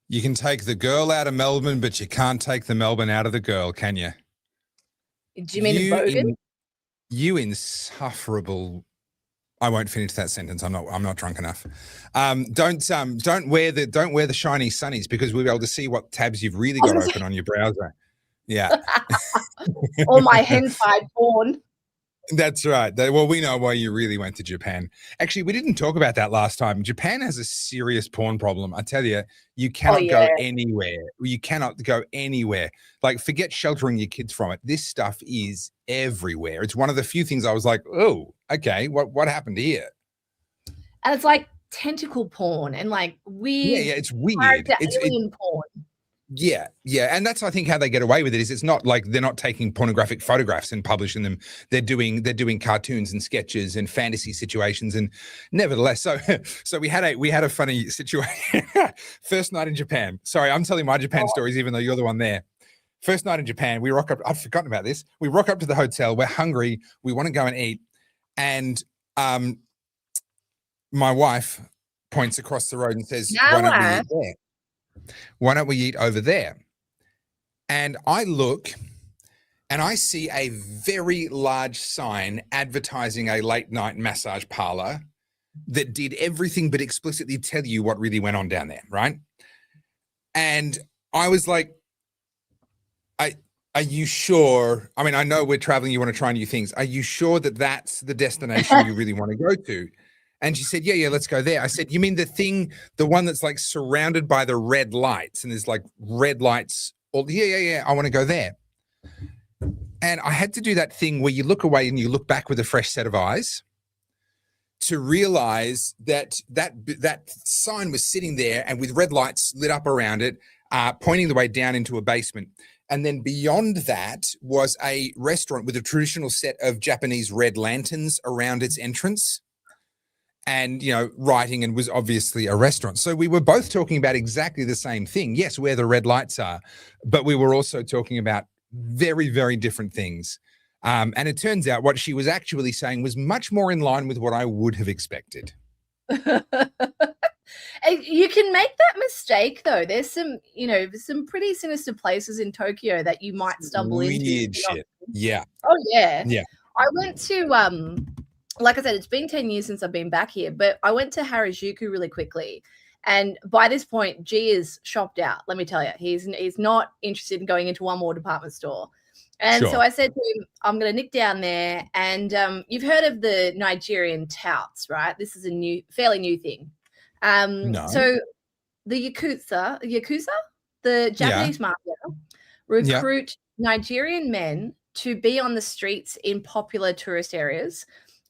You can take the girl out of Melbourne, but you can't take the Melbourne out of the girl, can you? Do you mean in Bogan? You insufferable. I won't finish that sentence. I'm not drunk enough. Don't wear the shiny sunnies, because we'll be able to see what tabs you've really got open on your browser. Yeah. Or my hentai porn. That's right. Well, we know why you really went to Japan. Actually, we didn't talk about that last time. Japan has a serious porn problem. I tell you, you cannot go anywhere. You cannot go anywhere. Like, forget sheltering your kids from it. This stuff is everywhere. It's one of the few things I was like, oh, okay, what happened here? And it's like tentacle porn and like weird. Yeah, it's weird. It's alien porn. Yeah. And that's, I think, how they get away with it. Is it's not like they're not taking pornographic photographs and publishing them. They're doing cartoons and sketches and fantasy situations. And nevertheless, so we had a funny situation. First night in Japan. Sorry, I'm telling my Japan stories, even though you're the one there. First night in Japan, we rock up. I'd forgotten about this. We rock up to the hotel. We're hungry. We want to go and eat. And my wife points across the road and says, "Why don't we eat there? Why don't we eat over there?" And I look and I see a very large sign advertising a late night massage parlor that did everything but explicitly tell you what really went on down there, right? And I was like, are you sure? I mean, I know we're traveling, you want to try new things. Are you sure that that's the destination you really want to go to? And she said, yeah, let's go there. I said, you mean the one that's like surrounded by the red lights, and there's like red lights. Yeah. I want to go there. And I had to do that thing where you look away and you look back with a fresh set of eyes to realize that sign was sitting there and with red lights lit up around it, pointing the way down into a basement. And then beyond that was a restaurant with a traditional set of Japanese red lanterns around its entrance. And, writing, and was obviously a restaurant. So we were both talking about exactly the same thing. Yes, where the red lights are, but we were also talking about very, very different things. And it turns out what she was actually saying was much more in line with what I would have expected. You can make that mistake, though. There's some pretty sinister places in Tokyo that you might stumble into. Weird shit. Yeah. Oh, yeah. Yeah. I went to, like I said, it's been 10 years since I've been back here, but I went to Harajuku really quickly. And by this point, G is shopped out. Let me tell you, he's not interested in going into one more department store. And so I said to him, I'm going to nick down there. And you've heard of the Nigerian touts, right? This is a fairly new thing. No. So the Yakuza, the Japanese mafia, recruit Nigerian men to be on the streets in popular tourist areas.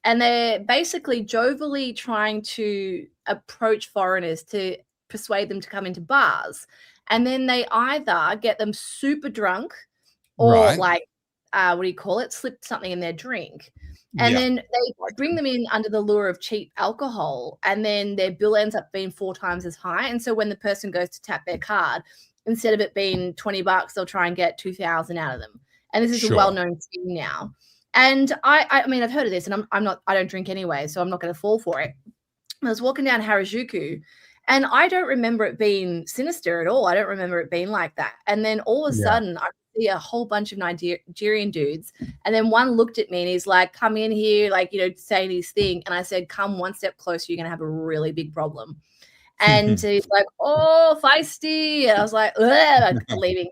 And they're basically jovially trying to approach foreigners to persuade them to come into bars. And then they either get them super drunk or slip something in their drink. And then they bring them in under the lure of cheap alcohol. And then their bill ends up being 4 times as high. And so when the person goes to tap their card, instead of it being $20, they'll try and get 2,000 out of them. And this is a well-known scheme now. And I mean, I've heard of this, and I don't drink anyway, so I'm not going to fall for it. I was walking down Harajuku, and I don't remember it being sinister at all. I don't remember it being like that. And then all of a sudden, I see a whole bunch of Nigerian dudes, and then one looked at me, and he's like, "Come in here," like, saying his thing. And I said, "Come one step closer, you're going to have a really big problem." And he's like, "Oh, feisty," and I was like, leaving.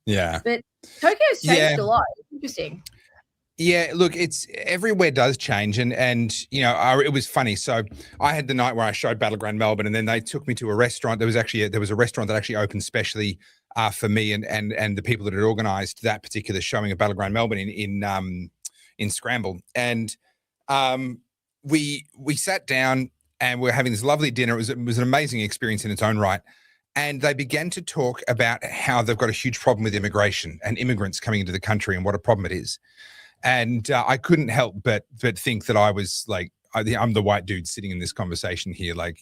Yeah. But Tokyo's changed a lot. It's interesting. Yeah, look, it's everywhere does change, and it was funny. So I had the night where I showed Battleground Melbourne, and then they took me to a restaurant. There was a restaurant that actually opened specially for me and the people that had organised that particular showing of Battleground Melbourne in Scramble, and we sat down and we were having this lovely dinner. It was an amazing experience in its own right. And they began to talk about how they've got a huge problem with immigration and immigrants coming into the country and what a problem it is. And I couldn't help but think that I was like, I'm the white dude sitting in this conversation here. Like,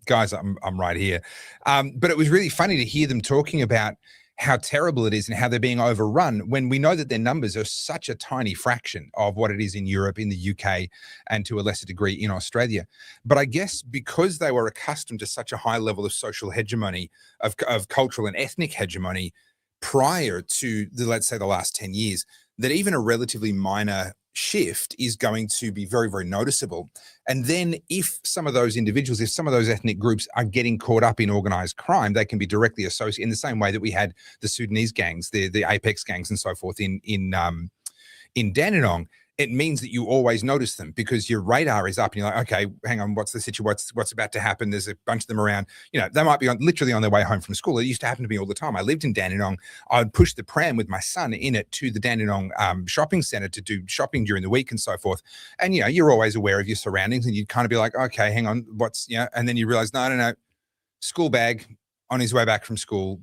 guys, I'm right here. But it was really funny to hear them talking about how terrible it is and how they're being overrun, when we know that their numbers are such a tiny fraction of what it is in Europe, in the UK, and to a lesser degree in Australia. But I guess because they were accustomed to such a high level of social hegemony, of cultural and ethnic hegemony prior to let's say the last 10 years, that even a relatively minor shift is going to be very, very noticeable. And then if some of those individuals, if some of those ethnic groups are getting caught up in organized crime, they can be directly associated in the same way that we had the Sudanese gangs, the Apex gangs and so forth in Dandenong. It means that you always notice them because your radar is up and you're like, okay, hang on, what's the situation? What's about to happen? There's a bunch of them around. They might be literally on their way home from school. It used to happen to me all the time. I lived in Dandenong. I would push the pram with my son in it to the Dandenong shopping center to do shopping during the week and so forth. And, you're always aware of your surroundings and you'd kind of be like, okay, hang on, and then you realize, no, school bag on his way back from school,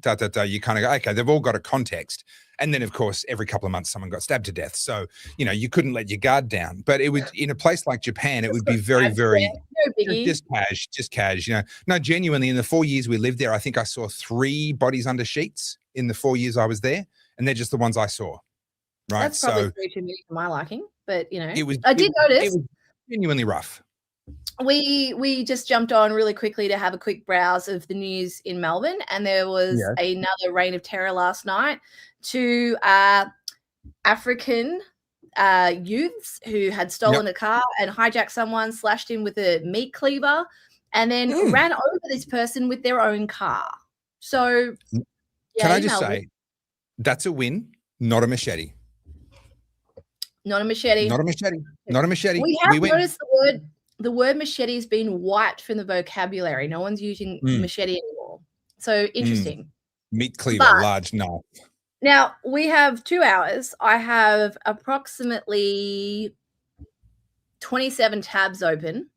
you kind of go, okay, they've all got a context. And then, of course, every couple of months, someone got stabbed to death. So, you couldn't let your guard down. But it would, in a place like Japan, it would be very, very, just cash. No, genuinely, in the 4 years we lived there, I think I saw 3 bodies under sheets in the 4 years I was there. And they're just the ones I saw. Right. That's probably too many for my liking. But, I did notice. It was genuinely rough. We just jumped on really quickly to have a quick browse of the news in Melbourne, and there was another reign of terror last night. 2 African youths who had stolen a car and hijacked someone, slashed him with a meat cleaver, and then ran over this person with their own car. So, can I just say, that's a win, not a machete. Not a machete. Not a machete. Not a machete. We have noticed the word machete has been wiped from the vocabulary. No one's using machete anymore. So interesting. Meat cleaver, large knife. Now, we have 2 hours. I have approximately 27 tabs open,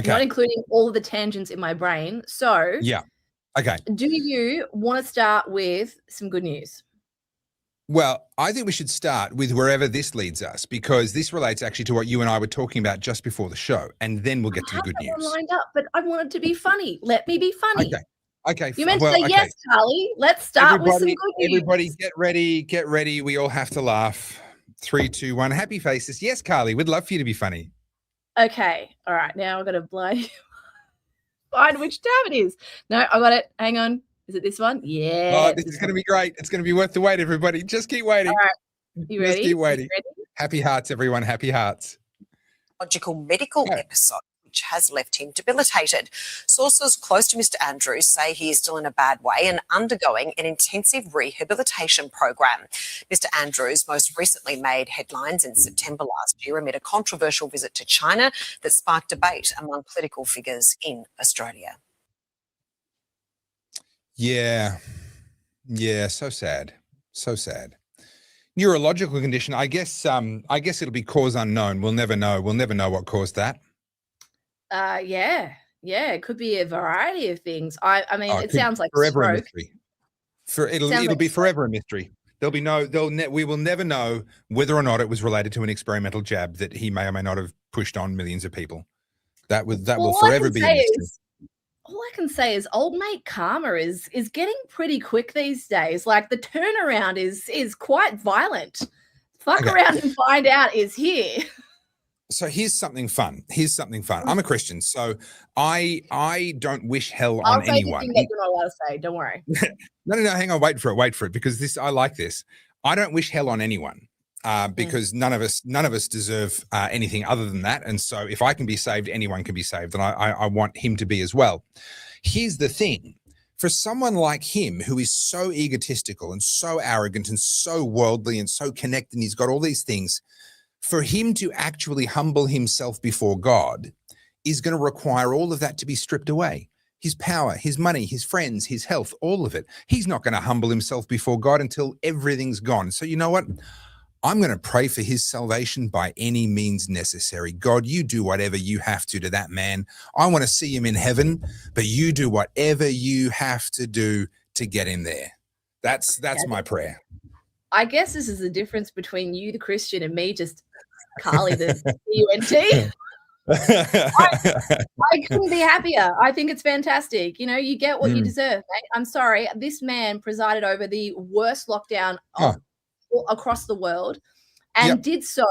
not including all of the tangents in my brain. So, do you want to start with some good news? Well, I think we should start with wherever this leads us, because this relates actually to what you and I were talking about just before the show, and then we'll get to the good news. Lined up, but I want it to be funny. Let me be funny. Okay. You meant to say yes, Carly. Let's start with some good news. Everybody get ready. We all have to laugh. 3, 2, 1. Happy faces. Yes, Carly, we'd love for you to be funny. Okay. All right. Now I've got to find which tab it is. No, I got it. Hang on. Is it this one? Yeah. Oh, this is going to be great. It's going to be worth the wait, everybody. Just keep waiting. All right. You ready? Just keep waiting. Happy hearts, everyone. Happy hearts. Medical episode, which has left him debilitated. Sources close to Mr. Andrews say he is still in a bad way and undergoing an intensive rehabilitation program. Mr. Andrews most recently made headlines in September last year amid a controversial visit to China that sparked debate among political figures in Australia. Yeah, so sad. Neurological condition. I guess it'll be cause unknown. We'll never know what caused that. Yeah, it could be a variety of things. I mean, it sounds like forever stroke. A mystery. It'll be forever a mystery. We will never know whether or not it was related to an experimental jab that he may or may not have pushed on millions of people. That will forever be a mystery. All I can say is old mate karma is getting pretty quick these days. Like the turnaround is quite violent. Fuck around and find out is here. So here's something fun. I'm a Christian, so I don't wish hell on anyone. That you're not allowed to say. Don't worry. No. Hang on. Wait for it. Because I like this. I don't wish hell on anyone. Because none of us deserve anything other than that. And so if I can be saved, anyone can be saved. And I want him to be as well. Here's the thing. For someone like him, who is so egotistical and so arrogant and so worldly and so connected, and he's got all these things, for him to actually humble himself before God is going to require all of that to be stripped away. His power, his money, his friends, his health, all of it. He's not going to humble himself before God until everything's gone. So you know what? I'm going to pray for his salvation by any means necessary. God, you do whatever you have to that man. I want to see him in heaven, but you do whatever you have to do to get him there. That's my prayer. I guess this is the difference between you, the Christian, and me, just Carly, the CUNT. I couldn't be happier. I think it's fantastic. You know, you get what you deserve, mate. I'm sorry. This man presided over the worst lockdown across the world and did so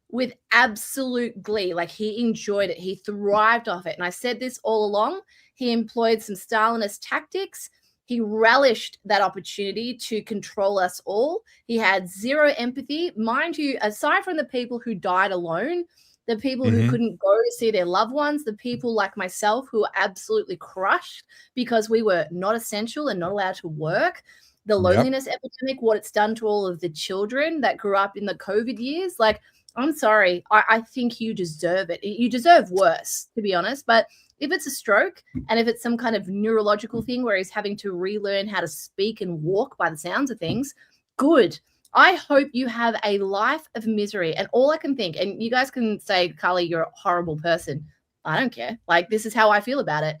with absolute glee. Like, he enjoyed it. He thrived off it. And I said this all along. He employed some Stalinist tactics. He relished that opportunity to control us all. He had zero empathy. Mind you, aside from the people who died alone, the people who couldn't go to see their loved ones, the people like myself who were absolutely crushed because we were not essential and not allowed to work, the loneliness epidemic, what it's done to all of the children that grew up in the COVID years. Like, I'm sorry. I think you deserve it. You deserve worse, to be honest. But if it's a stroke and if it's some kind of neurological thing where he's having to relearn how to speak and walk by the sounds of things, good. I hope you have a life of misery. And all I can think, and you guys can say, Carly, you're a horrible person. I don't care. Like, this is how I feel about it.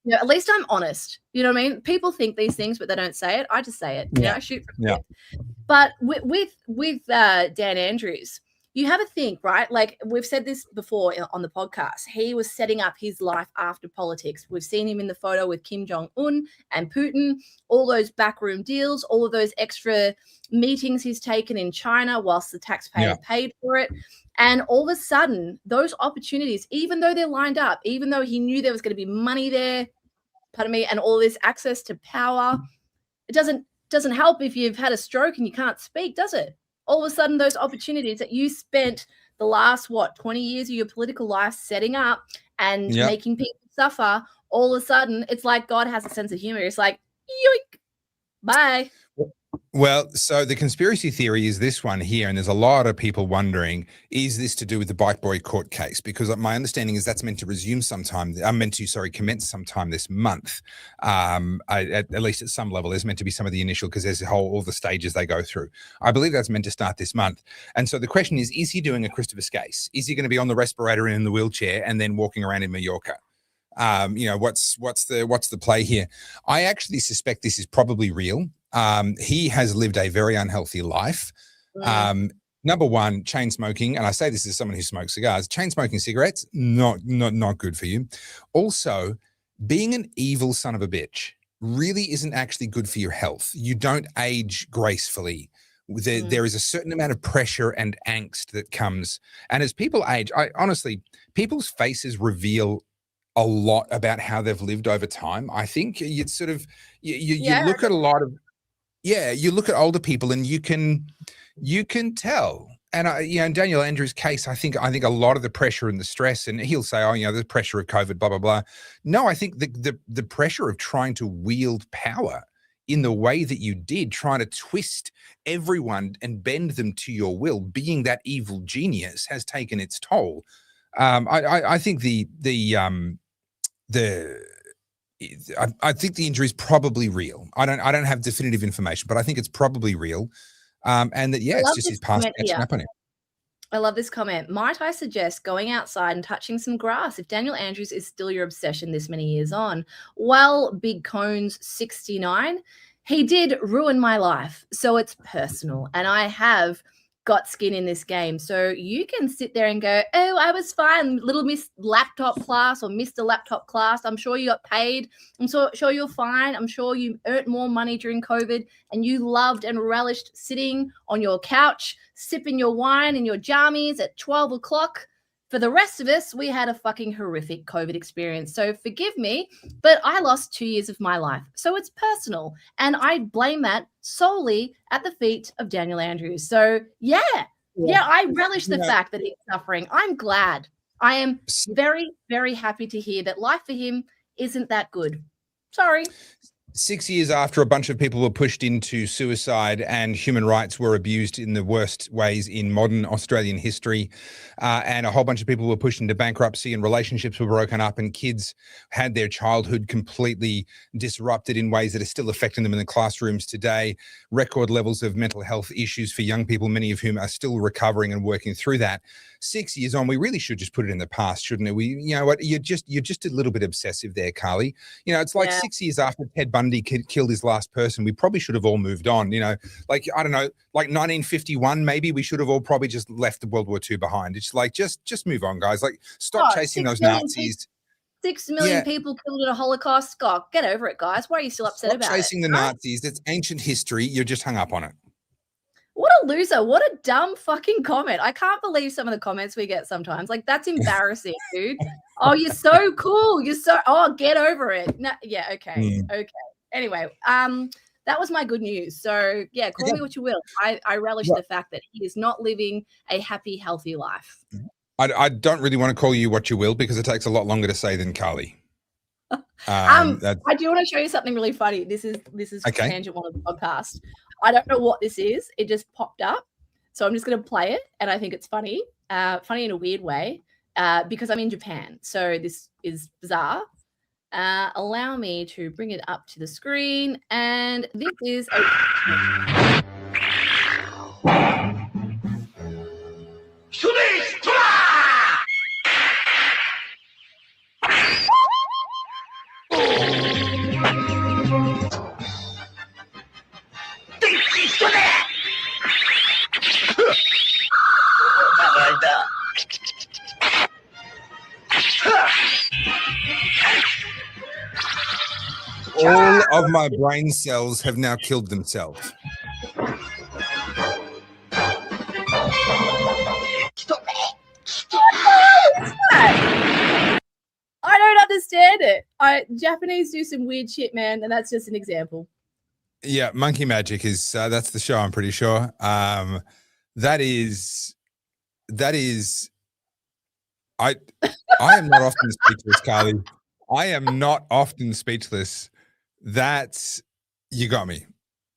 You know, at least I'm honest. You know what I mean? People think these things, but they don't say it. I just say it. You know, I shoot from the hip. But with Dan Andrews, you have a think, right? Like, we've said this before on the podcast. He was setting up his life after politics. We've seen him in the photo with Kim Jong-un and Putin, all those backroom deals, all of those extra meetings he's taken in China whilst the taxpayer paid for it. And all of a sudden, those opportunities, even though they're lined up, even though he knew there was going to be money there, pardon me, and all this access to power, it doesn't help if you've had a stroke and you can't speak, does it? All of a sudden, those opportunities that you spent the last, 20 years of your political life setting up and making people suffer, all of a sudden, it's like God has a sense of humor. It's like, yoink, bye. Well, so the conspiracy theory is this one here, and there's a lot of people wondering, is this to do with the Bike Boy court case? Because my understanding is that's meant to resume sometime. Commence sometime this month. At least at some level, there's meant to be some of the initial, because there's all the stages they go through. I believe that's meant to start this month. And so the question is he doing a Christopher Skase? Is he going to be on the respirator and in the wheelchair and then walking around in Mallorca? You know, what's the play here? I actually suspect this is probably real. He has lived a very unhealthy life. Number one, chain smoking, and I say this as someone who smokes cigars, chain smoking cigarettes, not good for you. Also, being an evil son of a bitch really isn't actually good for your health. You don't age gracefully. There is a certain amount of pressure and angst that comes. And as people age, honestly, people's faces reveal a lot about how they've lived over time. I think you sort of, you look at a lot of, you look at older people and you can tell. And in Daniel Andrews' case, I think a lot of the pressure and the stress, and he'll say, the pressure of COVID, blah, blah, blah. No, I think the pressure of trying to wield power in the way that you did, trying to twist everyone and bend them to your will, being that evil genius, has taken its toll. I think I think the injury is probably real. I don't have definitive information, but I think it's probably real. And that, it's just his past catching up on him. I love this comment. Might I suggest going outside and touching some grass if Daniel Andrews is still your obsession this many years on? Well, Big Cones 69, he did ruin my life. So it's personal. And I have got skin in this game. So you can sit there and go, oh, I was fine, little Miss Laptop class or Mr. Laptop class. I'm sure you got paid. I'm sure you're fine. I'm sure you earned more money during COVID and you loved and relished sitting on your couch, sipping your wine and your jammies at 12 o'clock. For the rest of us, we had a fucking horrific COVID experience. So forgive me, but I lost 2 years of my life. So it's personal. And I blame that solely at the feet of Daniel Andrews. So I relish the fact that he's suffering. I'm glad. I am very, very happy to hear that life for him isn't that good. Sorry. 6 years after a bunch of people were pushed into suicide and human rights were abused in the worst ways in modern Australian history, and a whole bunch of people were pushed into bankruptcy and relationships were broken up and kids had their childhood completely disrupted in ways that are still affecting them in the classrooms today, record levels of mental health issues for young people, many of whom are still recovering and working through that. 6 years on, we really should just put it in the past, shouldn't it? You're just a little bit obsessive there, Carly. It's like 6 years after Ted Bundy Bundy killed his last person, we probably should have all moved on. Like, I don't know, like 1951, maybe we should have all probably just left the World War II behind. It's like, just move on, guys. Like, stop chasing those Nazis. 6 million people killed in a Holocaust. God, get over it, guys. Why are you still upset about it? Stop chasing the Nazis. It's ancient history. You're just hung up on it. What a loser. What a dumb fucking comment. I can't believe some of the comments we get sometimes. Like, that's embarrassing, dude. Oh, you're so cool. Get over it. No, yeah, okay. Okay. Anyway, that was my good news. So, yeah, call me what you will. I relish the fact that he is not living a happy, healthy life. I don't really want to call you what you will because it takes a lot longer to say than Carly. I do want to show you something really funny. This is okay. Tangent One of the podcast. I don't know what this is. It just popped up. So I'm just going to play it. And I think it's funny. Funny in a weird way because I'm in Japan. So this is bizarre. Allow me to bring it up to the screen. And this is all of my brain cells have now killed themselves. I don't understand it. Japanese do some weird shit, man, and that's just an example. Yeah, monkey magic is that's the show. I'm pretty sure. That is. I am not often speechless, Carly. I am not often speechless. That's you got me.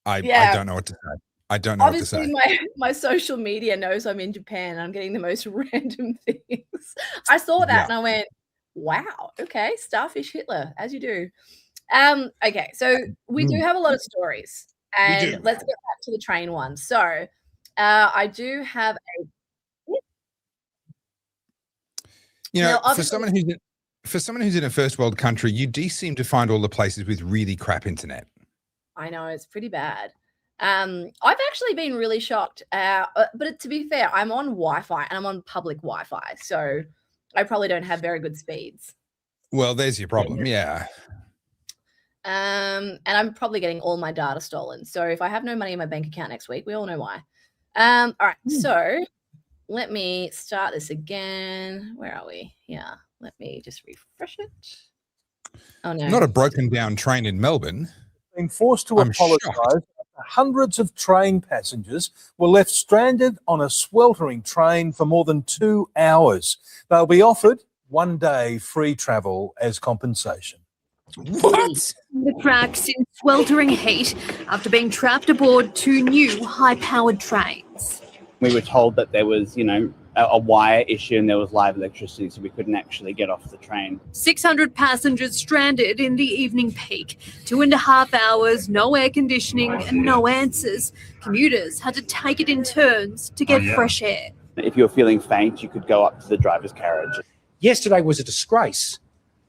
I don't know what to say. I don't know Obviously, what to say. my social media knows I'm in Japan and I'm getting the most random things. I saw that and I went, wow, okay, Starfish Hitler, as you do. Okay, so we do have a lot of stories. And let's get back to the train one. So I do have a for someone who's in a first world country, you do seem to find all the places with really crap internet. I know, it's pretty bad. I've actually been really shocked. But to be fair, I'm on Wi-Fi and I'm on public Wi-Fi, so I probably don't have very good speeds. Well, there's your problem. Yeah. And I'm probably getting all my data stolen. So if I have no money in my bank account next week, we all know why. All right. So let me start this again. Where are we? Yeah. Let me just refresh it. Oh no. Not a broken down train in Melbourne. Been forced to apologise. Hundreds of train passengers were left stranded on a sweltering train for more than 2 hours. They'll be offered 1 day free travel as compensation. What? The tracks in sweltering heat after being trapped aboard 2 new high-powered trains. We were told that there was, a wire issue and there was live electricity, so we couldn't actually get off the train. 600 passengers stranded in the evening peak. 2.5 hours, no air conditioning and no answers. Commuters had to take it in turns to get fresh air. If you were feeling faint, you could go up to the driver's carriage. Yesterday was a disgrace.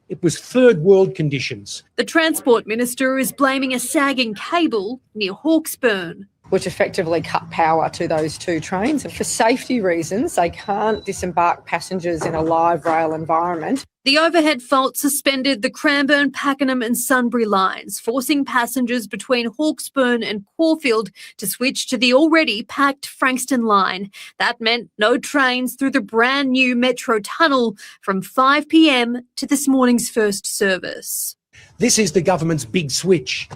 It was third world conditions. The Transport Minister is blaming a sagging cable near Hawkesburn, which effectively cut power to those 2 trains. And for safety reasons, they can't disembark passengers in a live rail environment. The overhead fault suspended the Cranbourne, Pakenham and Sunbury lines, forcing passengers between Hawkesburn and Caulfield to switch to the already packed Frankston line. That meant no trains through the brand new Metro tunnel from 5 p.m. to this morning's first service. This is the government's big switch.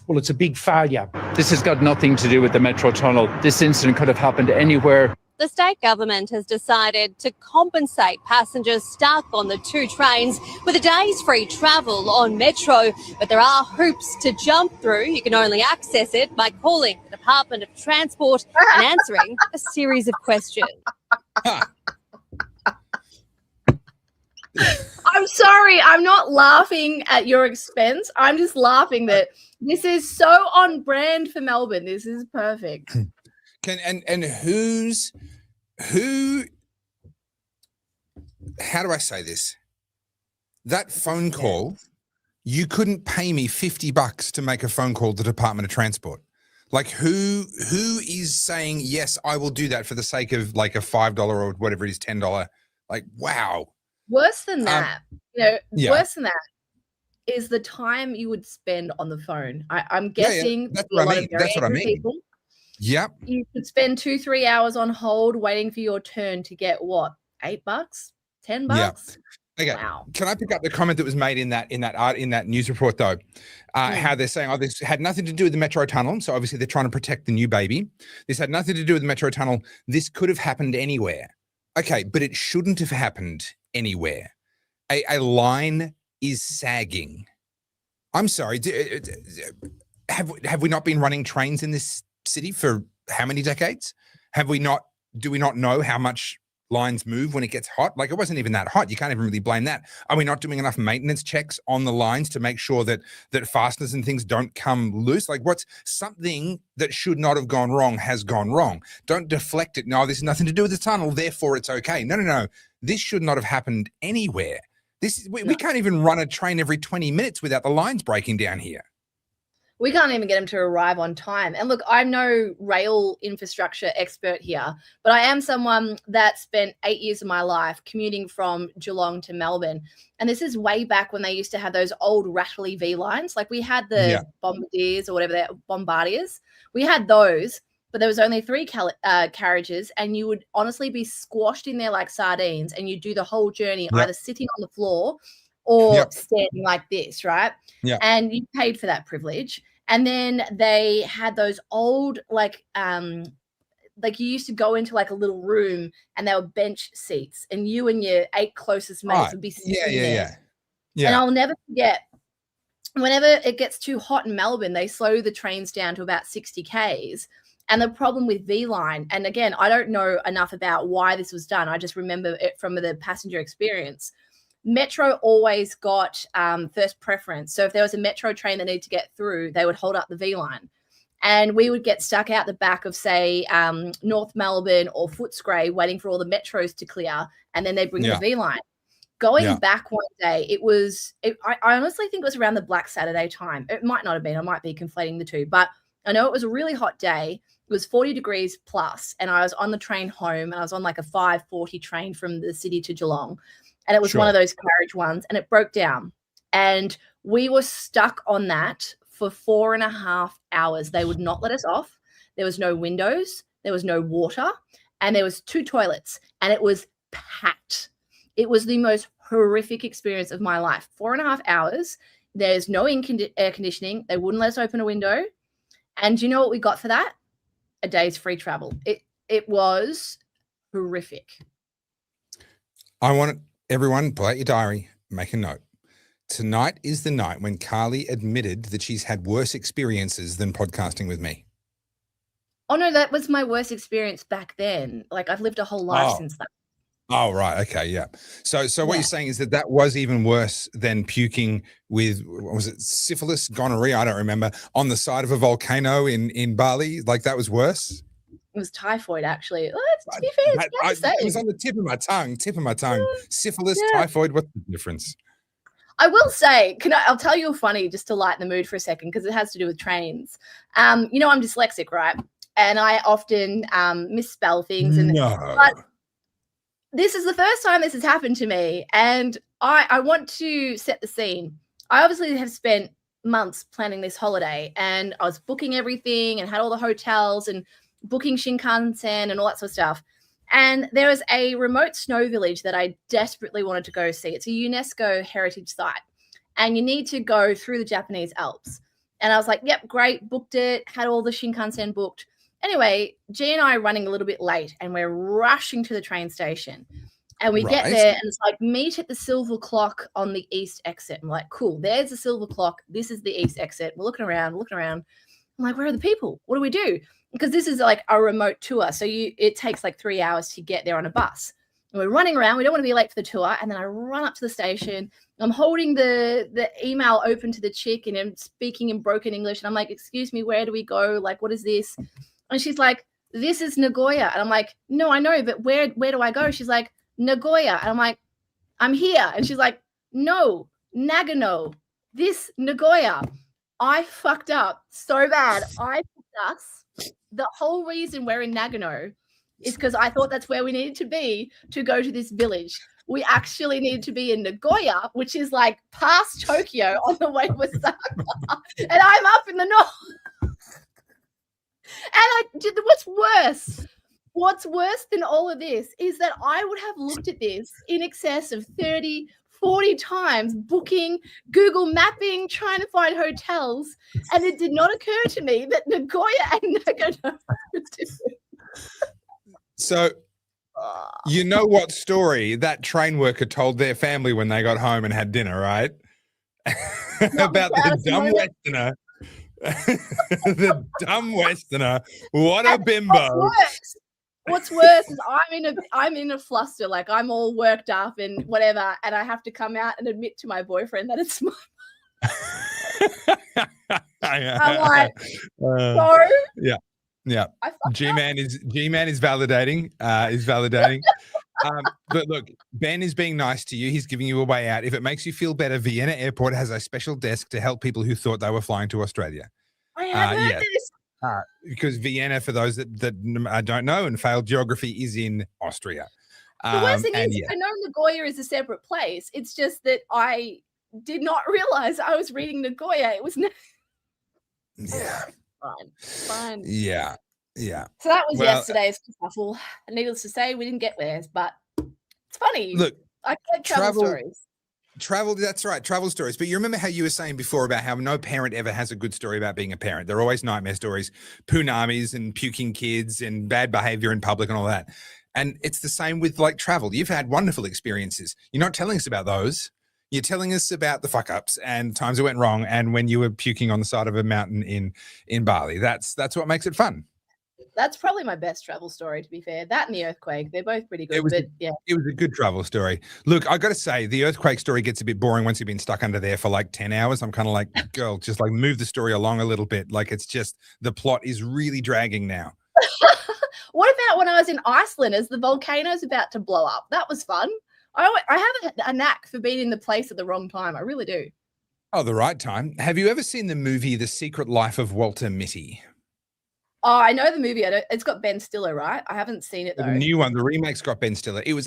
Well, it's a big failure. This has got nothing to do with the Metro tunnel. This incident could have happened anywhere. The state government has decided to compensate passengers stuck on the 2 trains with a day's free travel on Metro, but there are hoops to jump through. You can only access it by calling the Department of Transport and answering a series of questions. I'm sorry, I'm not laughing at your expense. I'm just laughing that this is so on brand for Melbourne. This is perfect. Who how do I say this? That phone call you couldn't pay me $50 to make a phone call to the Department of Transport. Like who is saying, yes, I will do that for the sake of like a $5 or whatever it is, $10. Like, wow. Worse than that, worse than that is the time you would spend on the phone. I'm guessing that's what I mean. That's what I mean. People, yep. You could spend 2-3 hours on hold waiting for your turn to get what? $8? $10? Yeah. Okay. Wow. Can I pick up the comment that was made in that news report though? How they're saying, this had nothing to do with the Metro Tunnel. So obviously they're trying to protect the new baby. This had nothing to do with the Metro Tunnel. This could have happened anywhere. Okay, but it shouldn't have happened anywhere. A line is sagging. I'm sorry. Have we not been running trains in this city for how many decades? Do we not know how much lines move when it gets hot? Like, it wasn't even that hot. You can't even really blame that. Are we not doing enough maintenance checks on the lines to make sure that fasteners and things don't come loose? Like, what's something that should not have gone wrong has gone wrong. Don't deflect it. No, this has nothing to do with the tunnel, therefore it's okay. No. This should not have happened anywhere. We can't even run a train every 20 minutes without the lines breaking down here. We can't even get them to arrive on time. And look, I'm no rail infrastructure expert here, but I am someone that spent 8 years of my life commuting from Geelong to Melbourne. And this is way back when they used to have those old rattly V lines. Like we had the Bombardiers or whatever they're, Bombardiers. We had those, but there was only 3 carriages, and you would honestly be squashed in there like sardines, and you do the whole journey either sitting on the floor or standing like this, right? Yeah. And you paid for that privilege. And then they had those old, like you used to go into like a little room and there were bench seats, and you and your 8 closest mates would be sitting there. Yeah. And I'll never forget, whenever it gets too hot in Melbourne, they slow the trains down to about 60 Ks. And the problem with V-Line, and again, I don't know enough about why this was done. I just remember it from the passenger experience. Metro always got first preference. So if there was a Metro train that needed to get through, they would hold up the V-Line. And we would get stuck out the back of, say, North Melbourne or Footscray waiting for all the Metros to clear, and then they bring the V-Line. Going back one day, I honestly think it was around the Black Saturday time. It might not have been. I might be conflating the two. But I know it was a really hot day. It was 40 degrees plus, and I was on the train home, and I was on like a 5:40 train from the city to Geelong. And it was one of those carriage ones, and it broke down. And we were stuck on that for 4.5 hours. They would not let us off. There was no windows. There was no water. And there was 2 toilets. And it was packed. It was the most horrific experience of my life. 4.5 hours. There's no air conditioning. They wouldn't let us open a window. And do you know what we got for that? A day's free travel. It was horrific. I want everyone, pull out your diary, make a note. Tonight is the night when Carly admitted that she's had worse experiences than podcasting with me. Oh, no, that was my worst experience back then. Like, I've lived a whole life since that. Oh, right. Okay, yeah. So what you're saying is that was even worse than puking with, was it syphilis, gonorrhea, I don't remember, on the side of a volcano in Bali? Like, that was worse? It was typhoid, actually. Well, to be fair, it was on the tip of my tongue. Syphilis, typhoid, what's the difference? I will say, I'll tell you a funny, just to lighten the mood for a second, because it has to do with trains. I'm dyslexic, right? And I often misspell things. But this is the first time this has happened to me, and I want to set the scene. I obviously have spent months planning this holiday, and I was booking everything and had all the hotels and booking Shinkansen and all that sort of stuff. And there was a remote snow village that I desperately wanted to go see. It's a UNESCO heritage site, and you need to go through the Japanese Alps. And I was like, yep, great, booked it, had all the Shinkansen booked. Anyway, G and I are running a little bit late, and we're rushing to the train station. And we get there, and it's like, meet at the silver clock on the east exit. I'm like, cool, there's the silver clock. This is the east exit. We're looking around. I'm like, where are the people? What do we do? Because this is like a remote tour. So it takes like 3 hours to get there on a bus. And we're running around. We don't want to be late for the tour. And then I run up to the station. I'm holding the email open to the chick, and I'm speaking in broken English. And I'm like, excuse me, where do we go? Like, what is this? And she's like, this is Nagoya. And I'm like, no, I know, but where do I go? She's like, Nagoya. And I'm like, I'm here. And she's like, no, Nagano. this Nagoya, I fucked up so bad. I picked us. The whole reason we're in Nagano is because I thought that's where we needed to be to go to this village. We actually needed to be in Nagoya, which is like past Tokyo on the way to Osaka. And I'm up in the north. And what's worse than all of this is that I would have looked at this in excess of 30, 40 times, booking, Google mapping, trying to find hotels, and it did not occur to me that Nagoya and Nagano were different. So, you know what story that train worker told their family when they got home and had dinner, right? About the dumb Westerner. The dumb Westerner. What a bimbo. What's worse is I'm in a fluster, like I'm all worked up and whatever, and I have to come out and admit to my boyfriend that it's my I'm like, so yeah. G-Man is validating. But look, Ben is being nice to you. He's giving you a way out. If it makes you feel better, Vienna Airport has a special desk to help people who thought they were flying to Australia. I have heard this. Because Vienna, for those that don't know and failed geography, is in Austria. The worst thing is, I know Nagoya is a separate place. It's just that I did not realize I was reading Nagoya. It was fine. Yeah. So that was yesterday's kerfuffle. Needless to say, we didn't get there, but it's funny. Look, I get travel stories. That's right, travel stories. But you remember how you were saying before about how no parent ever has a good story about being a parent. They're always nightmare stories, punamis and puking kids and bad behavior in public and all that. And it's the same with like travel. You've had wonderful experiences. You're not telling us about those. You're telling us about the fuck ups and times it went wrong and when you were puking on the side of a mountain in Bali. That's what makes it fun. That's probably my best travel story, to be fair. That and the earthquake, they're both pretty good. It was a good travel story. Look, I got to say, the earthquake story gets a bit boring once you've been stuck under there for like 10 hours. I'm kind of like, girl, just like move the story along a little bit. Like it's just the plot is really dragging now. What about when I was in Iceland as the volcano's about to blow up? That was fun. I have a knack for being in the place at the wrong time. I really do. Oh, the right time. Have you ever seen the movie The Secret Life of Walter Mitty? Oh, I know the movie. It's got Ben Stiller, right? I haven't seen it though. The new one, the remake's got Ben Stiller. It was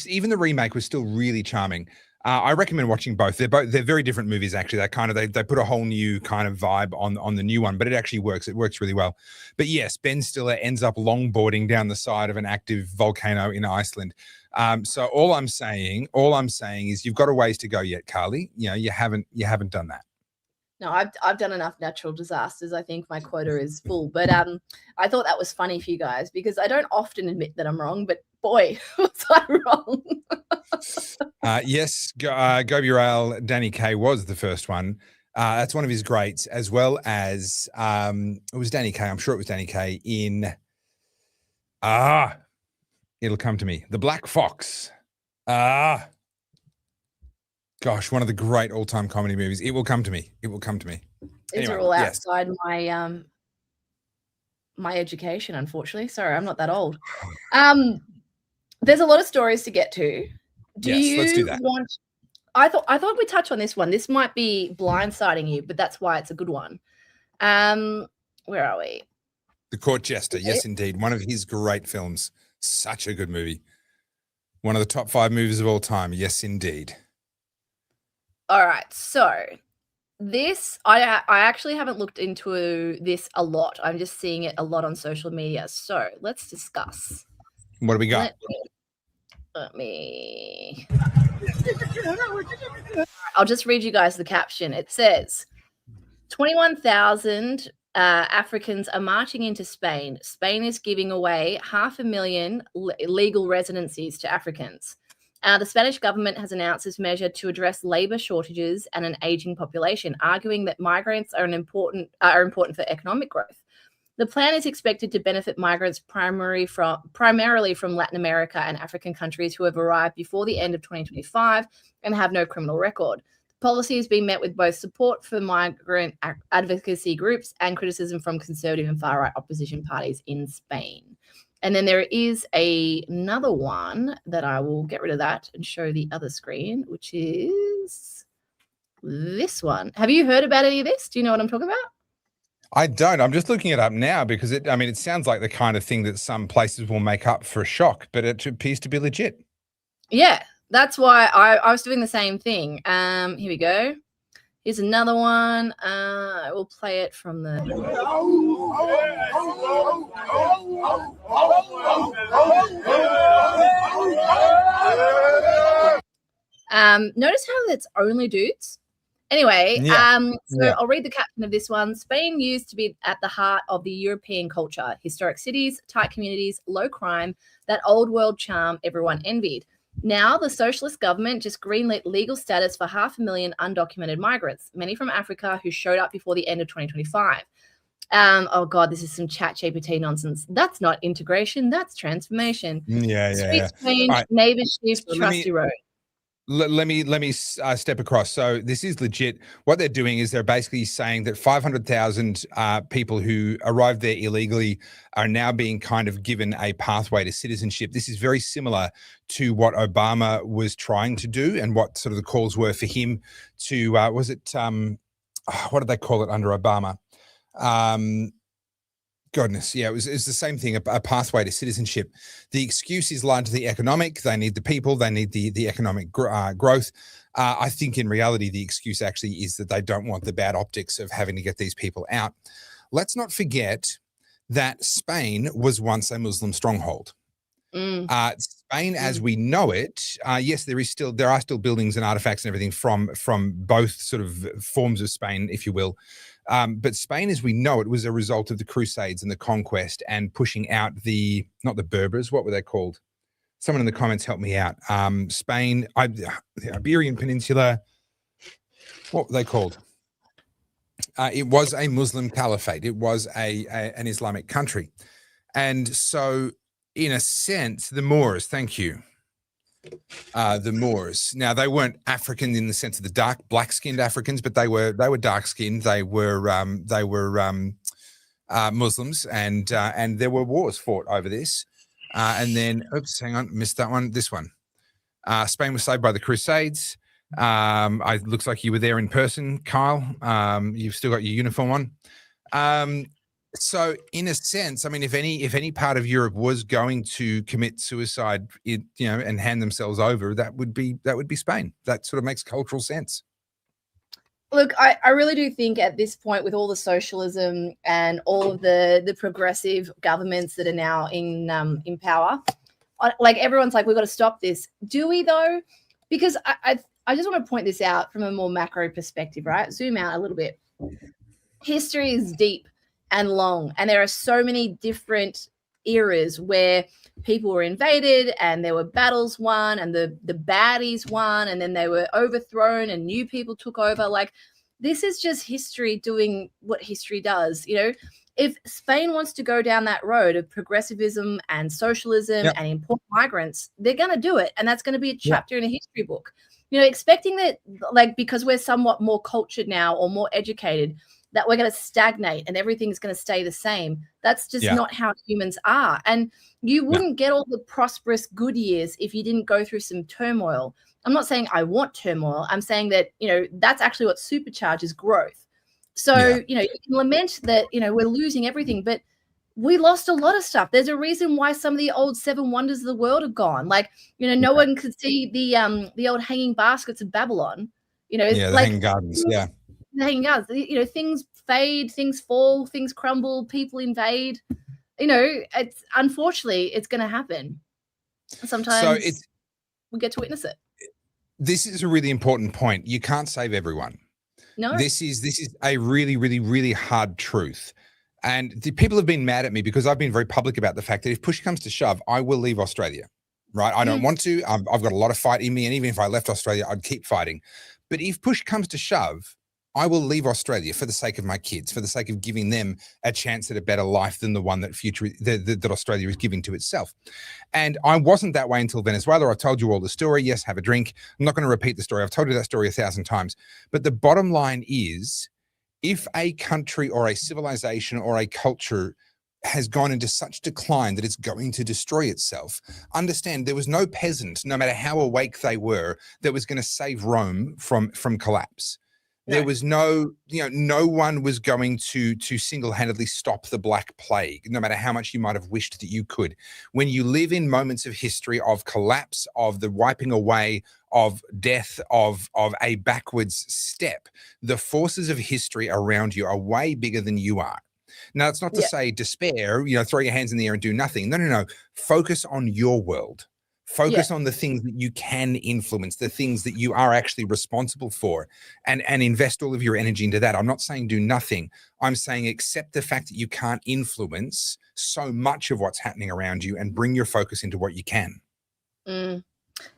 even the remake was still really charming. I recommend watching both. They're very different movies actually. They put a whole new kind of vibe on the new one, but it actually works. It works really well. But yes, Ben Stiller ends up longboarding down the side of an active volcano in Iceland. So all I'm saying is you've got a ways to go yet, Carly. You know, you haven't done that. No, I've done enough natural disasters. I think my quota is full. But I thought that was funny for you guys because I don't often admit that I'm wrong, but boy, was I wrong. Yes, Gobi Rail, Danny Kaye was the first one. That's one of his greats, as well as it was Danny Kaye. I'm sure it was Danny Kaye in it'll come to me. The Black Fox. Gosh, one of the great all-time comedy movies. It will come to me. These are all outside my my education, unfortunately. Sorry, I'm not that old. There's a lot of stories to get to. Let's do that. I thought we'd touch on this one. This might be blindsiding you, but that's why it's a good one. Where are we? The Court Jester. Yes, indeed. One of his great films. Such a good movie. One of the top 5 movies of all time. Yes, indeed. All right, so this I actually haven't looked into this a lot. I'm just seeing it a lot on social media. So let's discuss. What do we got? Let me. I'll just read you guys the caption. It says, 21,000 Africans are marching into Spain. Spain is giving away 500,000 legal residencies to Africans. The Spanish government has announced this measure to address labour shortages and an ageing population, arguing that migrants are important for economic growth. The plan is expected to benefit migrants primarily from Latin America and African countries who have arrived before the end of 2025 and have no criminal record. The policy has been met with both support for migrant advocacy groups and criticism from conservative and far-right opposition parties in Spain. And then there is another one that I will get rid of that and show the other screen, which is this one. Have you heard about any of this? Do you know what I'm talking about? I don't. I'm just looking it up now because it sounds like the kind of thing that some places will make up for a shock, but it appears to be legit. Yeah, that's why I was doing the same thing. Here we go. Here's another one. I will play it from the. Notice how it's only dudes. Anyway, I'll read the caption of this one. Spain used to be at the heart of the European culture. Historic cities, tight communities, low crime, that old world charm everyone envied. Now, the socialist government just greenlit legal status for 500,000 undocumented migrants, many from Africa who showed up before the end of 2025. Oh, God, this is some chat GPT nonsense. That's not integration. That's transformation. Sweet change, right. Neighbors shift, so trusty road. Let me step across. So this is legit. What they're doing is they're basically saying that 500,000 people who arrived there illegally are now being kind of given a pathway to citizenship. This is very similar to what Obama was trying to do and what sort of the calls were for him to, what did they call it under Obama? Goodness, yeah, it was the same thing, a pathway to citizenship. The excuse is largely economic. They need the people, they need the economic growth. I think in reality, the excuse actually is that they don't want the bad optics of having to get these people out. Let's not forget that Spain was once a Muslim stronghold. Spain, as we know it, yes, there are still buildings and artifacts and everything from both sort of forms of Spain, if you will. But Spain, as we know it, was a result of the Crusades and the conquest and pushing out not the Berbers, what were they called? Someone in the comments help me out. Spain, the Iberian Peninsula, what were they called? It was a Muslim caliphate. It was an Islamic country. And so, in a sense, the Moors, thank you. The Moors. Now, they weren't African in the sense of the black-skinned Africans, but they were dark-skinned. They were Muslims, and there were wars fought over this. And then, oops, hang on, missed that one. This one. Spain was saved by the Crusades. Looks like you were there in person, Kyle. You've still got your uniform on. So in a sense, I mean, if any part of Europe was going to commit suicide, and hand themselves over, that would be Spain. That sort of makes cultural sense. Look, I really do think at this point, with all the socialism and all of the progressive governments that are now in power, like everyone's like, we've got to stop this. Do we though? Because I just want to point this out from a more macro perspective, right? Zoom out a little bit. History is deep and long, and there are so many different eras where people were invaded and there were battles won and the baddies won, and then they were overthrown and new people took over. Like, this is just history doing what history does. If Spain wants to go down that road of progressivism and socialism and import migrants, they're going to do it, and that's going to be a chapter in a history book. Expecting that, like, because we're somewhat more cultured now or more educated, that we're going to stagnate and everything's going to stay the same. That's just not how humans are. And you wouldn't get all the prosperous good years if you didn't go through some turmoil. I'm not saying I want turmoil. I'm saying that, that's actually what supercharges growth. So, you can lament that, we're losing everything, but we lost a lot of stuff. There's a reason why some of the old seven wonders of the world are gone. Like, no one could see the old hanging baskets of Babylon. The hanging gardens. Yeah. Hanging out, things fade, things fall, things crumble, people invade. It's unfortunately it's going to happen. Sometimes we get to witness it. This is a really important point. You can't save everyone. No, this is a really, really, really hard truth. And the people have been mad at me because I've been very public about the fact that if push comes to shove, I will leave Australia. Right? I don't want to. I've got a lot of fight in me, and even if I left Australia, I'd keep fighting. But if push comes to shove, I will leave Australia for the sake of my kids, for the sake of giving them a chance at a better life than the one that that Australia is giving to itself. And I wasn't that way until Venezuela. I've told you all the story. Yes, have a drink. I'm not going to repeat the story. I've told you that story 1,000 times. But the bottom line is, if a country or a civilization or a culture has gone into such decline that it's going to destroy itself, understand there was no peasant, no matter how awake they were, that was going to save Rome from collapse. There was no one was going to single-handedly stop the Black Plague, no matter how much you might have wished that you could. When you live in moments of history, of collapse, of the wiping away, of death, of a backwards step, the forces of history around you are way bigger than you are. Now, it's not to say despair, throw your hands in the air and do nothing. No. Focus on your world. Focus on the things that you can influence, the things that you are actually responsible for, and invest all of your energy into that. I'm not saying do nothing. I'm saying accept the fact that you can't influence so much of what's happening around you and bring your focus into what you can.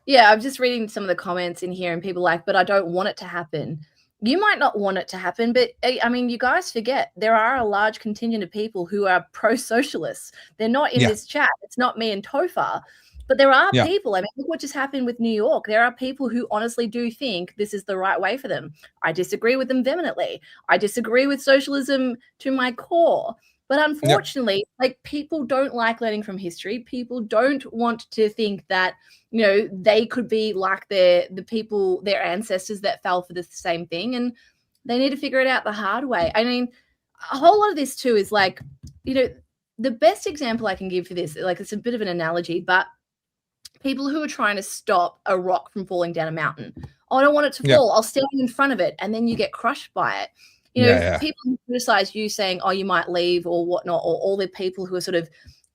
Yeah, I'm just reading some of the comments in here and people like, but I don't want it to happen. You might not want it to happen, but I mean, you guys forget there are a large contingent of people who are pro-socialists. They're not in this chat. It's not me and Topher. But there are people, I mean, look what just happened with New York. There are people who honestly do think this is the right way for them. I disagree with them vehemently. I disagree with socialism to my core. But unfortunately, like, people don't like learning from history. People don't want to think that, they could be like their ancestors that fell for the same thing. And they need to figure it out the hard way. I mean, a whole lot of this too is like, the best example I can give for this, like, it's a bit of an analogy, but people who are trying to stop a rock from falling down a mountain. Oh, I don't want it to fall. I'll stand in front of it. And then you get crushed by it. People who criticize you saying, oh, you might leave or whatnot, or all the people who are sort of,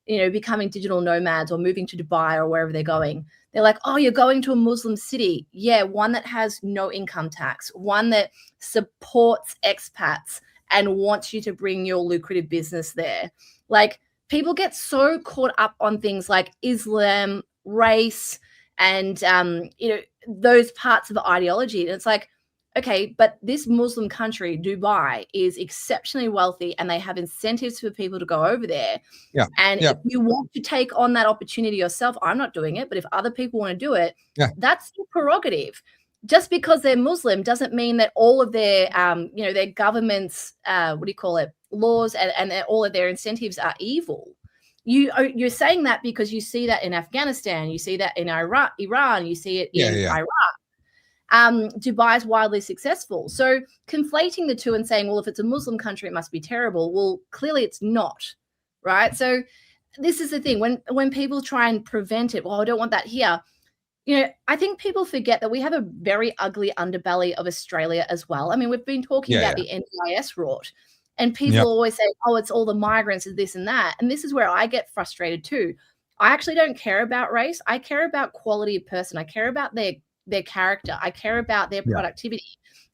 becoming digital nomads or moving to Dubai or wherever they're going. They're like, oh, you're going to a Muslim city. Yeah, one that has no income tax, one that supports expats and wants you to bring your lucrative business there. Like, people get so caught up on things like Islam, race, and those parts of ideology. And it's like, okay, but this Muslim country, Dubai, is exceptionally wealthy and they have incentives for people to go over there. If you want to take on that opportunity yourself, I'm not doing it, but if other people want to do it, that's your prerogative. Just because they're Muslim doesn't mean that all of their their government's laws and all of their incentives are evil. You're saying that because you see that in Afghanistan, you see that in Iran, you see it in Iraq. Dubai is wildly successful. So conflating the two and saying, well, if it's a Muslim country, it must be terrible. Well, clearly it's not, right? So this is the thing. When people try and prevent it, well, I don't want that here. I think people forget that we have a very ugly underbelly of Australia as well. I mean, we've been talking about the NDIS rot. And people always say, oh, it's all the migrants and this and that. And this is where I get frustrated too. I actually don't care about race. I care about quality of person. I care about their character. I care about their productivity.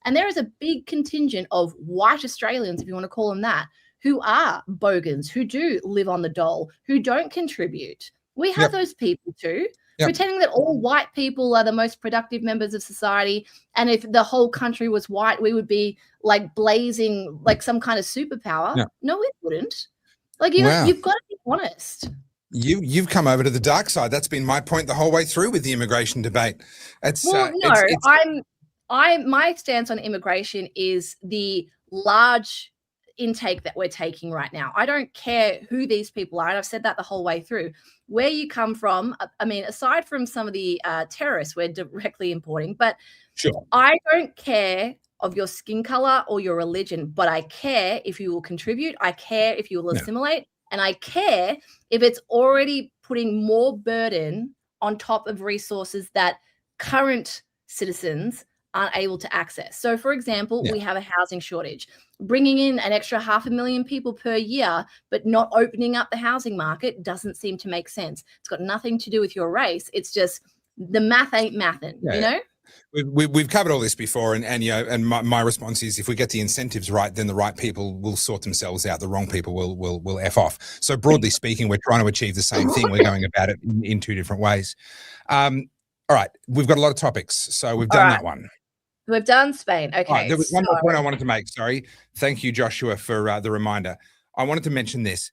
And there is a big contingent of white Australians, if you want to call them that, who are bogans, who do live on the dole, who don't contribute. We have those people too. Pretending that all white people are the most productive members of society, and if the whole country was white, we would be like blazing like some kind of superpower. No, it wouldn't. Like, you've got to be honest. You've come over to the dark side. That's been my point the whole way through with the immigration debate. My stance on immigration is the large intake that we're taking right now. I don't care who these people are, and I've said that the whole way through. Where you come from, I mean, aside from some of the terrorists we're directly importing, but I don't care of your skin color or your religion, but I care if you will contribute. I care if you will assimilate, and I care if it's already putting more burden on top of resources that current citizens aren't able to access. So, for example, we have a housing shortage. Bringing in an extra 500,000 people per year, but not opening up the housing market doesn't seem to make sense. It's got nothing to do with your race. It's just the math ain't mathin', you know? We've covered all this before, and my response is, if we get the incentives right, then the right people will sort themselves out. The wrong people will F off. So broadly speaking, we're trying to achieve the same thing. We're going about it in two different ways. All right, we've got a lot of topics, so we've done that one. We've done Spain. Okay. Right, there was one more point I wanted to make. Sorry. Thank you, Joshua, for the reminder. I wanted to mention this.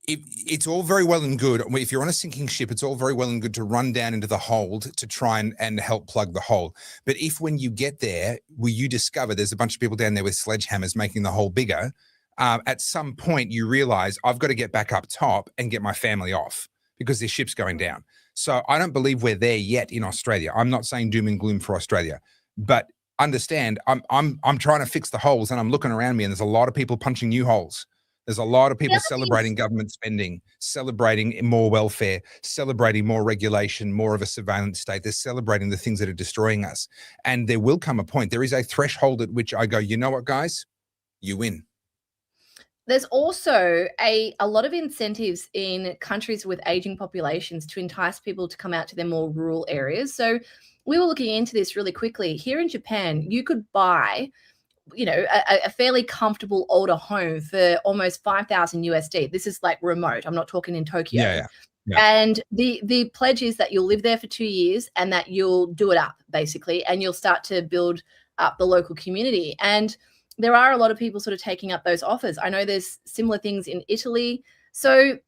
It's all very well and good. If you're on a sinking ship, it's all very well and good to run down into the hold to try and help plug the hole. But if when you get there, you discover there's a bunch of people down there with sledgehammers making the hole bigger, at some point you realize I've got to get back up top and get my family off because this ship's going down. So I don't believe we're there yet in Australia. I'm not saying doom and gloom for Australia. But understand I'm trying to fix the holes, and I'm looking around me, and there's a lot of people punching new holes. There's a lot of people celebrating government spending, celebrating more welfare, celebrating more regulation, more of a surveillance state. They're celebrating the things that are destroying us. And there will come a point. There is a threshold at which I go, you know what, guys? You win. There's also a lot of incentives in countries with aging populations to entice people to come out to their more rural areas. So we were looking into this really quickly. Here in Japan, you could buy a fairly comfortable older home for almost 5,000 USD. This is like remote. I'm not talking in Tokyo. Yeah. And the pledge is that you'll live there for 2 years and that you'll do it up, basically, and you'll start to build up the local community. And there are a lot of people sort of taking up those offers. I know there's similar things in Italy. So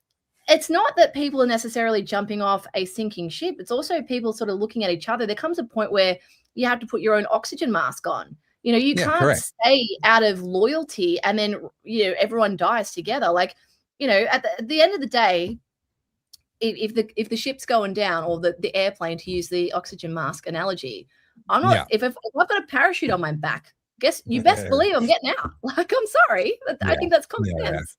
it's not that people are necessarily jumping off a sinking ship. It's also people sort of looking at each other. There comes a point where you have to put your own oxygen mask on. You can't stay out of loyalty and then, everyone dies together. Like, at the end of the day, if the ship's going down, or the airplane, to use the oxygen mask analogy, I'm not, if I've got a parachute on my back, you best believe I'm getting out. Like, I'm sorry. I think that's common sense.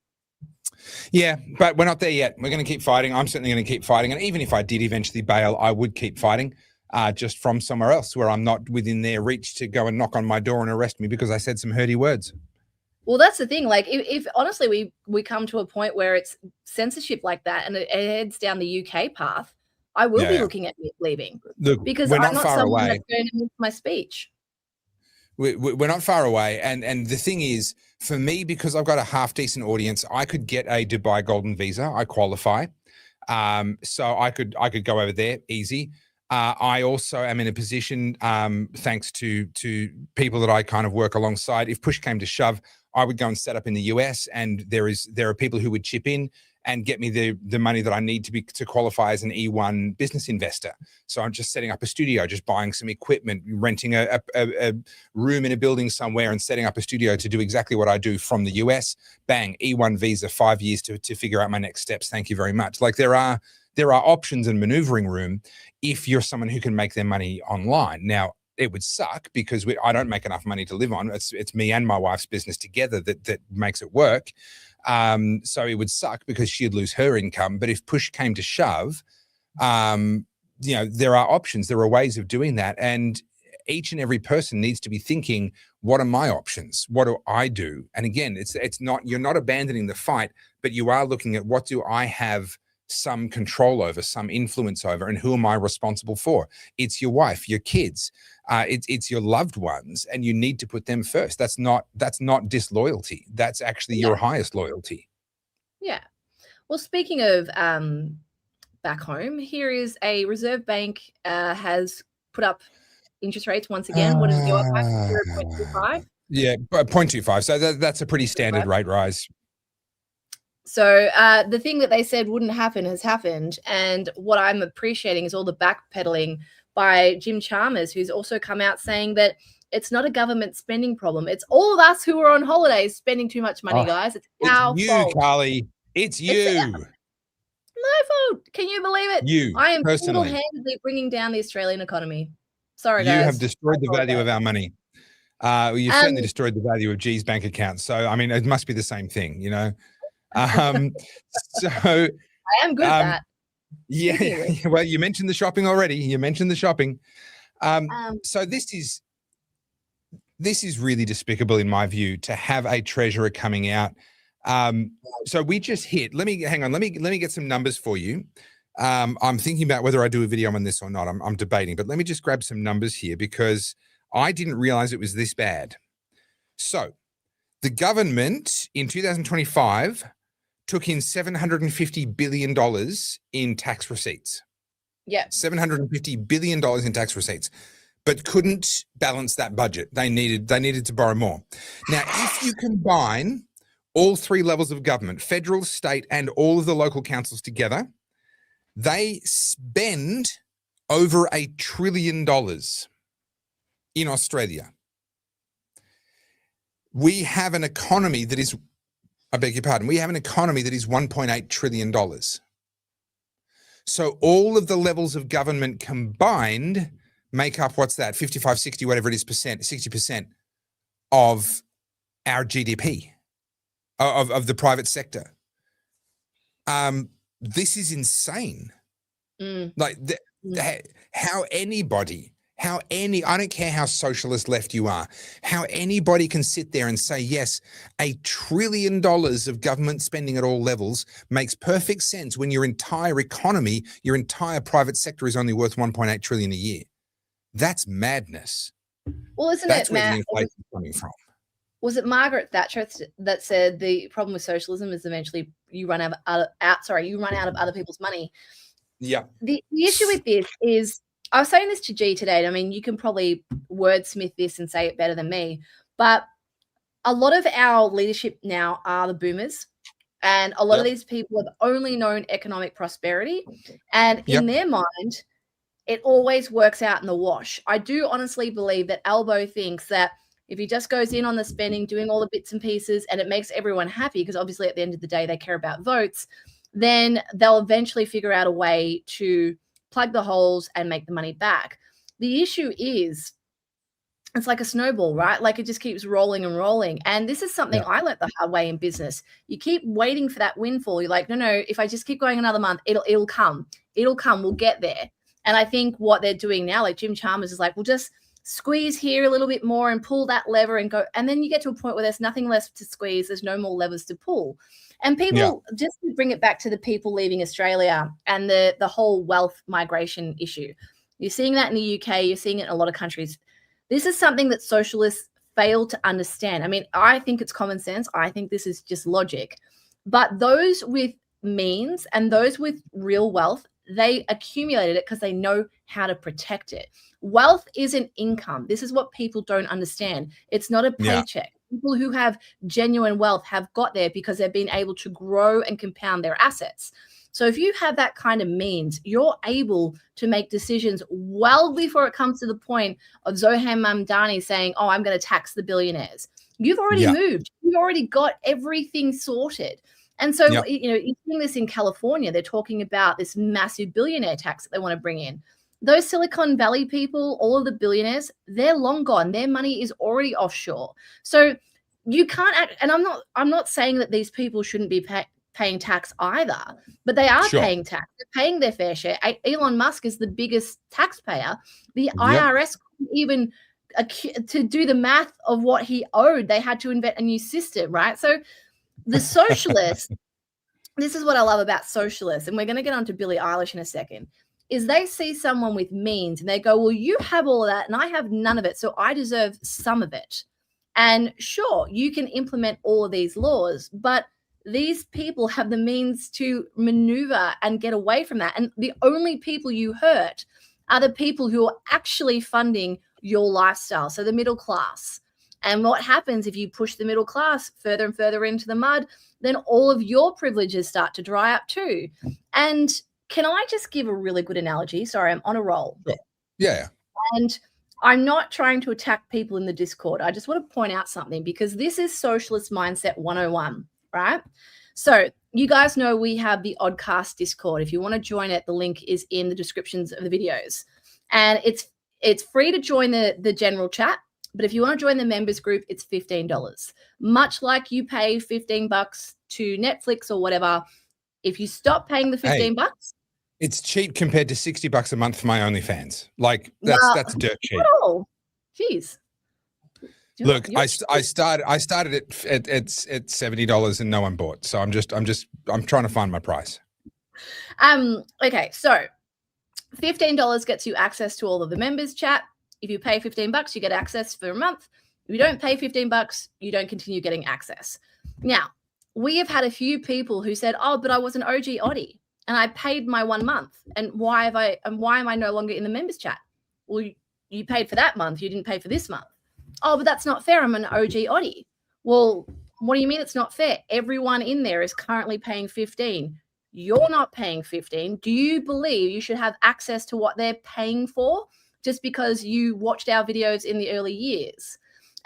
Yeah, but we're not there yet. We're going to keep fighting. I'm certainly going to keep fighting. And even if I did eventually bail, I would keep fighting. Just from somewhere else where I'm not within their reach to go and knock on my door and arrest me because I said some hurty words. Well, that's the thing. Like, if honestly we come to a point where it's censorship like that and it heads down the UK path, I will be looking at leaving. Look, because I'm not far someone away. that's going to miss my speech. We're not far away. And the thing is, for me, because I've got a half decent audience, I could get a Dubai Golden Visa. I qualify. So I could go over there easy. I also am in a position, thanks to people that I kind of work alongside. If push came to shove, I would go and set up in the US, and there are people who would chip in and get me the money that I need to qualify as an E1 business investor. So I'm just setting up a studio, just buying some equipment, renting a room in a building somewhere and setting up a studio to do exactly what I do from the US. Bang, E1 visa, 5 years to figure out my next steps. Thank you very much. Like, there are options and maneuvering room if you're someone who can make their money online. Now, it would suck because I don't make enough money to live on. It's me and my wife's business together that makes it work. So it would suck because she'd lose her income. But if push came to shove, there are options. There are ways of doing that. And each and every person needs to be thinking, what are my options? What do I do? And again, you're not abandoning the fight, but you are looking at, what do I have some control over, some influence over, and who am I responsible for? It's your wife, your kids, it's your loved ones, and you need to put them first. That's not disloyalty. That's actually your highest loyalty. Yeah. Well, speaking of back home, here is a Reserve Bank has put up interest rates once again. What did it go up by? 0.25? Yeah, 0.25. So that's a pretty standard rate rise. So the thing that they said wouldn't happen has happened. And what I'm appreciating is all the backpedaling by Jim Chalmers, who's also come out saying that it's not a government spending problem. It's all of us who are on holidays spending too much money, guys. It's our fault. Carly. It's you. My fault. Can you believe it? I am single-handedly bringing down the Australian economy. Sorry, guys. You have destroyed the value of our money. You've certainly destroyed the value of G's bank account. So, I mean, it must be the same thing, So I am good at that. Yeah. Well, you mentioned the shopping already. So this is really despicable in my view, to have a treasurer coming out. So we just hit. Let me get some numbers for you. I'm thinking about whether I do a video on this or not. I'm debating, but let me just grab some numbers here because I didn't realize it was this bad. So the government in 2025 took in $750 billion in tax receipts. Yeah. $750 billion in tax receipts, but couldn't balance that budget. They needed to borrow more. Now, if you combine all three levels of government, federal, state, and all of the local councils together, they spend over $1 trillion in Australia. We have an economy that is, I beg your pardon, we have an economy that is $1.8 trillion. So all of the levels of government combined make up, what's that, 55, 60, whatever it is, 60% of our GDP, of the private sector. This is insane. Like how anybody, I don't care how socialist left you are, how anybody can sit there and say, yes, $1 trillion of government spending at all levels makes perfect sense when your entire economy, your entire private sector is only worth 1.8 trillion a year. That's madness. Well, isn't That's it, where Matt? the inflation is coming from. Was it Margaret Thatcher that said the problem with socialism is eventually you run out of other people's money? Yeah. The issue with this is, I was saying this to G today, and I mean, you can probably wordsmith this and say it better than me, but a lot of our leadership now are the boomers, and a lot of these people have only known economic prosperity, and in their mind, it always works out in the wash. I do honestly believe that Albo thinks that if he just goes in on the spending, doing all the bits and pieces, and it makes everyone happy, because obviously at the end of the day, they care about votes, then they'll eventually figure out a way to plug the holes and make the money back. The issue is, it's like a snowball, right? Like it just keeps rolling and rolling. And this is something I learned the hard way in business. You keep waiting for that windfall. You're like, no, if I just keep going another month, it'll come. It'll come. We'll get there. And I think what they're doing now, like Jim Chalmers is like, we'll just squeeze here a little bit more and pull that lever and go. And then you get to a point where there's nothing left to squeeze. There's no more levers to pull. And people, just to bring it back to the people leaving Australia and the whole wealth migration issue. You're seeing that in the UK. You're seeing it in a lot of countries. This is something that socialists fail to understand. I mean, I think it's common sense. I think this is just logic. But those with means and those with real wealth, they accumulated it because they know how to protect it. Wealth isn't income. This is what people don't understand. It's not a paycheck. People who have genuine wealth have got there because they've been able to grow and compound their assets. So if you have that kind of means, you're able to make decisions well before it comes to the point of Zohan Mamdani saying, oh, I'm going to tax the billionaires. You've already moved. You've already got everything sorted. And so, you know, you're seeing this in California. They're talking about this massive billionaire tax that they want to bring in. Those Silicon Valley people, all of the billionaires, they're long gone. Their money is already offshore. So you can't act, and I'm not saying that these people shouldn't be paying tax either, but they are paying tax. They're paying their fair share. Elon Musk is the biggest taxpayer. The IRS couldn't even to do the math of what he owed. They had to invent a new system, right? So the socialists, this is what I love about socialists, and we're going to get on to Billie Eilish in a second, is they see someone with means and they go, well, you have all of that and I have none of it, so I deserve some of it. And sure, you can implement all of these laws, but these people have the means to maneuver and get away from that. And the only people you hurt are the people who are actually funding your lifestyle, so the middle class. And what happens if you push the middle class further and further into the mud, then all of your privileges start to dry up too. And can I just give a really good analogy? Sorry, I'm on a roll. Yeah. And I'm not trying to attack people in the Discord. I just want to point out something, because this is Socialist Mindset 101, right? So you guys know we have the Oddcast Discord. If you want to join it, the link is in the descriptions of the videos. And it's free to join the general chat. But if you want to join the members group, it's $15. Much like you pay $15 to Netflix or whatever, if you stop paying the $15, it's cheap compared to $60 a month for my OnlyFans. Like that's dirt cheap. Oh, geez. Look, I started at $70 and no one bought. So I'm trying to find my price. Okay, so $15 gets you access to all of the members chat. If you pay $15, you get access for a month. If you don't pay $15, you don't continue getting access. Now, we have had a few people who said, oh, but I was an OG Oddie and I paid my 1 month. And why am I no longer in the members chat? Well, you paid for that month. You didn't pay for this month. Oh, but that's not fair. I'm an OG Oddie. Well, what do you mean it's not fair? Everyone in there is currently paying $15. You're not paying $15. Do you believe you should have access to what they're paying for just because you watched our videos in the early years?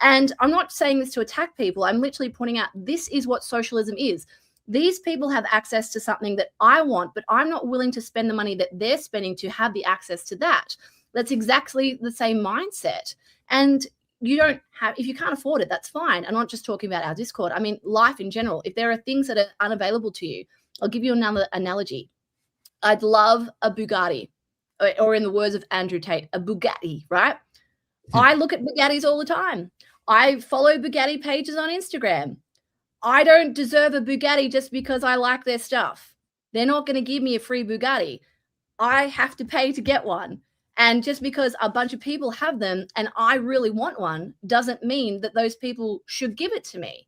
And I'm not saying this to attack people. I'm literally pointing out this is what socialism is. These people have access to something that I want, but I'm not willing to spend the money that they're spending to have the access to that. That's exactly the same mindset. And you don't have, if you can't afford it, that's fine. I'm not just talking about our Discord. I mean, life in general. If there are things that are unavailable to you, I'll give you another analogy. I'd love a Bugatti, or in the words of Andrew Tate, a Bugatti, right? I look at Bugattis all the time. I follow Bugatti pages on Instagram. I don't deserve a Bugatti just because I like their stuff. They're not going to give me a free Bugatti. I have to pay to get one. And just because a bunch of people have them and I really want one doesn't mean that those people should give it to me.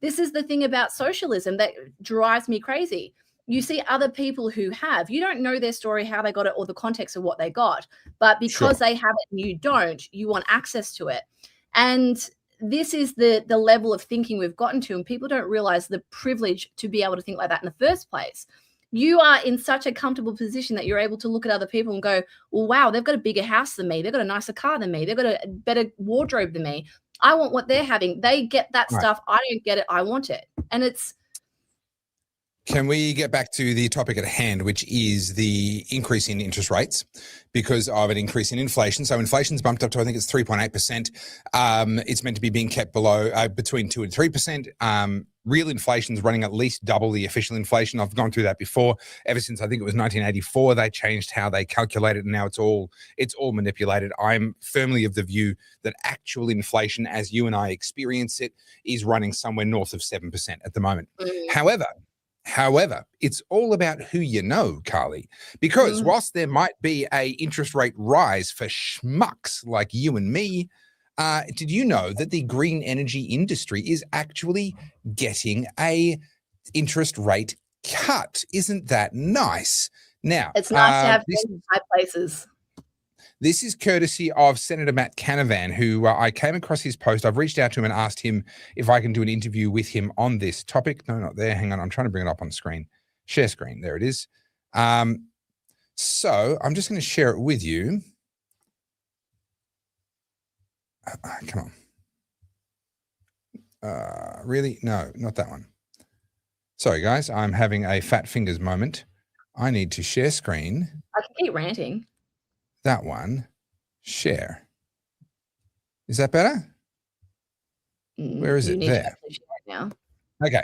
This is the thing about socialism that drives me crazy. You see other people who have, you don't know their story, how they got it, or the context of what they got. But because they have it and you don't, you want access to it. And this is the level of thinking we've gotten to, and people don't realize the privilege to be able to think like that in the first place. You are in such a comfortable position that you're able to look at other people and go, well, wow, they've got a bigger house than me. They've got a nicer car than me. They've got a better wardrobe than me. I want what they're having. They get that stuff. I don't get it. I want it. And it's, can we get back to the topic at hand, which is the increase in interest rates because of an increase in inflation? So inflation's bumped up to, I think it's 3.8%. It's meant to be being kept below between 2 and 3%. Real inflation's running at least double the official inflation. I've gone through that before. Ever since I think it was 1984, they changed how they calculate it, and now it's all manipulated. I'm firmly of the view that actual inflation, as you and I experience it, is running somewhere north of 7% at the moment. However, it's all about who you know, Carly, because whilst there might be a interest rate rise for schmucks like you and me, did you know that the green energy industry is actually getting a interest rate cut? Isn't that nice? Now, it's nice to have friends in high places. This is courtesy of Senator Matt Canavan, who I came across his post. I've reached out to him and asked him if I can do an interview with him on this topic. No, not there. Hang on. I'm trying to bring it up on screen. Share screen. There it is. So I'm just going to share it with you. Come on. Really? No, not that one. Sorry, guys. I'm having a fat fingers moment. I need to share screen. I can keep ranting. That one, share. Is that better? Where is it? There. Now. Okay.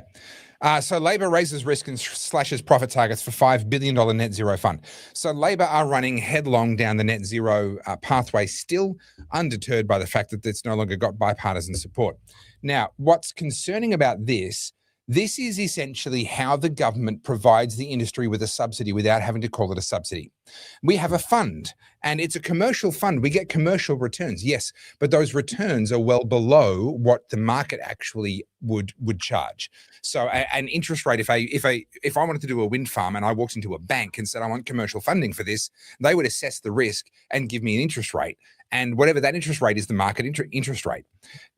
So Labor raises risk and slashes profit targets for $5 billion net zero fund. So Labor are running headlong down the net zero pathway, still undeterred by the fact that it's no longer got bipartisan support. Now, what's concerning about this is essentially how the government provides the industry with a subsidy without having to call it a subsidy. We have a fund, and it's a commercial fund. We get commercial returns, yes, but those returns are well below what the market actually would charge. So an interest rate, if I wanted to do a wind farm and I walked into a bank and said I want commercial funding for this, they would assess the risk and give me an interest rate. And whatever that interest rate is, the market interest rate.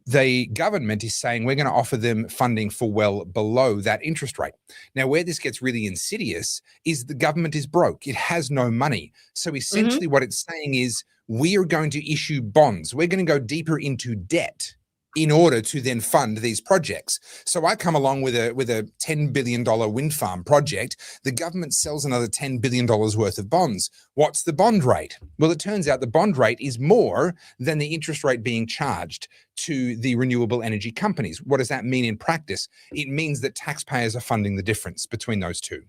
The government is saying we're going to offer them funding for well below that interest rate. Now, where this gets really insidious is the government is broke. It has no money. So essentially what it's saying is we are going to issue bonds. We're going to go deeper into debt in order to then fund these projects. So I come along with a $10 billion wind farm project. The government sells another $10 billion worth of bonds. What's the bond rate? Well, it turns out the bond rate is more than the interest rate being charged to the renewable energy companies. What does that mean in practice? It means that taxpayers are funding the difference between those two.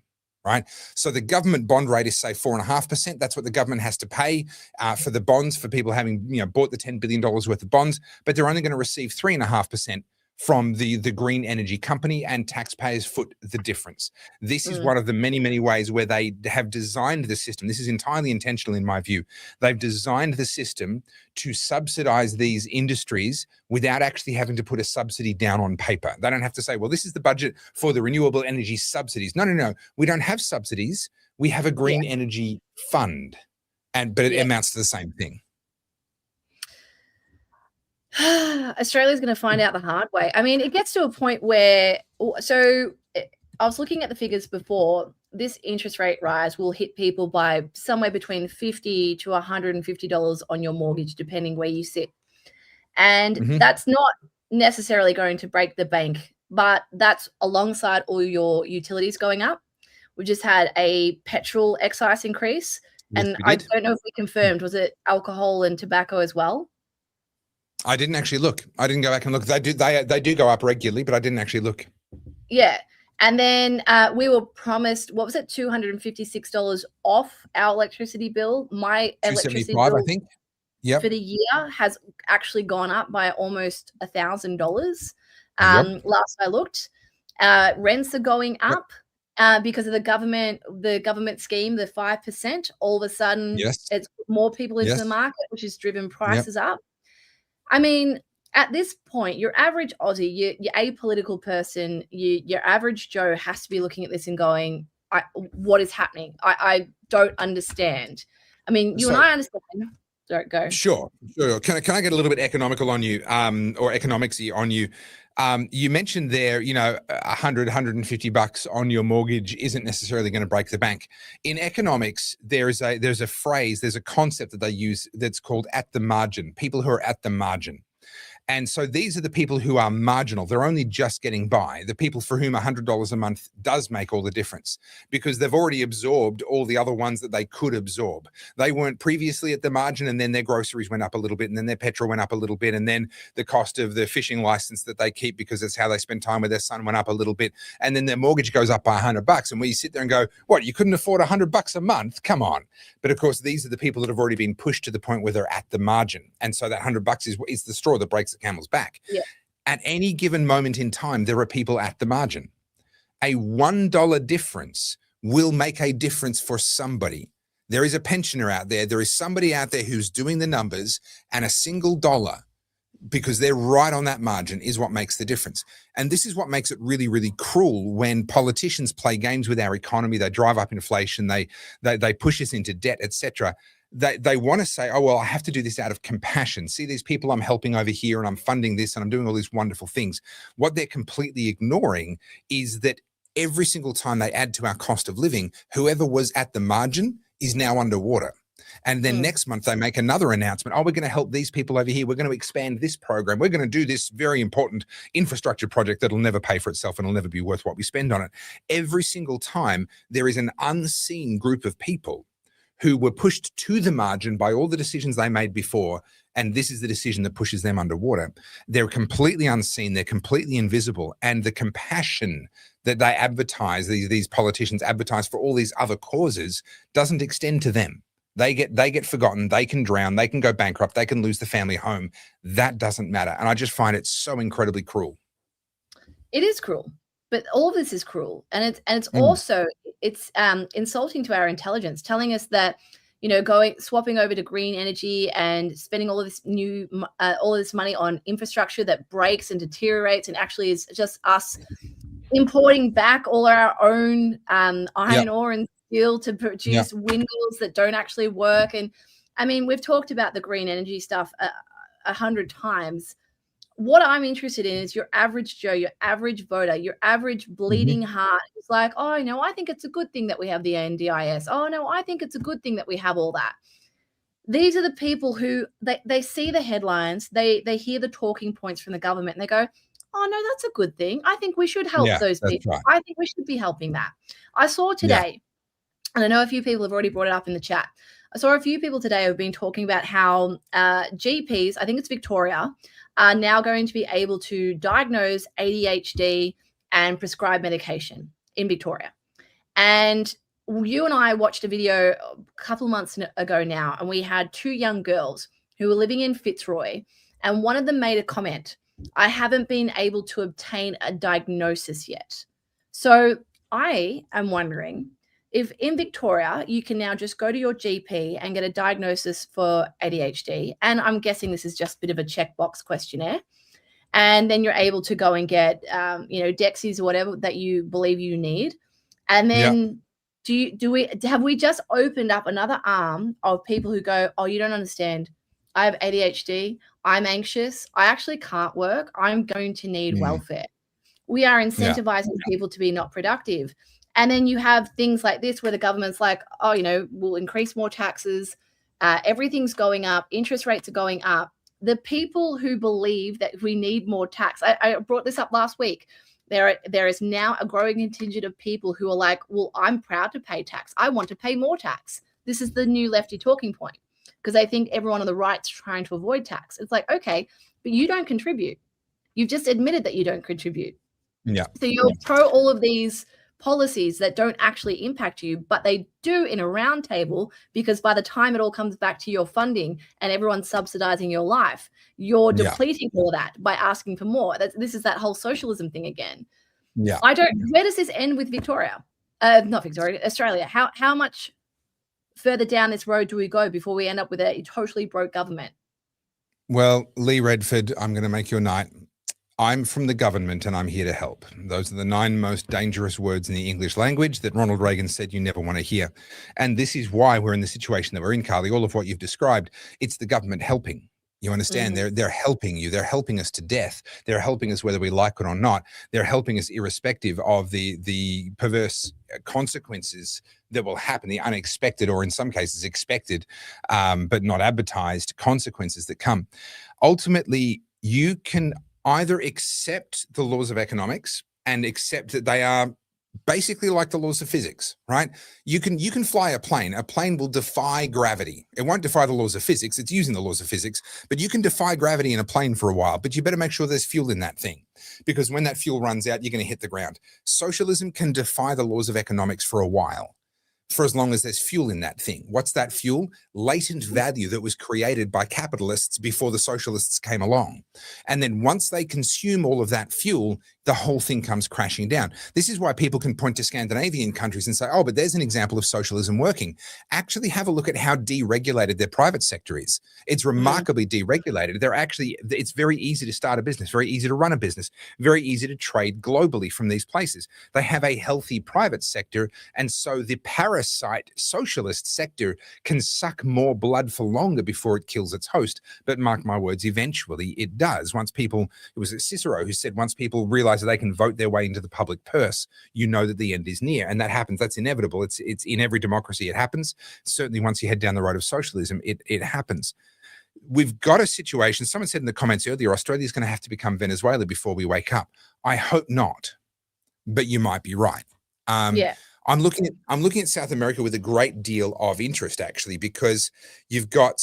Right. So the government bond rate is, say, 4.5%. That's what the government has to pay for the bonds for people having, bought the $10 billion worth of bonds. But they're only going to receive 3.5% from the green energy company, and taxpayers foot the difference. This is one of the many, many ways where they have designed the system. This is entirely intentional in my view. They've designed the system to subsidize these industries without actually having to put a subsidy down on paper. They don't have to say, well, this is the budget for the renewable energy subsidies. No. We don't have subsidies. We have a green energy fund, but it amounts to the same thing. Australia's going to find out the hard way. I mean, it gets to a point where, I was looking at the figures before, this interest rate rise will hit people by somewhere between $50 to $150 on your mortgage, depending where you sit. And that's not necessarily going to break the bank, but that's alongside all your utilities going up. We just had a petrol excise increase. and we I did. don't know if we confirmed, was it alcohol and tobacco as well? I didn't actually look. I didn't go back and look. They do go up regularly, but I didn't actually look. Yeah. And then we were promised, what was it, $256 off our electricity bill. My electricity bill, I think. Yep. for the year has actually gone up by almost $1,000. Last I looked. Rents are going up because of the government scheme, the 5%. All of a sudden, it's put more people into the market, which has driven prices up. I mean, at this point, your average Aussie, your apolitical person, your average Joe has to be looking at this and going, what is happening? I don't understand. I mean, you and I understand. Don't go. Sure. Can I get a little bit economical on you, or economicsy on you? You mentioned there, $150 on your mortgage isn't necessarily going to break the bank. In economics, there's a phrase, there's a concept that they use that's called at the margin, people who are at the margin. And so these are the people who are marginal. They're only just getting by. The people for whom $100 a month does make all the difference because they've already absorbed all the other ones that they could absorb. They weren't previously at the margin, and then their groceries went up a little bit, and then their petrol went up a little bit, and then the cost of the fishing license that they keep because it's how they spend time with their son went up a little bit, and then their mortgage goes up by $100. And we sit there and go, what, you couldn't afford $100 a month? Come on. But of course, these are the people that have already been pushed to the point where they're at the margin. And so that $100 is the straw that breaks the camel's back. Yeah. At any given moment in time, there are people at the margin. A $1 difference will make a difference for somebody. There is a pensioner out there. There is somebody out there who's doing the numbers, and a single dollar, because they're right on that margin, is what makes the difference. And this is what makes it really, really cruel when politicians play games with our economy. They drive up inflation. They push us into debt, etc. They want to say, oh, well, I have to do this out of compassion. See these people I'm helping over here, and I'm funding this, and I'm doing all these wonderful things. What they're completely ignoring is that every single time they add to our cost of living, whoever was at the margin is now underwater. And then next month they make another announcement. Oh, we're going to help these people over here. We're going to expand this program. We're going to do this very important infrastructure project that'll never pay for itself and will never be worth what we spend on it. Every single time there is an unseen group of people who were pushed to the margin by all the decisions they made before, and this is the decision that pushes them underwater. They're completely unseen, they're completely invisible, and the compassion that they advertise, these politicians advertise for all these other causes, doesn't extend to them. They get forgotten, they can drown, they can go bankrupt, they can lose the family home. That doesn't matter. And I just find it so incredibly cruel. It is cruel. But all of this is cruel, and it's also insulting to our intelligence, telling us that swapping over to green energy and spending all of this money on infrastructure that breaks and deteriorates, and actually is just us importing back all our own iron ore and steel to produce windmills that don't actually work. And I mean, we've talked about the green energy stuff 100 times. What I'm interested in is your average Joe, your average voter, your average bleeding heart. It's like, oh, no, I think it's a good thing that we have the NDIS. Oh, no, I think it's a good thing that we have all that. These are the people who they see the headlines, they hear the talking points from the government, and they go, oh, no, that's a good thing. I think we should help those people. Right. I think we should be helping that. I saw today, and I know a few people have already brought it up in the chat. I saw a few people today who have been talking about how GPs, I think it's Victoria, are now going to be able to diagnose ADHD and prescribe medication in Victoria. And you and I watched a video a couple months ago now, and we had two young girls who were living in Fitzroy, and one of them made a comment, I haven't been able to obtain a diagnosis yet. So I am wondering if in Victoria, you can now just go to your GP and get a diagnosis for ADHD. And I'm guessing this is just a bit of a checkbox questionnaire. And then you're able to go and get, Dexies or whatever that you believe you need. And then have we just opened up another arm of people who go, oh, you don't understand. I have ADHD. I'm anxious. I actually can't work. I'm going to need welfare. We are incentivizing people to be not productive. And then you have things like this where the government's like, oh, we'll increase more taxes. Everything's going up. Interest rates are going up. The people who believe that we need more tax, I brought this up last week. There is now a growing contingent of people who are like, well, I'm proud to pay tax. I want to pay more tax. this is the new lefty talking point, because they think everyone on the right's trying to avoid tax. It's like, okay, but you don't contribute. You've just admitted that you don't contribute. Yeah. So you're pro all of these policies that don't actually impact you, but they do in a round table, because by the time it all comes back to your funding and everyone's subsidizing your life, you're depleting all that by asking for more. This is that whole socialism thing again. Yeah. Where does this end with Victoria? Not Victoria, Australia. How much further down this road do we go before we end up with a totally broke government? Well, Lee Redford, I'm going to make your night. I'm from the government and I'm here to help. Those are the 9 most dangerous words in the English language that Ronald Reagan said you never want to hear. And this is why we're in the situation that we're in, Carly. All of what you've described, it's the government helping. You understand? They're helping you. They're helping us to death. They're helping us whether we like it or not. They're helping us irrespective of the perverse consequences that will happen, the unexpected, or in some cases expected, but not advertised consequences that come. Ultimately, you can either accept the laws of economics and accept that they are basically like the laws of physics, right? You can fly a plane. A plane will defy gravity. It won't defy the laws of physics. It's using the laws of physics, but you can defy gravity in a plane for a while, but you better make sure there's fuel in that thing, because when that fuel runs out, you're going to hit the ground. Socialism can defy the laws of economics for a while, for as long as there's fuel in that thing. What's that fuel? Latent value that was created by capitalists before the socialists came along. And then once they consume all of that fuel, the whole thing comes crashing down. This is why people can point to Scandinavian countries and say, oh, but there's an example of socialism working. Actually, have a look at how deregulated their private sector is. It's remarkably deregulated. It's very easy to start a business, very easy to run a business, very easy to trade globally from these places. They have a healthy private sector, and so the parasite socialist sector can suck more blood for longer before it kills its host. But mark my words, eventually it does. It was Cicero who said, once people realize that they can vote their way into the public purse, you know that the end is near. And that happens. That's inevitable. It's in every democracy. It happens. Certainly once you head down the road of socialism, it happens. We've got a situation. Someone said in the comments earlier, Australia's going to have to become Venezuela before we wake up. I hope not, but you might be right. I'm looking at South America with a great deal of interest, actually, because you've got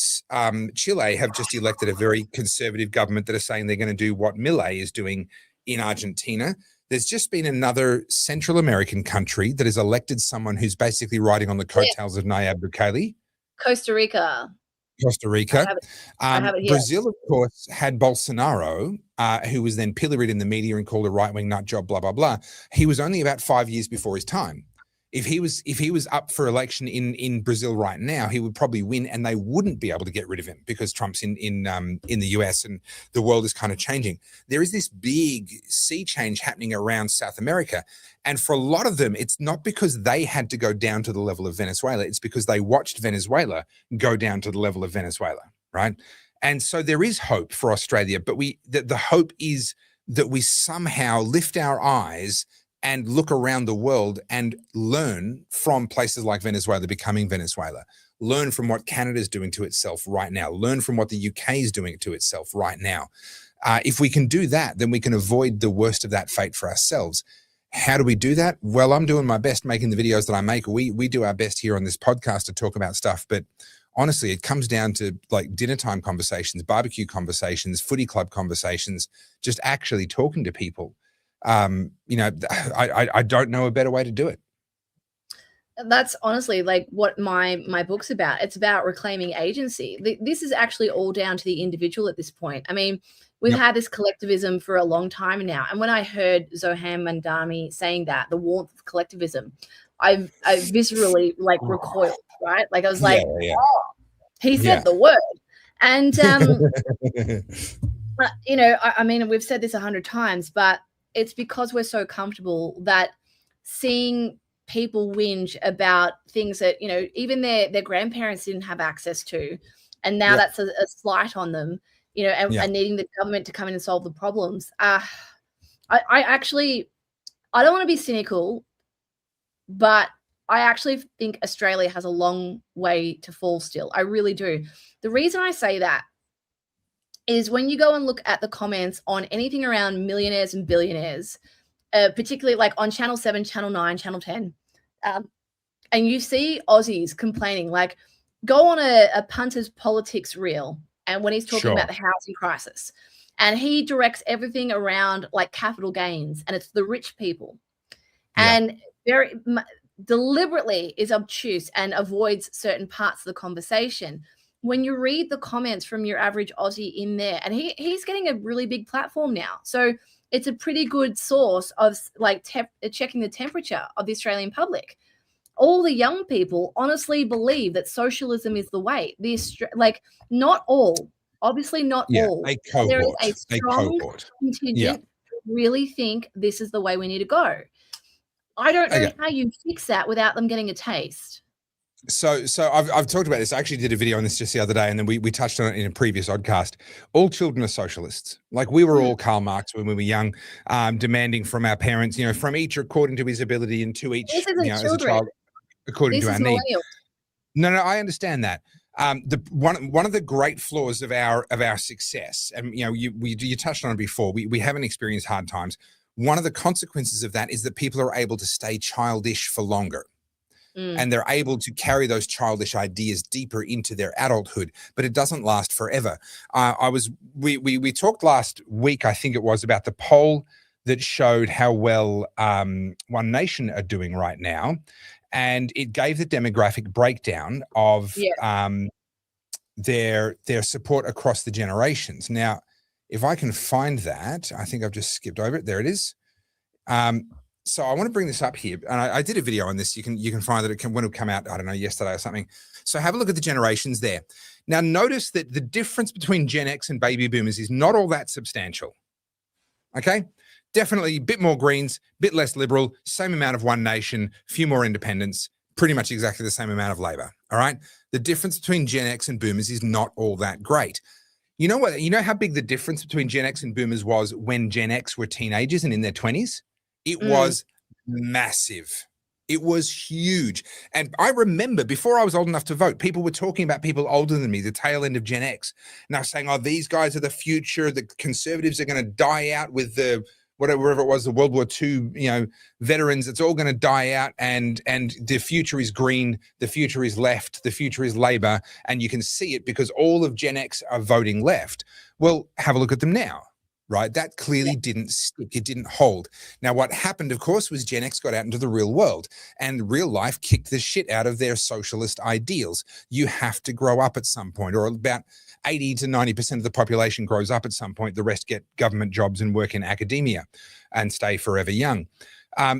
Chile have just elected a very conservative government that are saying they're going to do what Milei is doing in Argentina. There's just been another Central American country that has elected someone who's basically riding on the coattails of Nayib Bukele. Costa Rica. I have it here. Brazil, of course, had Bolsonaro, who was then pilloried in the media and called a right-wing nut job, blah, blah, blah. He was only about 5 years before his time. If he was up for election in Brazil right now, he would probably win, and they wouldn't be able to get rid of him because Trump's in the US and the world is kind of changing. There is this big sea change happening around South America, and for a lot of them, it's not because they had to go down to the level of Venezuela. It's because they watched Venezuela go down to the level of Venezuela, right? And so there is hope for Australia, but the hope is that we somehow lift our eyes and look around the world and learn from places like Venezuela becoming Venezuela, learn from what Canada's doing to itself right now, learn from what the UK is doing to itself right now. If we can do that, then we can avoid the worst of that fate for ourselves. How do we do that? Well, I'm doing my best making the videos that I make. We do our best here on this podcast to talk about stuff, but honestly, it comes down to like dinner time conversations, barbecue conversations, footy club conversations, just actually talking to people. I don't know a better way to do it. That's honestly like what my book's about. It's about reclaiming agency. This is actually all down to the individual at this point. I mean, we've had this collectivism for a long time now. And when I heard Zohan Mandami saying that, the warmth of collectivism, I viscerally recoiled, right? Like I was like, oh, he said the word. And, I mean, we've said this 100 times, but it's because we're so comfortable that seeing people whinge about things that, even their grandparents didn't have access to. And now that's a slight on them, and needing the government to come in and solve the problems. I don't want to be cynical, but I actually think Australia has a long way to fall still. I really do. The reason I say that is when you go and look at the comments on anything around millionaires and billionaires, particularly like on Channel 7, Channel 9, Channel 10, and you see Aussies complaining, like go on a punter's politics reel, and when he's talking about the housing crisis, and he directs everything around like capital gains, and it's the rich people, and very deliberately is obtuse and avoids certain parts of the conversation. When you read the comments from your average Aussie in there, and he's getting a really big platform now, so it's a pretty good source of like checking the temperature of the Australian public. All the young people honestly believe that socialism is the way. Not all, obviously not all. A cohort, there is a strong contingent who really think this is the way we need to go. I don't know how you fix that without them getting a taste. So I've talked about this. I actually did a video on this just the other day, and then we touched on it in a previous Oddcast. All children are socialists. Like we were all Karl Marx when we were young, demanding from our parents, from each according to his ability and to each, as a child, according to our needs. No, I understand that. One of the great flaws of our success, and you touched on it before. We haven't experienced hard times. One of the consequences of that is that people are able to stay childish for longer. And they're able to carry those childish ideas deeper into their adulthood, but it doesn't last forever. We talked last week, I think it was, about the poll that showed how well One Nation are doing right now, and it gave the demographic breakdown of their support across the generations. Now, if I can find that, I think I've just skipped over it. There it is. So I want to bring this up here, and I did a video on this. You can find that when it come out, I don't know, yesterday or something. So have a look at the generations there. Now notice that the difference between Gen X and baby boomers is not all that substantial. Okay, definitely a bit more Greens, bit less Liberal, same amount of One Nation, few more independents, pretty much exactly the same amount of Labor. All right, the difference between Gen X and boomers is not all that great. You know what? You know how big the difference between Gen X and boomers was when Gen X were teenagers and in their 20s? It was massive. It was huge. And I remember before I was old enough to vote, people were talking about people older than me, the tail end of Gen X. And I was saying, these guys are the future. The conservatives are going to die out with the whatever it was, the World War II, veterans. It's all going to die out. And the future is green. The future is left. The future is Labor. And you can see it because all of Gen X are voting left. Well, have a look at them now. Right, that clearly didn't stick. It didn't hold. Now, what happened, of course, was Gen X got out into the real world, and real life kicked the shit out of their socialist ideals. You have to grow up at some point, or about 80 to 90% of the population grows up at some point. The rest get government jobs and work in academia and stay forever young.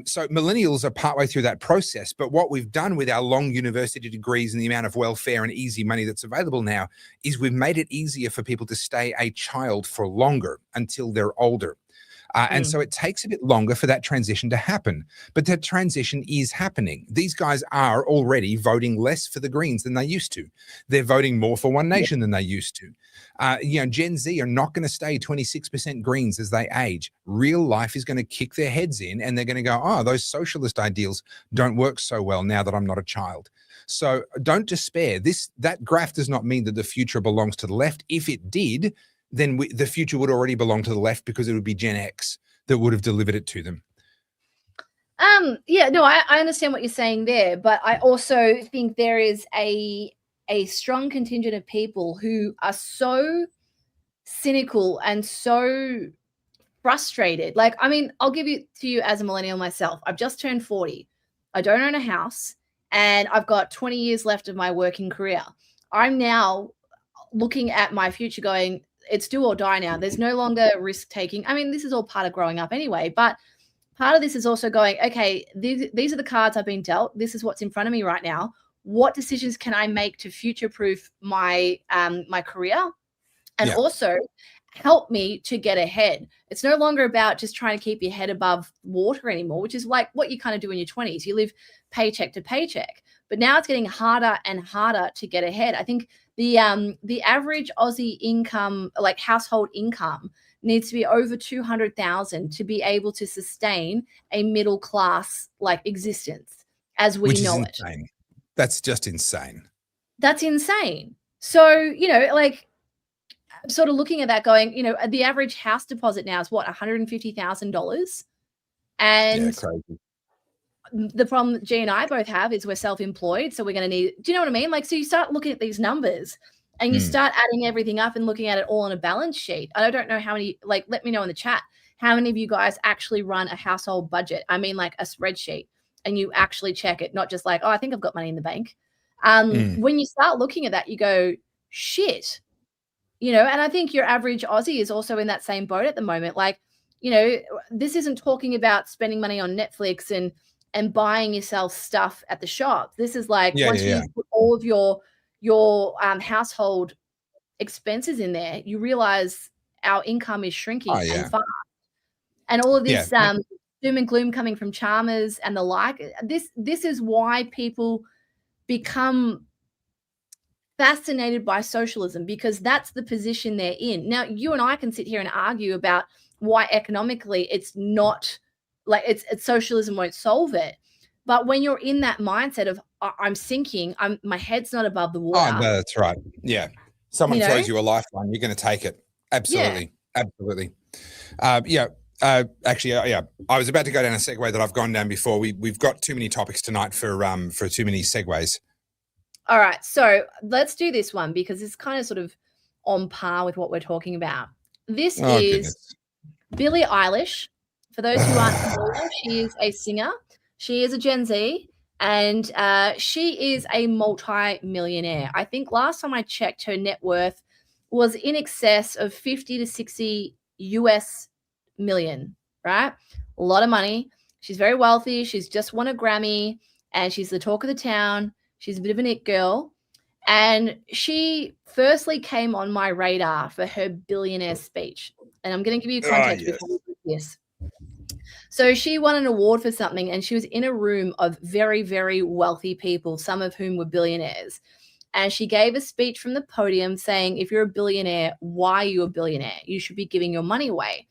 So millennials are partway through that process. But what we've done with our long university degrees and the amount of welfare and easy money that's available now is we've made it easier for people to stay a child for longer until they're older. And so it takes a bit longer for that transition to happen. But that transition is happening. These guys are already voting less for the Greens than they used to. They're voting more for One Nation than they used to. Gen Z are not going to stay 26% Greens as they age. Real life is going to kick their heads in, and they're going to go, those socialist ideals don't work so well now that I'm not a child. So don't despair. That graph does not mean that the future belongs to the left. If it did, then the future would already belong to the left because it would be Gen X that would have delivered it to them. I understand what you're saying there, but I also think there is a strong contingent of people who are so cynical and so frustrated. Like, I mean, I'll give it to you as a millennial myself. I've just turned 40. I don't own a house, and I've got 20 years left of my working career. I'm now looking at my future going, it's do or die now. There's no longer risk taking. I mean, this is all part of growing up anyway, but part of this is also going, okay, these are the cards I've been dealt. This is what's in front of me right now. What decisions can I make to future-proof my my career and also help me to get ahead? It's no longer about just trying to keep your head above water anymore, which is like what you kind of do in your 20s. You live paycheck to paycheck. But now it's getting harder and harder to get ahead. I think the average Aussie income, like household income, needs to be over 200,000 to be able to sustain a middle class like existence as we know it. That's just insane. That's insane. So, like sort of looking at that going, the average house deposit now is what, $150,000? And crazy. the problem that G and I both have is we're self-employed, so we're going to need. Do you know what I mean? Like, so you start looking at these numbers, and you start adding everything up and looking at it all on a balance sheet. I don't know how many. Like, let me know in the chat how many of you guys actually run a household budget. I mean, like a spreadsheet, and you actually check it, not just like, oh, I think I've got money in the bank. When you start looking at that, you go, shit. And I think your average Aussie is also in that same boat at the moment. Like, this isn't talking about spending money on Netflix and buying yourself stuff at the shop. This is like once you put all of your household expenses in there, you realize our income is shrinking and fast. And all of this doom and gloom coming from Chalmers and the like. This is why people become fascinated by socialism, because that's the position they're in. Now, you and I can sit here and argue about why economically it's not like it's socialism won't solve it. But when you're in that mindset of I'm sinking, my head's not above the water. Oh, no, that's right. Yeah. Someone throws you a lifeline, you're going to take it. Absolutely. Yeah. Absolutely. Actually, I was about to go down a segue that I've gone down before. We've got too many topics tonight for too many segues. All right, so let's do this one because it's kind of sort of on par with what we're talking about. This is Billie Eilish. For those who aren't familiar, she is a singer. She is a Gen Z, and she is a multi-millionaire. I think last time I checked, her net worth was in excess of 50 to 60 US million, right? A lot of money. She's very wealthy. She's just won a Grammy, and she's the talk of the town. She's a bit of an it girl. And she firstly came on my radar for her billionaire speech. And I'm going to give you context before we do this. So she won an award for something, and she was in a room of very, very wealthy people, some of whom were billionaires. And she gave a speech from the podium saying, if you're a billionaire, why are you a billionaire? You should be giving your money away.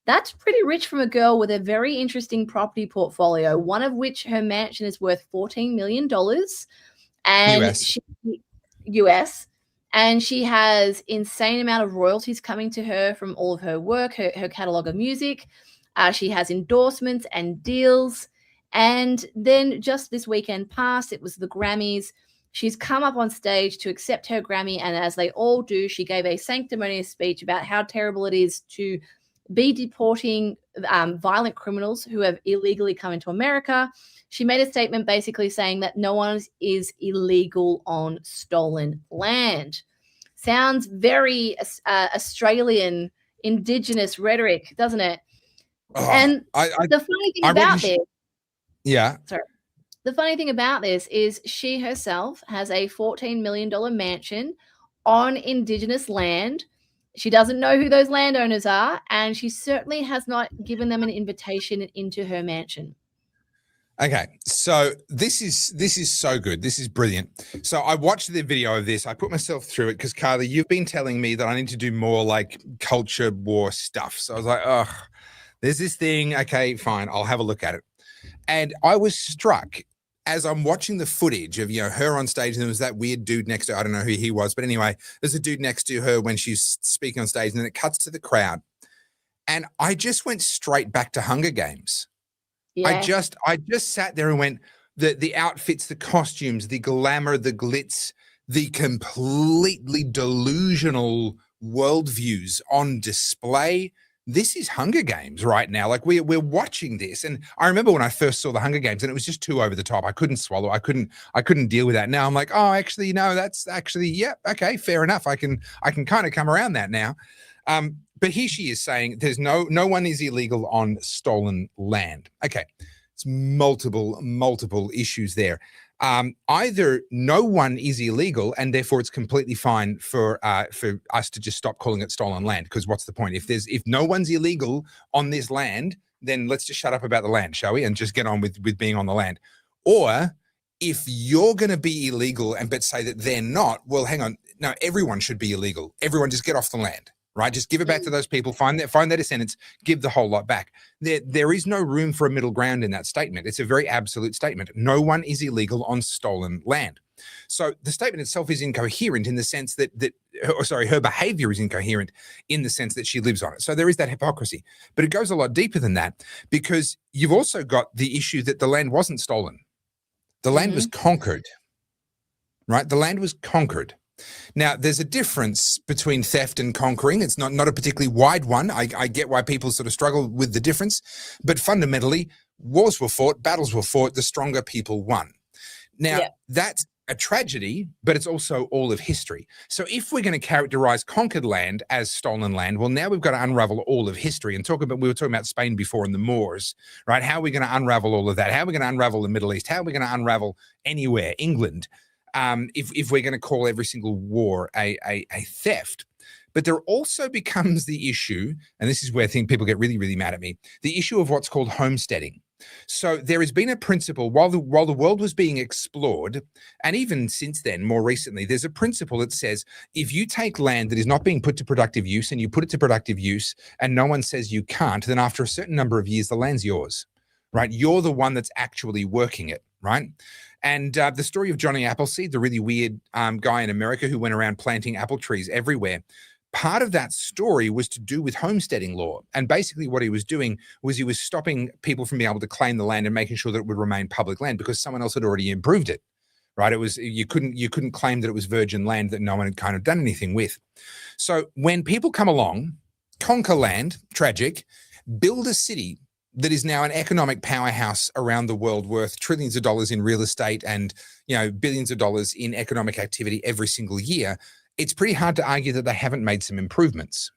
That's pretty rich from a girl with a very interesting property portfolio, one of which her mansion is worth $14 million. And US. And she has insane amount of royalties coming to her from all of her work, her catalog of music. She has endorsements and deals. And then just this weekend past, it was the Grammys. She's come up on stage to accept her Grammy. And as they all do, she gave a sanctimonious speech about how terrible it is to be deporting violent criminals who have illegally come into America. She made a statement basically saying that no one is illegal on stolen land. Sounds very Australian indigenous rhetoric, doesn't it? And the funny thing about this, the funny thing about this is she herself has a $14 million mansion on indigenous land. She doesn't know who those landowners are, and she certainly has not given them an invitation into her mansion. Okay, so this is so good. This is brilliant. So I watched the video of this. I put myself through it because, Carly, you've been telling me that I need to do more like culture war stuff. So I was like, oh, there's this thing. Okay, fine. I'll have a look at it. And I was struck as I'm watching the footage of, her on stage, and there was that weird dude next to her. I don't know who he was, but anyway, there's a dude next to her when she's speaking on stage, and then it cuts to the crowd. And I just went straight back to Hunger Games. Yeah. I just sat there and went, the outfits, the costumes, the glamour, the glitz, the completely delusional worldviews on display. This is Hunger Games right now. Like we're watching this. And I remember when I first saw the Hunger Games and it was just too over the top. I couldn't swallow. I couldn't deal with that. Now I'm like, oh, actually, no, that's actually, okay, fair enough. I can kind of come around that now. But here she is saying there's no one is illegal on stolen land. Okay. It's multiple issues there. Either no one is illegal and therefore it's completely fine for us to just stop calling it stolen land, because what's the point? If no one's illegal on this land, then let's just shut up about the land, shall we? And just get on with being on the land. Or if you're going to be illegal but say that they're not, well, hang on. No, everyone should be illegal. Everyone just get off the land. right? Just give it back to those people, find their descendants, give the whole lot back. There is no room for a middle ground in that statement. It's a very absolute statement. No one is illegal on stolen land. So the statement itself is incoherent in the sense that her behavior is incoherent in the sense that she lives on it. So there is that hypocrisy, but it goes a lot deeper than that, because you've also got the issue that the land wasn't stolen. The land was conquered, right? The land was conquered. Now, there's a difference between theft and conquering. It's not a particularly wide one. I get why people sort of struggle with the difference, but fundamentally, wars were fought, battles were fought, the stronger people won. Now, that's a tragedy, but it's also all of history. So if we're going to characterize conquered land as stolen land, well, now we've got to unravel all of history and we were talking about Spain before and the Moors, right? How are we going to unravel all of that? How are we going to unravel the Middle East? How are we going to unravel anywhere, England, if we're going to call every single war a theft? But there also becomes the issue, and this is where I think people get really, really mad at me, the issue of what's called homesteading. So there has been a principle while the world was being explored, and even since then, more recently, there's a principle that says if you take land that is not being put to productive use and you put it to productive use and no one says you can't, then after a certain number of years, the land's yours, right? You're the one that's actually working it, right? And the story of Johnny Appleseed, the really weird guy in America who went around planting apple trees everywhere, part of that story was to do with homesteading law. And basically what he was doing was he was stopping people from being able to claim the land and making sure that it would remain public land because someone else had already improved it, right? It was, you couldn't claim that it was virgin land that no one had kind of done anything with. So when people come along, conquer land, tragic, build a city that is now an economic powerhouse around the world worth trillions of dollars in real estate and, billions of dollars in economic activity every single year, it's pretty hard to argue that they haven't made some improvements.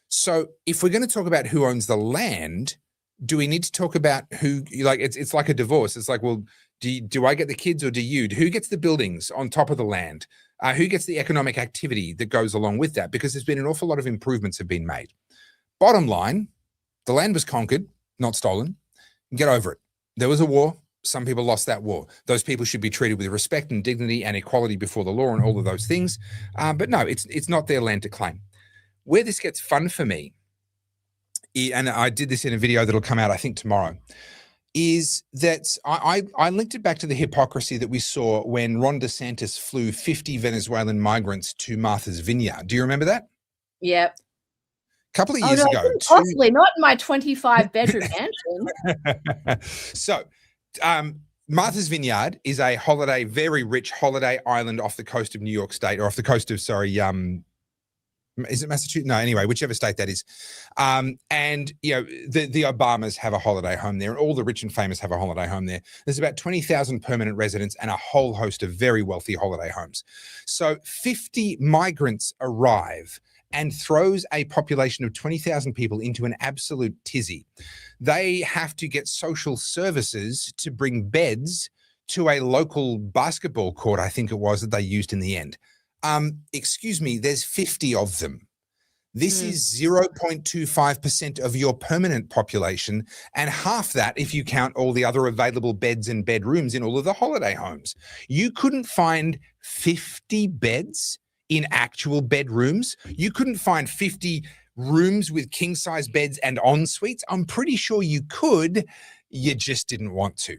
So if we're going to talk about who owns the land, do we need to talk about who, it's like a divorce. It's like, well, do I get the kids or do you? Who gets the buildings on top of the land? Who gets the economic activity that goes along with that? Because there's been an awful lot of improvements have been made. Bottom line, the land was conquered, not stolen. Get over it. There was a war. Some people lost that war. Those people should be treated with respect and dignity and equality before the law and all of those things. But no, it's not their land to claim. Where this gets fun for me, and I did this in a video that'll come out, I think, tomorrow, is that I linked it back to the hypocrisy that we saw when Ron DeSantis flew 50 Venezuelan migrants to Martha's Vineyard. Do you remember that? Yep. A couple of years ago. Possibly, not in my 25-bedroom mansion. So, Martha's Vineyard is a very rich holiday island off the coast of New York State, or off the coast of, is it Massachusetts? No, anyway, whichever state that is. And, the Obamas have a holiday home there, and all the rich and famous have a holiday home there. There's about 20,000 permanent residents and a whole host of very wealthy holiday homes. So 50 migrants arrive and throws a population of 20,000 people into an absolute tizzy. They have to get social services to bring beds to a local basketball court, I think it was, that they used in the end. Excuse me, there's 50 of them. This is 0.25% of your permanent population, and half that if you count all the other available beds and bedrooms in all of the holiday homes. You couldn't find 50 beds in actual bedrooms. You couldn't find 50 rooms with king-size beds and en suites. I'm pretty sure you could. You just didn't want to.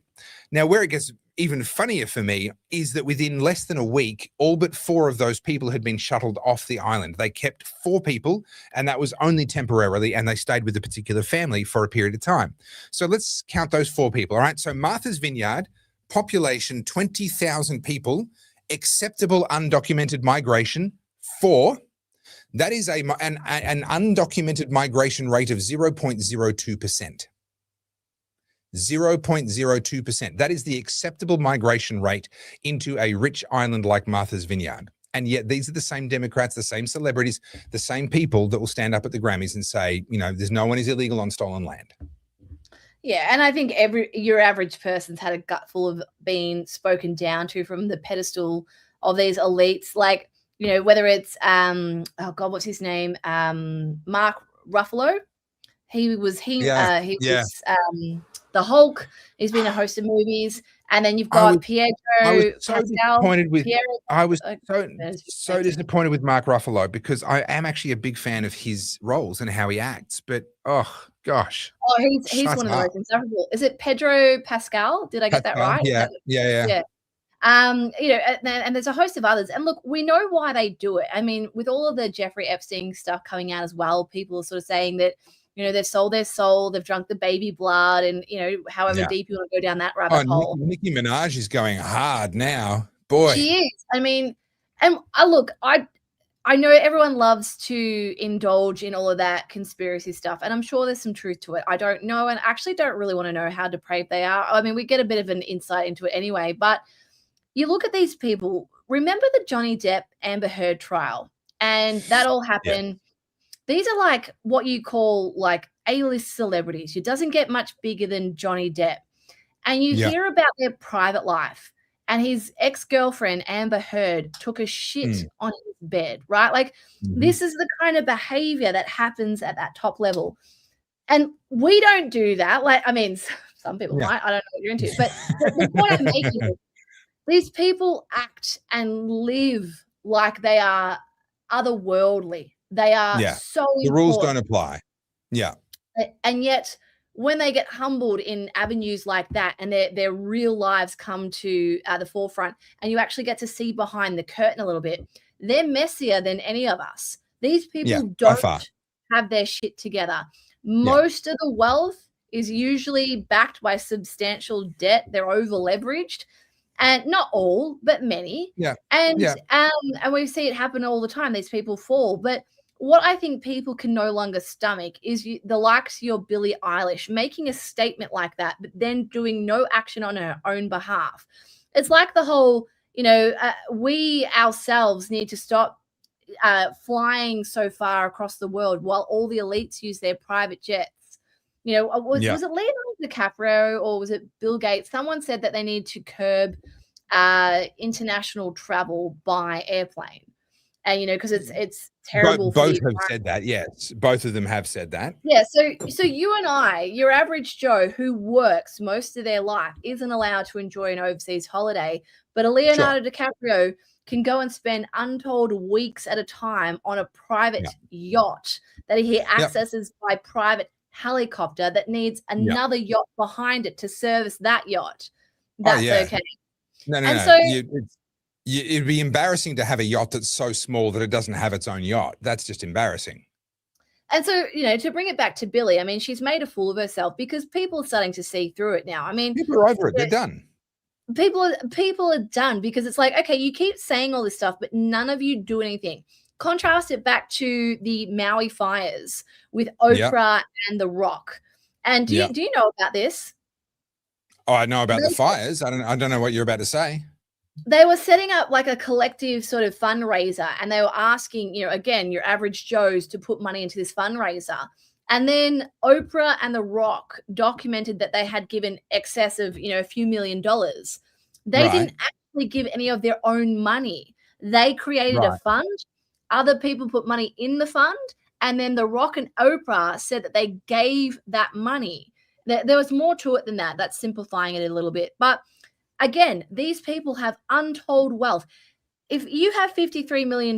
Now, where it gets even funnier for me is that within less than a week, all but 4 of those people had been shuttled off the island. They kept 4 people, and that was only temporarily, and they stayed with the particular family for a period of time. So let's count those 4 people, all right? So Martha's Vineyard, population 20,000 people, acceptable undocumented migration, 4. That is an undocumented migration rate of 0.02%. 0.02%. That is the acceptable migration rate into a rich island like Martha's Vineyard. And yet these are the same Democrats, the same celebrities, the same people that will stand up at the Grammys and say, there's no one is illegal on stolen land. Yeah, and I think your average person's had a gutful of being spoken down to from the pedestal of these elites, like, whether it's what's his name? Mark Ruffalo. He was the Hulk. He's been a host of movies, And then you've got I was so Pascal. disappointed with I was there's so disappointed with Mark Ruffalo because I am actually a big fan of his roles and how he acts. But oh gosh, he's shut one of the up. most insufferable. Is it Pedro Pascal? Did I get that right? Yeah. Yeah. You know, and there's a host of others. And look, we know why they do it. I mean, with all of the Jeffrey Epstein stuff coming out as well, people are sort of saying that, you know, they've sold their soul, they've drunk the baby blood, and, you know, however deep you want to go down that rabbit hole. Nicki Minaj is going hard now. Boy. She is. I mean, and look, I know everyone loves to indulge in all of that conspiracy stuff, and I'm sure there's some truth to it. I don't know, and actually don't really want to know how depraved they are. I mean, we get a bit of an insight into it anyway, but you look at these people, remember the Johnny Depp Amber Heard trial, and that all happened. Yeah. These are like what you call like A-list celebrities. It doesn't get much bigger than Johnny Depp. And you hear about their private life, and his ex-girlfriend, Amber Heard, took a shit on his bed, right? Like this is the kind of behavior that happens at that top level. And we don't do that. Like, I mean, some people might, I don't know what you're into, but the point I'm making is these people act and live like they are otherworldly. They are so important. The rules don't apply. Yeah. And yet when they get humbled in avenues like that and their real lives come to the forefront and you actually get to see behind the curtain a little bit, they're messier than any of us. These people don't have their shit together. Most of the wealth is usually backed by substantial debt. They're over leveraged. And not all, but many. And we see it happen all the time. These people fall. But what I think people can no longer stomach is the likes of your Billie Eilish making a statement like that, but then doing no action on her own behalf. It's like the whole, you know, we ourselves need to stop flying so far across the world while all the elites use their private jets. You know, was it Leonardo DiCaprio or was it Bill Gates? Someone said that they need to curb international travel by airplane. And, you know, because it's terrible. Both have said that, yes. Both of them have said that. Yeah, so you and I, your average Joe who works most of their life isn't allowed to enjoy an overseas holiday, but a Leonardo DiCaprio can go and spend untold weeks at a time on a private yacht that he accesses by private helicopter that needs another yacht behind it to service that yacht. That's okay. No. It'd be embarrassing to have a yacht that's so small that it doesn't have its own yacht. That's just embarrassing. And so, you know, to bring it back to Billie, I mean, she's made a fool of herself because people are starting to see through it now. I mean, people are over it. They're done. People are done because it's like, okay, you keep saying all this stuff, but none of you do anything. Contrast it back to the Maui fires with Oprah and The Rock. And do you know about this? Oh, I know about the fires. I don't know what you're about to say. They were setting up like a collective sort of fundraiser and they were asking, you know, again, your average Joes to put money into this fundraiser. And then Oprah and The Rock documented that they had given excess of, you know, a few $1 million. They didn't actually give any of their own money. They created a fund. Other people put money in the fund. And then The Rock and Oprah said that they gave that money. There was more to it than that. That's simplifying it a little bit. But again, these people have untold wealth. If you have $53 million,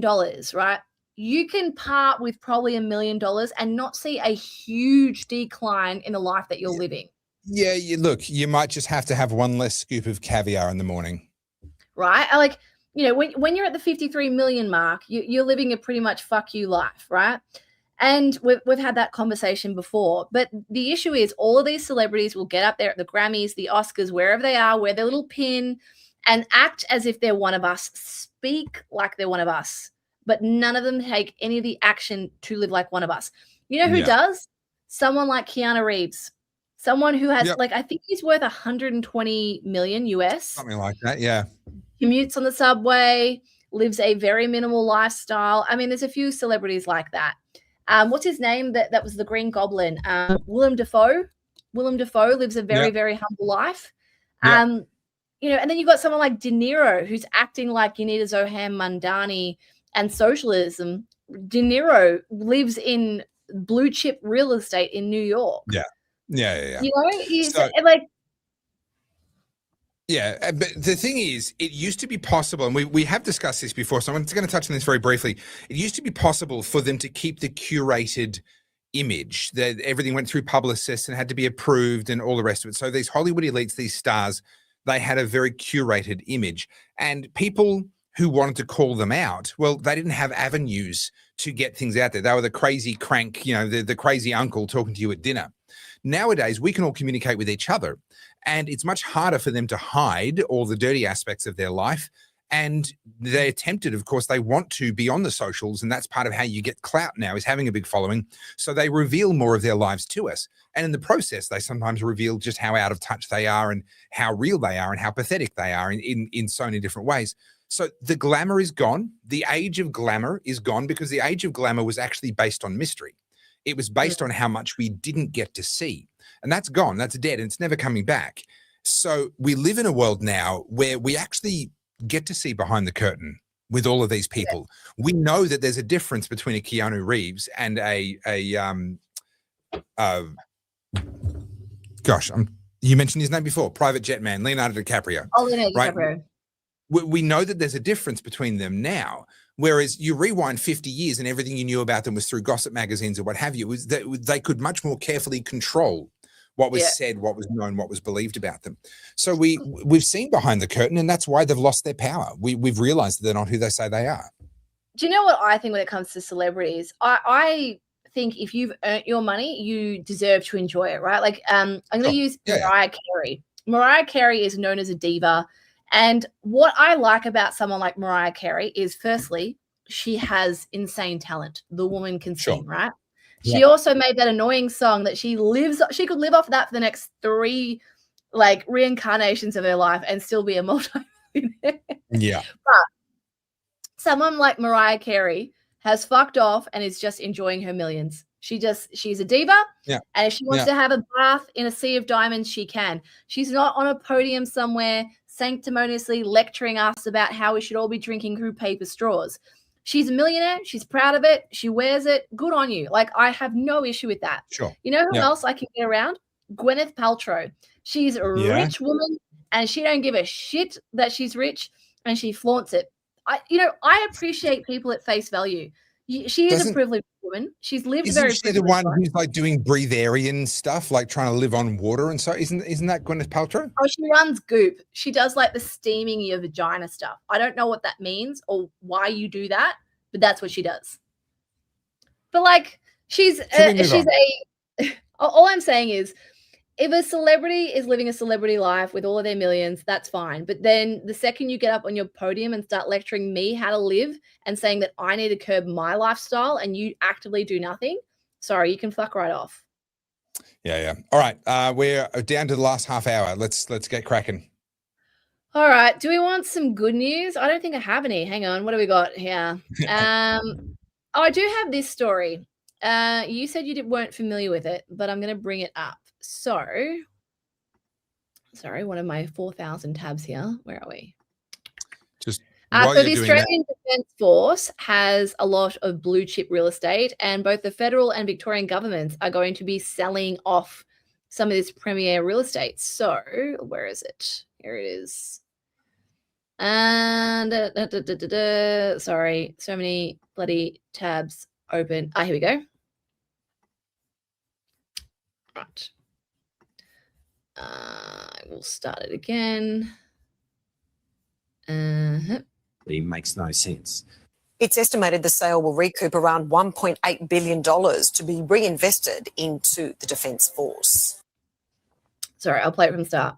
right, you can part with probably $1 million and not see a huge decline in the life that you're living. Yeah, look, you might just have to have one less scoop of caviar in the morning. Right? Like, you know, when you're at the 53 million mark, you're living a pretty much fuck you life, right? And we've had that conversation before. But the issue is all of these celebrities will get up there at the Grammys, the Oscars, wherever they are, wear their little pin and act as if they're one of us, speak like they're one of us. But none of them take any of the action to live like one of us. You know who does? Someone like Keanu Reeves. Someone who has, like, I think he's worth 120 million US. Something like that, yeah. Commutes on the subway, lives a very minimal lifestyle. I mean, there's a few celebrities like that. What's his name? That was the Green Goblin. Willem Dafoe. Willem Dafoe lives a very, very humble life. You know, and then you've got someone like De Niro who's acting like Yanida Zohar Mandani and socialism. De Niro lives in blue chip real estate in New York. Yeah. You know, he's like. Yeah, but the thing is, it used to be possible, and we have discussed this before, so I'm just going to touch on this very briefly. It used to be possible for them to keep the curated image, that everything went through publicists and had to be approved and all the rest of it. So these Hollywood elites, these stars, they had a very curated image. And people who wanted to call them out, well, they didn't have avenues to get things out there. They were the crazy crank, you know, the crazy uncle talking to you at dinner. Nowadays, we can all communicate with each other, and it's much harder for them to hide all the dirty aspects of their life. And they're tempted, of course, they want to be on the socials, and that's part of how you get clout now, is having a big following. So they reveal more of their lives to us. And in the process, they sometimes reveal just how out of touch they are and how real they are and how pathetic they are in so many different ways. So the glamour is gone. The age of glamour is gone, because the age of glamour was actually based on mystery. It was based on how much we didn't get to see. And that's gone. That's dead. And it's never coming back. So we live in a world now where we actually get to see behind the curtain with all of these people. Yeah. We know that there's a difference between a Keanu Reeves and you mentioned his name before, Private Jet Man, Leonardo DiCaprio. Oh, Leonardo DiCaprio. We know that there's a difference between them now. Whereas you rewind 50 years and everything you knew about them was through gossip magazines or what have you, was that they could much more carefully control what was said, what was known, what was believed about them. So we've seen behind the curtain, and that's why they've lost their power. We've realized that they're not who they say they are. Do you know what I think when it comes to celebrities? I think if you've earned your money, you deserve to enjoy it, right? Like I'm going to use Mariah Carey. Mariah Carey is known as a diva. And what I like about someone like Mariah Carey is, firstly, she has insane talent. The woman can sing, right? Yeah. She also made that annoying song that she could live off that for the next 3 reincarnations of her life and still be a multi-millionaire. Yeah. But someone like Mariah Carey has fucked off and is just enjoying her millions. She's a diva. Yeah. And if she wants to have a bath in a sea of diamonds, she can. She's not on a podium somewhere sanctimoniously lecturing us about how we should all be drinking through paper straws. She's a millionaire. She's proud of it. She wears it. Good on you. Like, I have no issue with that. Sure. You know who else I can get around? Gwyneth Paltrow. She's a rich woman, and she don't give a shit that she's rich, and she flaunts it. I appreciate people at face value. She is a privileged woman. She's lived very. Isn't she the one who's like doing breatharian stuff, like trying to live on water and so? Isn't that Gwyneth Paltrow? Oh, she runs Goop. She does like the steaming your vagina stuff. I don't know what that means or why you do that, but that's what she does. But like, all I'm saying is, if a celebrity is living a celebrity life with all of their millions, that's fine. But then the second you get up on your podium and start lecturing me how to live and saying that I need to curb my lifestyle and you actively do nothing, sorry, you can fuck right off. Yeah. All right. We're down to the last half hour. Let's get cracking. All right. Do we want some good news? I don't think I have any. Hang on. What do we got here? I do have this story. You said you weren't familiar with it, but I'm going to bring it up. So, sorry, one of my 4,000 tabs here. Where are we? Just so the Australian Defence Force has a lot of blue chip real estate, and both the federal and Victorian governments are going to be selling off some of this premier real estate. So, where is it? Here it is. And sorry, so many bloody tabs open. Here we go. Right. I will start it again. It makes no sense. It's estimated the sale will recoup around $1.8 billion to be reinvested into the Defence Force. Sorry, I'll play it from the start.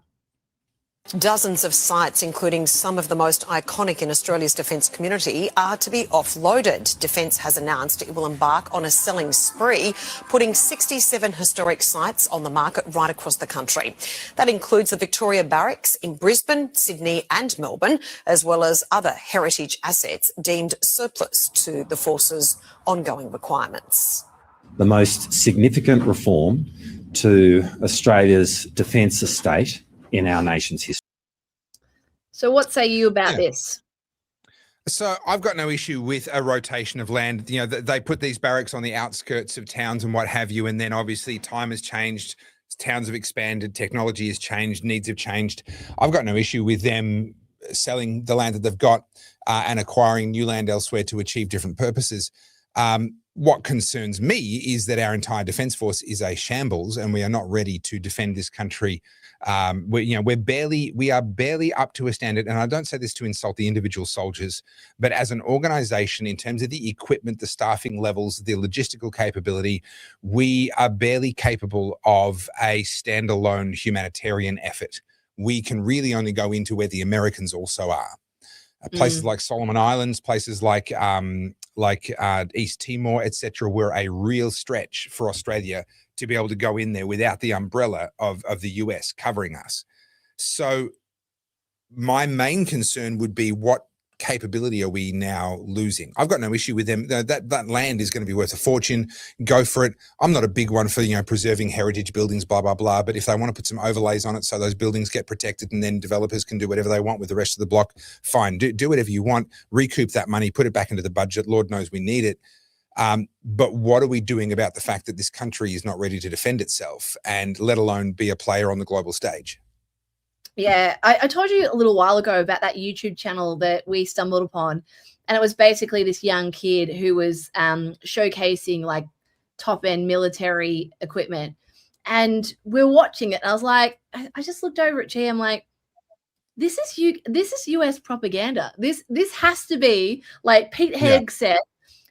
Dozens of sites, including some of the most iconic in Australia's defence community, are to be offloaded. Defence has announced it will embark on a selling spree, putting 67 historic sites on the market right across the country. That includes the Victoria Barracks in Brisbane, Sydney and Melbourne, as well as other heritage assets deemed surplus to the Force's ongoing requirements. The most significant reform to Australia's defence estate in our nation's history. So what say you about this? So I've got no issue with a rotation of land. You know, they put these barracks on the outskirts of towns and what have you, and then obviously time has changed. towns have expanded, technology has changed, needs have changed. I've got no issue with them selling the land that they've got and acquiring new land elsewhere to achieve different purposes. What concerns me is that our entire defence force is a shambles, and we are not ready to defend this country. We are barely up to a standard, and I don't say this to insult the individual soldiers, but as an organisation, in terms of the equipment, the staffing levels, the logistical capability, we are barely capable of a standalone humanitarian effort. We can really only go into where the Americans also are. Places like Solomon Islands, places like East Timor, etc., were a real stretch for Australia to be able to go in there without the umbrella of the US covering us. So my main concern would be, what capability are we now losing? I've got no issue with them. That land is going to be worth a fortune. Go for it. I'm not a big one for, preserving heritage buildings, blah, blah, blah. But if they want to put some overlays on it so those buildings get protected and then developers can do whatever they want with the rest of the block, fine. Do whatever you want. Recoup that money, put it back into the budget. Lord knows we need it. But what are we doing about the fact that this country is not ready to defend itself, and let alone be a player on the global stage? Yeah, I told you a little while ago about that YouTube channel that we stumbled upon, and it was basically this young kid who was showcasing like top-end military equipment, and we're watching it, and I was like, I just looked over at G, I'm like, this is US propaganda. This has to be like Pete Hegseth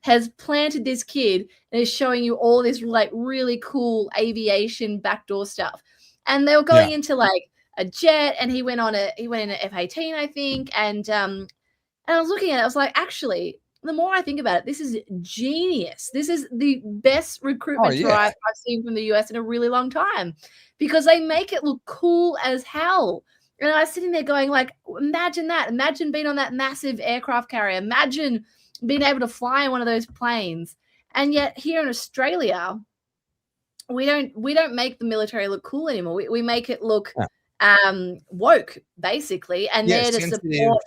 has planted this kid and is showing you all this like really cool aviation backdoor stuff, and they were going into like a jet, and he went in an F-18, I think, and I was looking at it, I was like, actually, the more I think about it, this is genius. This is the best recruitment drive I've seen from the US in a really long time, because they make it look cool as hell. And I was sitting there going, like, imagine that. Imagine being on that massive aircraft carrier. Imagine being able to fly in one of those planes. And yet here in Australia, we don't make the military look cool anymore. We make it look woke, basically, and there to support.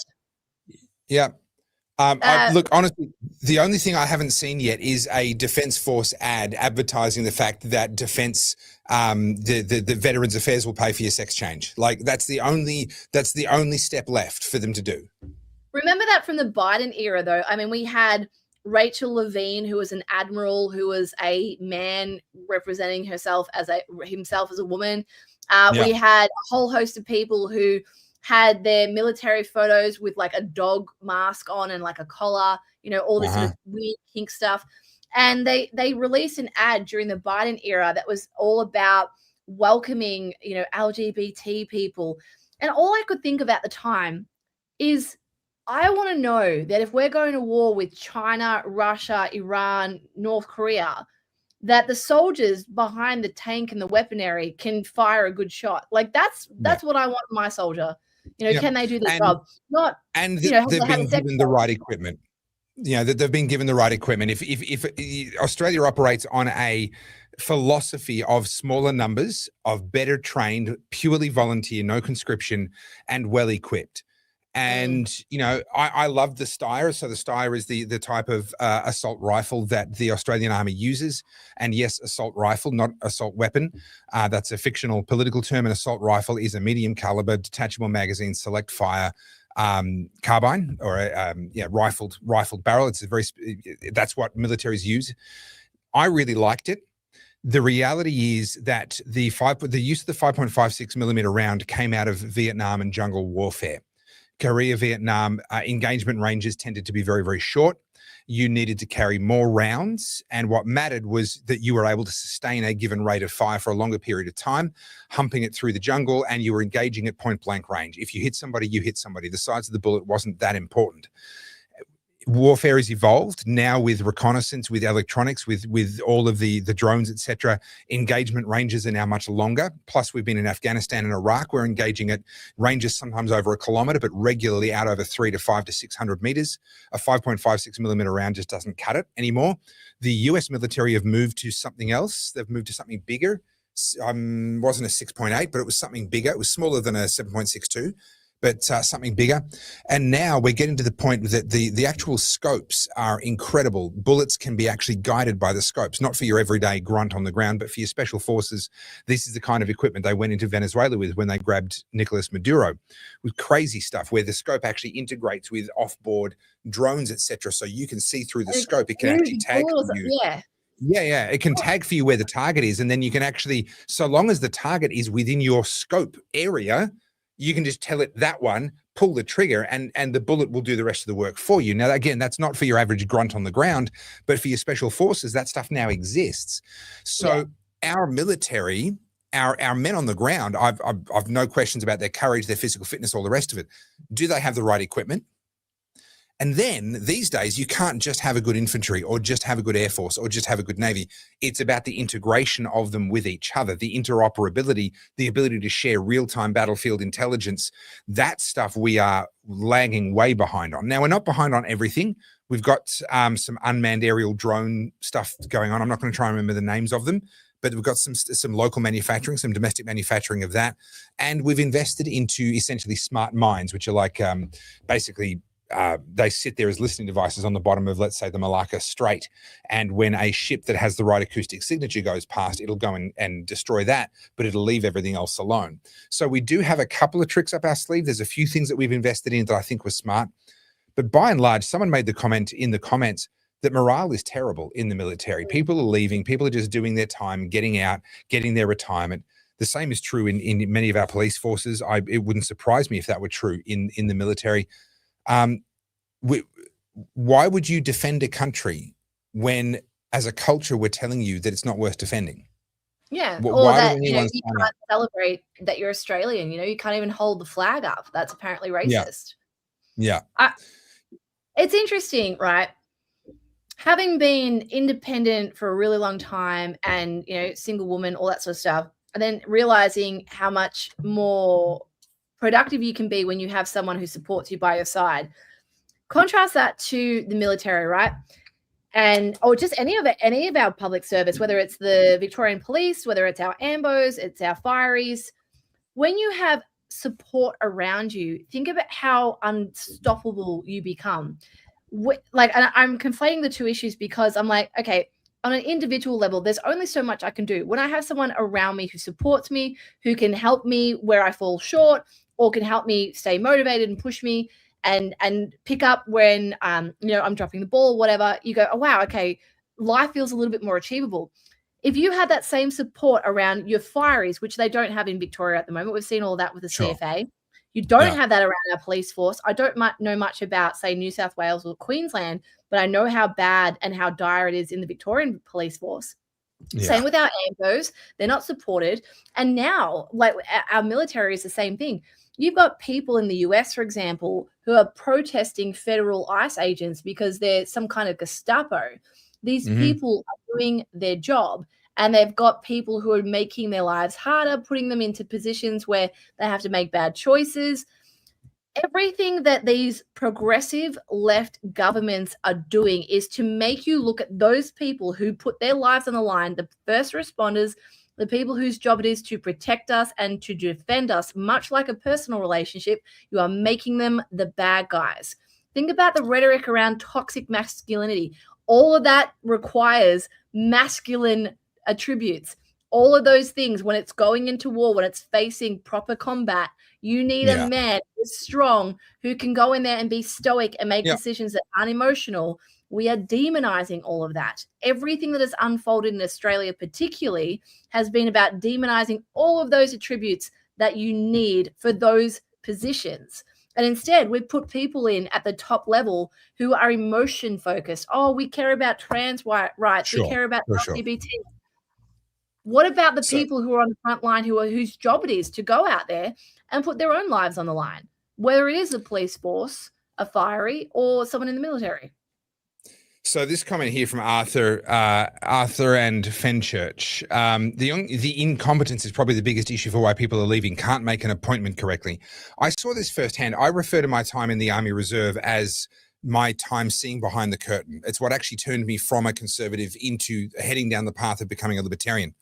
Look, honestly, the only thing I haven't seen yet is a Defence Force ad advertising the fact that defence, the Veterans Affairs will pay for your sex change. Like that's the only step left for them to do. Remember that from the Biden era, though. I mean, we had Rachel Levine, who was an admiral, who was a man representing himself as a woman. We had a whole host of people who had their military photos with like a dog mask on and like a collar, all this sort of weird kink stuff. And they released an ad during the Biden era that was all about welcoming, LGBT people. And all I could think of at the time is, I want to know that if we're going to war with China, Russia, Iran, North Korea, that the soldiers behind the tank and the weaponry can fire a good shot. Like that's what I want in my soldier. Can they do the job? They've been given the right equipment. That they've been given the right equipment. If Australia operates on a philosophy of smaller numbers, of better trained, purely volunteer, no conscription, and well equipped. And, I love the Steyr. So the Steyr is the type of assault rifle that the Australian Army uses. And yes, assault rifle, not assault weapon. That's a fictional political term. An assault rifle is a medium caliber, detachable magazine, select fire carbine, or a rifled barrel. That's what militaries use. I really liked it. The reality is that the use of the 5.56 millimeter round came out of Vietnam and jungle warfare. Korea, Vietnam, engagement ranges tended to be very, very short. You needed to carry more rounds. And what mattered was that you were able to sustain a given rate of fire for a longer period of time, humping it through the jungle, and you were engaging at point blank range. If you hit somebody, you hit somebody. The size of the bullet wasn't that important. Warfare has evolved now with reconnaissance, with electronics, with all of the drones, etc. Engagement ranges are now much longer. Plus, we've been in Afghanistan and Iraq. We're engaging at ranges sometimes over 1 kilometer, but regularly out over 300 to 500 to 600 meters. A 5.56 millimeter round just doesn't cut it anymore. The US military have moved to something else. They've moved to something bigger. Wasn't a 6.8, but it was something bigger. It was smaller than a 7.62. but something bigger. And now we're getting to the point that the actual scopes are incredible. Bullets can be actually guided by the scopes, not for your everyday grunt on the ground, but for your special forces. This is the kind of equipment they went into Venezuela with when they grabbed Nicolas Maduro, with crazy stuff where the scope actually integrates with off-board drones, etc. So you can see through the scope. It can actually tag you. Yeah. It can tag for you where the target is. And then you can actually, so long as the target is within your scope area, you can just tell it that one, pull the trigger, and the bullet will do the rest of the work for you. Now, again, that's not for your average grunt on the ground, but for your special forces, that stuff now exists. So our military, our men on the ground, I've no questions about their courage, their physical fitness, all the rest of it. Do they have the right equipment? And then these days, you can't just have a good infantry or just have a good air force or just have a good navy. It's about the integration of them with each other, the interoperability, the ability to share real-time battlefield intelligence. That stuff we are lagging way behind on. Now, we're not behind on everything. We've got some unmanned aerial drone stuff going on. I'm not going to try and remember the names of them, but we've got some local manufacturing, some domestic manufacturing of that. And we've invested into essentially smart mines, which are like basically they sit there as listening devices on the bottom of, let's say, the Malacca Strait. And when a ship that has the right acoustic signature goes past, it'll go and destroy that, but it'll leave everything else alone. So we do have a couple of tricks up our sleeve. There's a few things that we've invested in that I think were smart. But by and large, someone made the comment in the comments that morale is terrible in the military. People are leaving. People are just doing their time, getting out, getting their retirement. The same is true in many of our police forces. It wouldn't surprise me if that were true in the military. Why would you defend a country when, as a culture, we're telling you that it's not worth defending? Yeah, Why or that you you can't celebrate that you're Australian. You can't even hold the flag up. That's apparently racist. Yeah. It's interesting, right? Having been independent for a really long time and, single woman, all that sort of stuff, and then realizing how much more productive you can be when you have someone who supports you by your side. Contrast that to the military, right? Or just any of our public service, whether it's the Victorian Police, whether it's our AMBOs, it's our fireys. When you have support around you, think about how unstoppable you become. And I'm conflating the two issues because I'm like, okay, on an individual level, there's only so much I can do. When I have someone around me who supports me, who can help me where I fall short, or can help me stay motivated and push me and pick up when I'm dropping the ball or whatever, you go, oh wow, okay, life feels a little bit more achievable. If you had that same support around your fireys, which they don't have in Victoria at the moment, we've seen all that with the CFA. You don't have that around our police force. I don't know much about, say, New South Wales or Queensland, but I know how bad and how dire it is in the Victorian police force. Same with our AMBOs. They're not supported. And now, like, our military is the same thing. You've got people in the US, for example, who are protesting federal ICE agents because they're some kind of Gestapo. These people are doing their job, and they've got people who are making their lives harder, putting them into positions where they have to make bad choices. Everything that these progressive left governments are doing is to make you look at those people who put their lives on the line, the first responders, the people whose job it is to protect us and to defend us, much like a personal relationship. You are making them the bad guys. Think about the rhetoric around toxic masculinity. All of that requires masculine attributes. All of those things, when it's going into war, when it's facing proper combat, you need a man who's strong, who can go in there and be stoic and make decisions that aren't emotional. We are demonizing all of that. Everything that has unfolded in Australia particularly has been about demonizing all of those attributes that you need for those positions. And instead, we've put people in at the top level who are emotion focused. Oh, we care about trans rights. We care about LGBT. What about the people who are on the front line whose job it is to go out there and put their own lives on the line, whether it is a police force, a fiery, or someone in the military? So this comment here from Arthur and Fenchurch. The incompetence is probably the biggest issue for why people are leaving, can't make an appointment correctly. I saw this firsthand. I refer to my time in the Army Reserve as my time seeing behind the curtain. It's what actually turned me from a conservative into heading down the path of becoming a libertarian.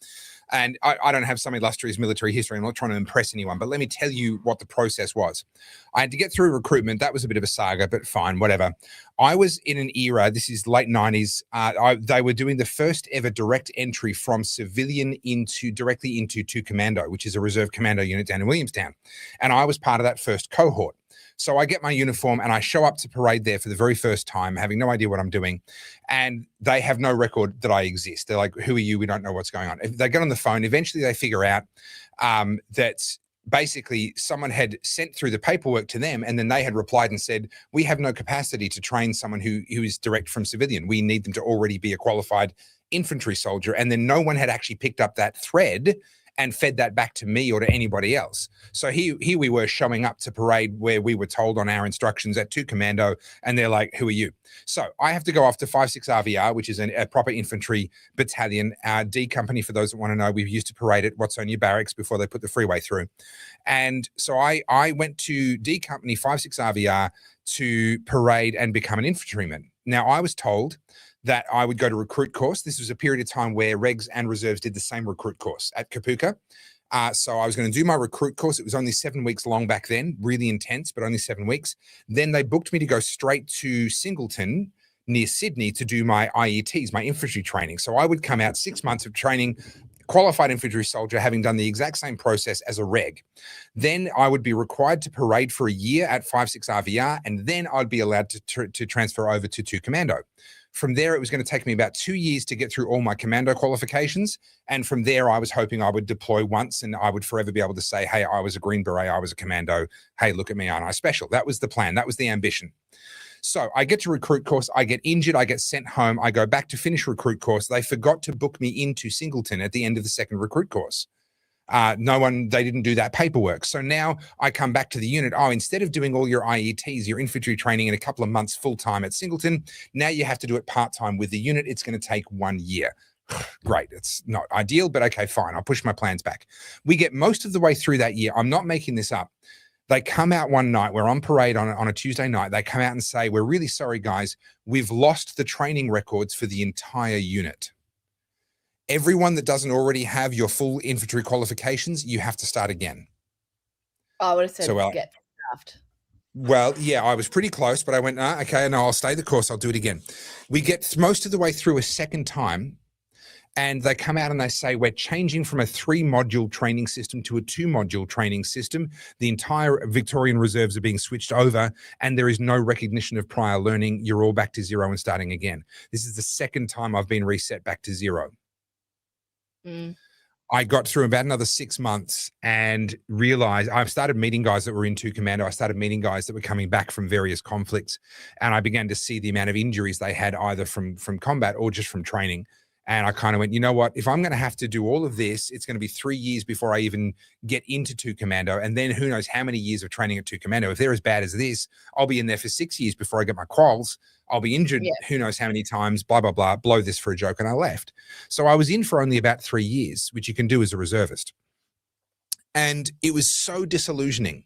And I don't have some illustrious military history. I'm not trying to impress anyone, but let me tell you what the process was. I had to get through recruitment. That was a bit of a saga, but fine, whatever. I was in an era, this is late 90s. They were doing the first ever direct entry from civilian directly into 2 Commando, which is a reserve commando unit down in Williamstown. And I was part of that first cohort. So I get my uniform and I show up to parade there for the very first time, having no idea what I'm doing. And they have no record that I exist. They're like, who are you? We don't know what's going on. If they get on the phone, eventually they figure out that basically someone had sent through the paperwork to them, and then they had replied and said, we have no capacity to train someone who is direct from civilian. We need them to already be a qualified infantry soldier. And then no one had actually picked up that thread and fed that back to me or to anybody else. So here we were showing up to parade where we were told on our instructions at 2 Commando, and they're like, who are you? So I have to go off to 56 RVR, which is a proper infantry battalion. Our D company, for those that want to know, we've used to parade at Watsonia Barracks before they put the freeway through. And so I went to D company 56 RVR to parade and become an infantryman. Now, I was told that I would go to recruit course. This was a period of time where regs and reserves did the same recruit course at Kapuka. So I was going to do my recruit course. It was only 7 weeks long back then, really intense, but only 7 weeks. Then they booked me to go straight to Singleton near Sydney to do my IETs, my infantry training. So I would come out 6 months of training, qualified infantry soldier, having done the exact same process as a reg. Then I would be required to parade for a year at 56 RVR, and then I'd be allowed to transfer over to 2 Commando. From there, it was going to take me about 2 years to get through all my commando qualifications. And from there, I was hoping I would deploy once and I would forever be able to say, hey, I was a Green Beret, I was a commando. Hey, look at me, aren't I special? That was the plan. That was the ambition. So I get to recruit course. I get injured. I get sent home. I go back to finish recruit course. They forgot to book me into Singleton at the end of the second recruit course. They didn't do that paperwork. So now I come back to the unit. Oh, instead of doing all your IETs, your infantry training in a couple of months full-time at Singleton, now you have to do it part-time with the unit. It's going to take 1 year. Great. It's not ideal, but okay, fine. I'll push my plans back. We get most of the way through that year. I'm not making this up. They come out one night, we're on parade on a Tuesday night. They come out and say, we're really sorry, guys. We've lost the training records for the entire unit. Everyone that doesn't already have your full infantry qualifications, you have to start again. I would have said get draft. Well, yeah, I was pretty close, but I went, okay, no, I'll stay the course. I'll do it again. We get most of the way through a second time, and they come out and they say, we're changing from a 3-module training system to a 2-module training system. The entire Victorian reserves are being switched over, and there is no recognition of prior learning. You're all back to zero and starting again. This is the second time I've been reset back to zero. I got through about another 6 months and realized I started meeting guys that were in 2 Commando. I started meeting guys that were coming back from various conflicts, and I began to see the amount of injuries they had either from combat or just from training. And I kind of went, you know what, if I'm going to have to do all of this, it's going to be 3 years before I even get into 2 Commando. And then who knows how many years of training at 2 Commando. If they're as bad as this, I'll be in there for 6 years before I get my quals. I'll be injured who knows how many times, blah, blah, blah, blow this for a joke. And I left. So I was in for only about 3 years, which you can do as a reservist. And it was so disillusioning.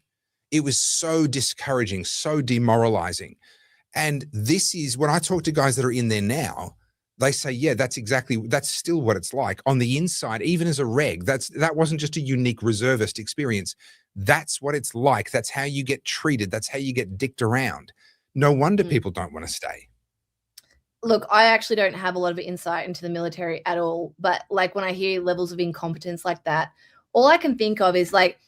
It was so discouraging, so demoralizing. And this is when I talk to guys that are in there now, they say, yeah, that's still what it's like on the inside, even as a reg. That wasn't just a unique reservist experience. That's what it's like. That's how you get treated. That's how you get dicked around. No wonder people don't want to stay. Look, I actually don't have a lot of insight into the military at all. But like when I hear levels of incompetence like that, all I can think of is like,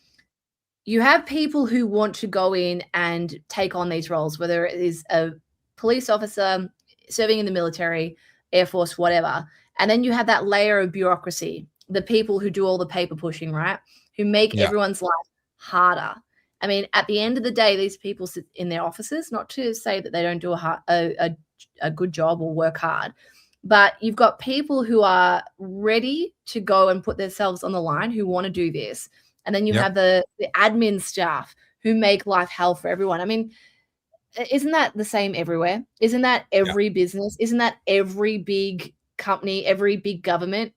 you have people who want to go in and take on these roles, whether it is a police officer serving in the military, Air Force, whatever. And then you have that layer of bureaucracy, the people who do all the paper pushing, right? Who make everyone's life harder. I mean, at the end of the day, these people sit in their offices, not to say that they don't do a good job or work hard, but you've got people who are ready to go and put themselves on the line, who want to do this. And then you have the admin staff who make life hell for everyone. I mean, isn't that the same everywhere? Isn't that every business? Isn't that every big company, every big government?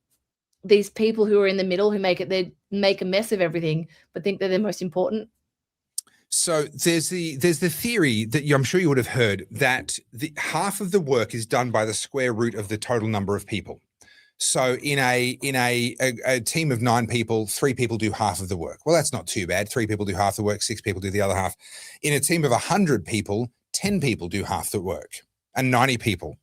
These people who are in the middle who make a mess of everything, but think they're the most important. So there's the theory that I'm sure you would have heard that half of the work is done by the square root of the total number of people. So in a team of 9 people, 3 people do half of the work. Well, that's not too bad. 3 people do half the work, 6 people do the other half. In a team of 100 people, 10 people do half the work, and 90 people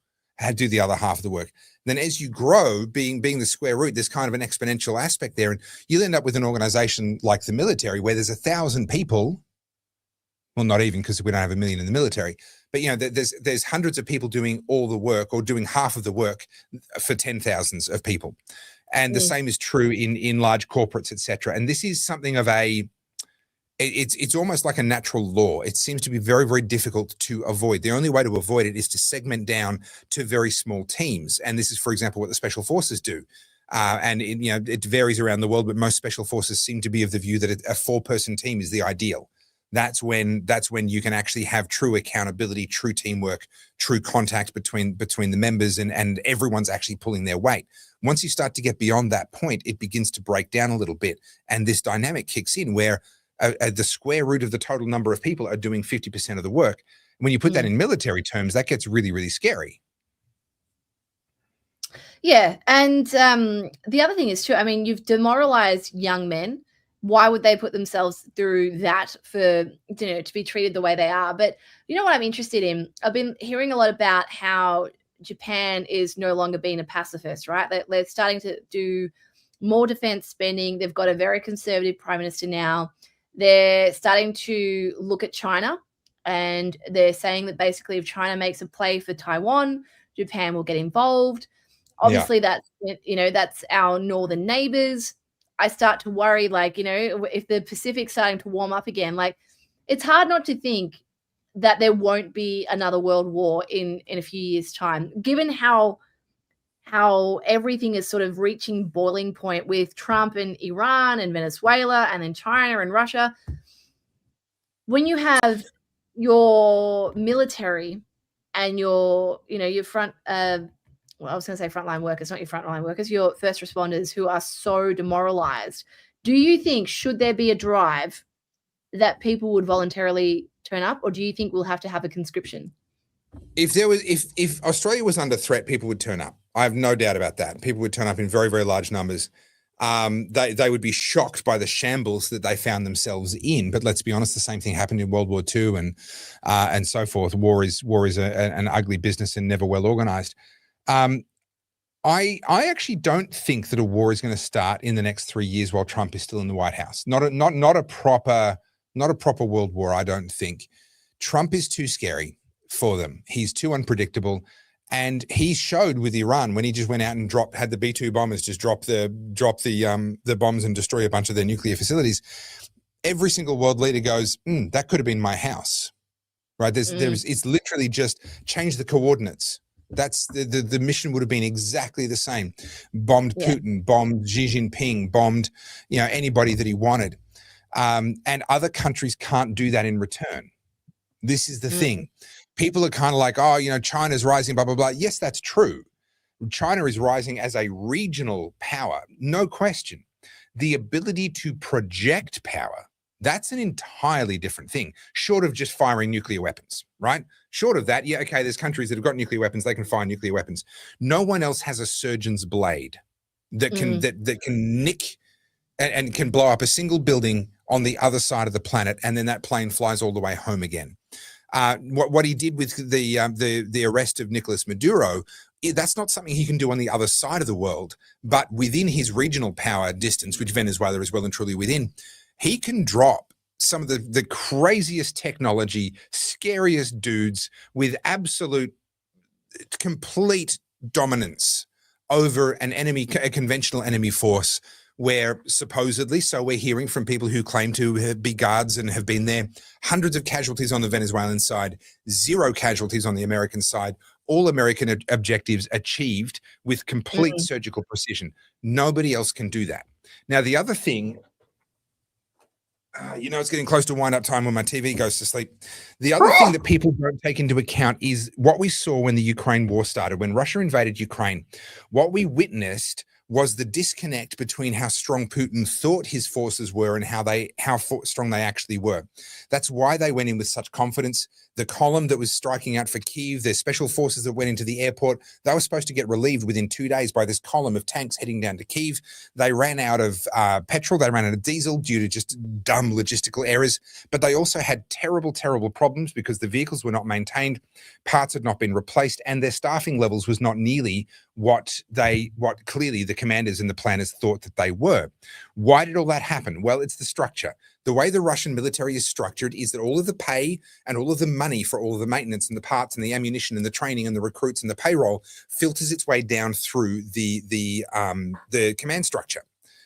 do the other half of the work. Then as you grow, being the square root, there's kind of an exponential aspect there. And you'll end up with an organization like the military where there's 1,000 people. Well, not even, because we don't have 1 million in the military. But, there's hundreds of people doing all the work, or doing half of the work for 10,000s of people. And the same is true in large corporates, et cetera. And this is something of it's almost like a natural law. It seems to be very, very difficult to avoid. The only way to avoid it is to segment down to very small teams. And this is, for example, what the special forces do. And it varies around the world, but most special forces seem to be of the view that a 4-person team is the ideal. That's when you can actually have true accountability, true teamwork, true contact between the members, and everyone's actually pulling their weight. Once you start to get beyond that point, it begins to break down a little bit, and this dynamic kicks in where the square root of the total number of people are doing 50% of the work. When you put that in military terms, that gets really, really scary. Yeah, and the other thing is too, I mean, you've demoralized young men. Why would they put themselves through that for, to be treated the way they are? But you know what I'm interested in? I've been hearing a lot about how Japan is no longer being a pacifist, right? They're starting to do more defense spending. They've got a very conservative prime minister now. They're starting to look at China, and they're saying that basically if China makes a play for Taiwan, Japan will get involved. Obviously, that's our northern neighbors. I start to worry, if the Pacific's starting to warm up again, it's hard not to think that there won't be another world war in a few years' time, given how everything is sort of reaching boiling point with Trump and Iran and Venezuela and then China and Russia. When you have your military and your front, I was going to say frontline workers, not your frontline workers, your first responders who are so demoralized, do you think, should there be a drive that people would voluntarily turn up, or do you think we'll have to have a conscription? If Australia was under threat, people would turn up. I have no doubt about that. People would turn up in very, very large numbers. They would be shocked by the shambles that they found themselves in. But let's be honest, the same thing happened in World War II and so forth. War is an ugly business and never well organized. I actually don't think that a war is going to start in the next 3 years while Trump is still in the White House. Not a proper world war, I don't think. Trump is too scary for them. He's too unpredictable. And he showed with Iran when he just went out and had the B-2 bombers just drop the bombs and destroy a bunch of their nuclear facilities. Every single world leader goes, that could have been my house, right? It's literally just change the coordinates. That's the mission would have been exactly the same. Bombed Putin, bombed Xi Jinping, bombed anybody that he wanted, and other countries can't do that in return. This is the thing. People are kind of like, China's rising, blah blah blah. Yes, that's true. China is rising as a regional power, no question. The ability to project power, that's an entirely different thing, short of just firing nuclear weapons, right? Short of that, there's countries that have got nuclear weapons, they can fire nuclear weapons. No one else has a surgeon's blade that can that can nick and can blow up a single building on the other side of the planet, and then that plane flies all the way home again. What he did with the arrest of Nicolas Maduro, that's not something he can do on the other side of the world, but within his regional power distance, which Venezuela is well and truly within, he can drop some of the craziest technology, scariest dudes with absolute complete dominance over a conventional enemy force, where supposedly, so we're hearing from people who claim to be guards and have been there, hundreds of casualties on the Venezuelan side, 0 casualties on the American side, all American objectives achieved with complete surgical precision. Nobody else can do that. Now, the other thing, it's getting close to wind-up time when my TV goes to sleep. The other thing that people don't take into account is what we saw when the Ukraine war started. When Russia invaded Ukraine, what we witnessed was the disconnect between how strong Putin thought his forces were and how strong they actually were. That's why they went in with such confidence. The column that was striking out for Kyiv, the special forces that went into the airport, they were supposed to get relieved within 2 days by this column of tanks heading down to Kyiv. They ran out of petrol, they ran out of diesel due to just dumb logistical errors, but they also had terrible, terrible problems because the vehicles were not maintained, parts had not been replaced, and their staffing levels was not nearly what clearly the commanders and the planners thought that they were. Why did all that happen? Well, it's the structure. The way the Russian military is structured is that all of the pay and all of the money for all of the maintenance and the parts and the ammunition and the training and the recruits and the payroll filters its way down through the command structure.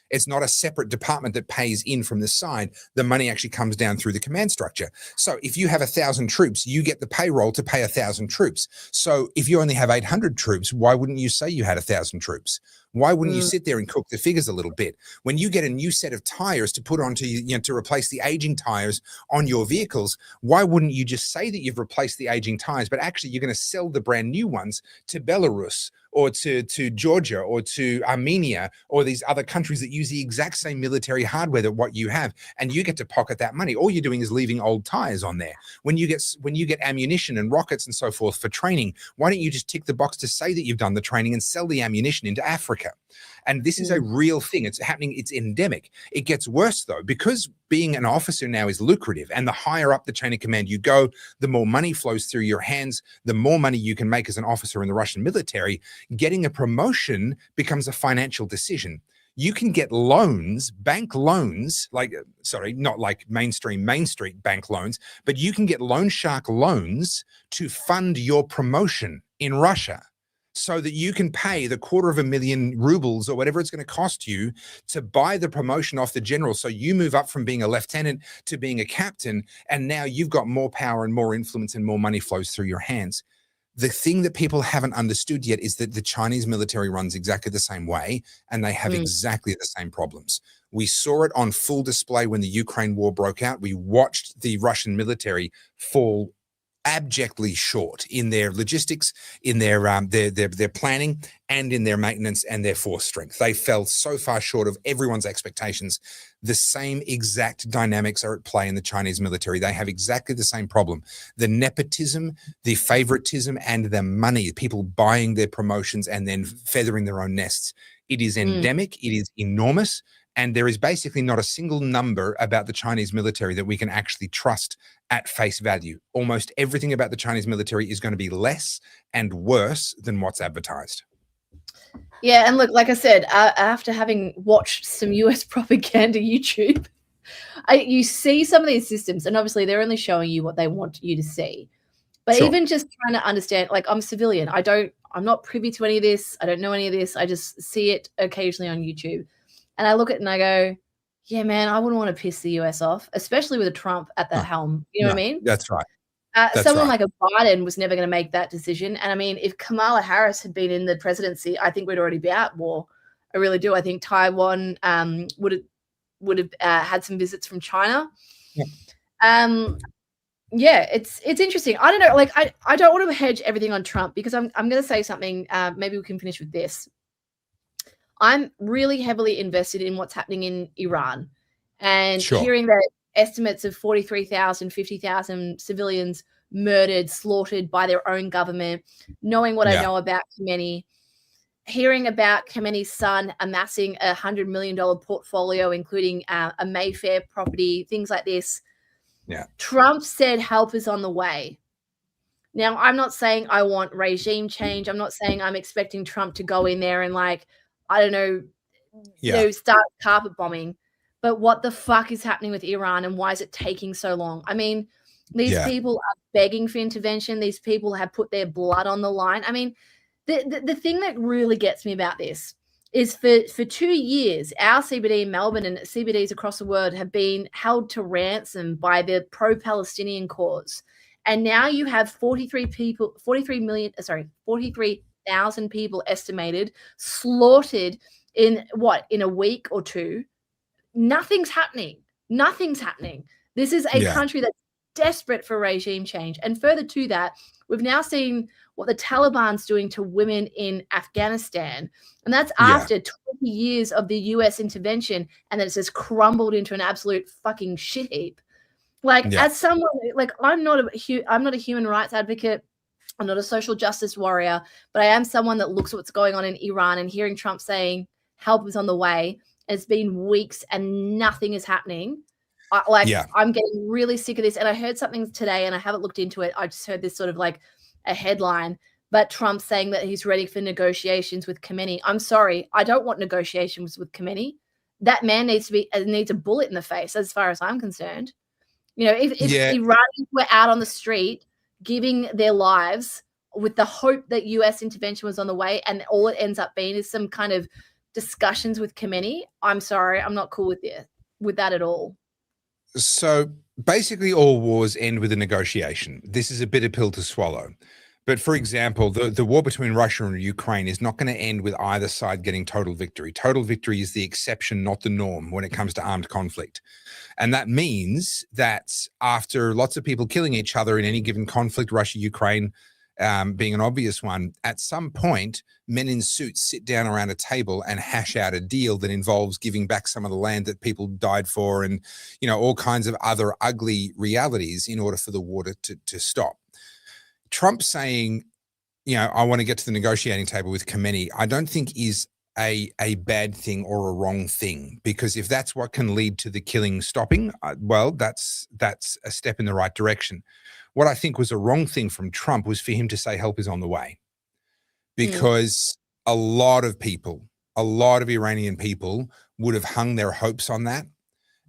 It's not a separate department that pays in from the side. The money actually comes down through the command structure. So if you have 1,000 troops, you get the payroll to pay 1,000 troops. So if you only have 800 troops, why wouldn't you say you had 1,000 troops? Why wouldn't you sit there and cook the figures a little bit? When you get a new set of tires to put onto, to replace the aging tires on your vehicles, why wouldn't you just say that you've replaced the aging tires, but actually you're going to sell the brand new ones to Belarus or to Georgia or to Armenia or these other countries that use the exact same military hardware that what you have, and you get to pocket that money. All you're doing is leaving old tires on there. When you get ammunition and rockets and so forth for training, why don't you just tick the box to say that you've done the training and sell the ammunition into Africa? And this is a real thing. It's happening. It's endemic. It gets worse, though, because being an officer now is lucrative. And the higher up the chain of command you go, the more money flows through your hands, the more money you can make as an officer in the Russian military. Getting a promotion becomes a financial decision. You can get loans, bank loans, not like Main Street bank loans, but you can get loan shark loans to fund your promotion in Russia, so that you can pay the 250,000 rubles or whatever it's going to cost you to buy the promotion off the general. So you move up from being a lieutenant to being a captain, and now you've got more power and more influence and more money flows through your hands. The thing that people haven't understood yet is that the Chinese military runs exactly the same way, and they have exactly the same problems. We saw it on full display when the Ukraine war broke out. We watched the Russian military fall abjectly short in their logistics, in their planning, and in their maintenance and their force strength. They fell so far short of everyone's expectations. The same exact dynamics are at play in the Chinese military. They have exactly the same problem. The nepotism, the favoritism, and the money, people buying their promotions and then feathering their own nests. It is endemic. It is enormous. And there is basically not a single number about the Chinese military that we can actually trust at face value. Almost everything about the Chinese military is going to be less and worse than what's advertised. Yeah, and look, like I said, after having watched some US propaganda YouTube, you see some of these systems, and obviously they're only showing you what they want you to see. But even just trying to understand, like, I'm a civilian. I'm not privy to any of this. I don't know any of this. I just see it occasionally on YouTube. And I look at it and I go, yeah, man, I wouldn't want to piss the US off, especially with a Trump at the helm. You know what I mean? That's right. Someone like a Biden was never going to make that decision. And I mean, if Kamala Harris had been in the presidency, I think we'd already be at war. I really do. I think Taiwan would have had some visits from China. Yeah, it's interesting. I don't know. Like, I don't want to hedge everything on Trump, because I'm going to say something. Maybe we can finish with this. I'm really heavily invested in what's happening in Iran, and hearing that estimates of 43,000, 50,000 civilians murdered, slaughtered by their own government, knowing what I know about Khamenei, hearing about Khamenei's son amassing a $100 million portfolio, including a Mayfair property, things like this. Yeah. Trump said help is on the way. Now, I'm not saying I want regime change. I'm not saying I'm expecting Trump to go in there and, like, I don't know, start carpet bombing. But what the fuck is happening with Iran, and why is it taking so long? I mean, these people are begging for intervention. These people have put their blood on the line. I mean, the thing that really gets me about this is for 2 years, our CBD in Melbourne and CBDs across the world have been held to ransom by the pro-Palestinian cause. And now you have 43,000 people estimated slaughtered in a week or two. Nothing's happening. This is a country that's desperate for regime change. And further to that, we've now seen what the Taliban's doing to women in Afghanistan. And that's after 20 years of the US intervention, and then it's just crumbled into an absolute fucking shit heap. Like, as someone, like, I'm not a human rights advocate. I'm not a social justice warrior, but I am someone that looks at what's going on in Iran, and hearing Trump saying help is on the way. It's been weeks and nothing is happening. I'm getting really sick of this. And I heard something today, and I haven't looked into it. I just heard this sort of like a headline, but Trump saying that he's ready for negotiations with Khamenei. I'm sorry, I don't want negotiations with Khamenei. That man needs a bullet in the face, as far as I'm concerned. You know, if Iranians were out on the street giving their lives with the hope that US intervention was on the way, and all it ends up being is some kind of discussions with Khamenei, I'm sorry, I'm not cool with that at all. So basically all wars end with a negotiation. This is a bitter pill to swallow. But for example, the war between Russia and Ukraine is not going to end with either side getting total victory. Total victory is the exception, not the norm, when it comes to armed conflict. And that means that after lots of people killing each other in any given conflict, Russia, Ukraine being an obvious one, at some point, men in suits sit down around a table and hash out a deal that involves giving back some of the land that people died for, and, you know, all kinds of other ugly realities in order for the war to stop. Trump saying, you know, I want to get to the negotiating table with Khamenei, I don't think is a bad thing or a wrong thing, because if that's what can lead to the killing stopping, well, that's a step in the right direction. What I think was a wrong thing from Trump was for him to say help is on the way, because a lot of Iranian people would have hung their hopes on that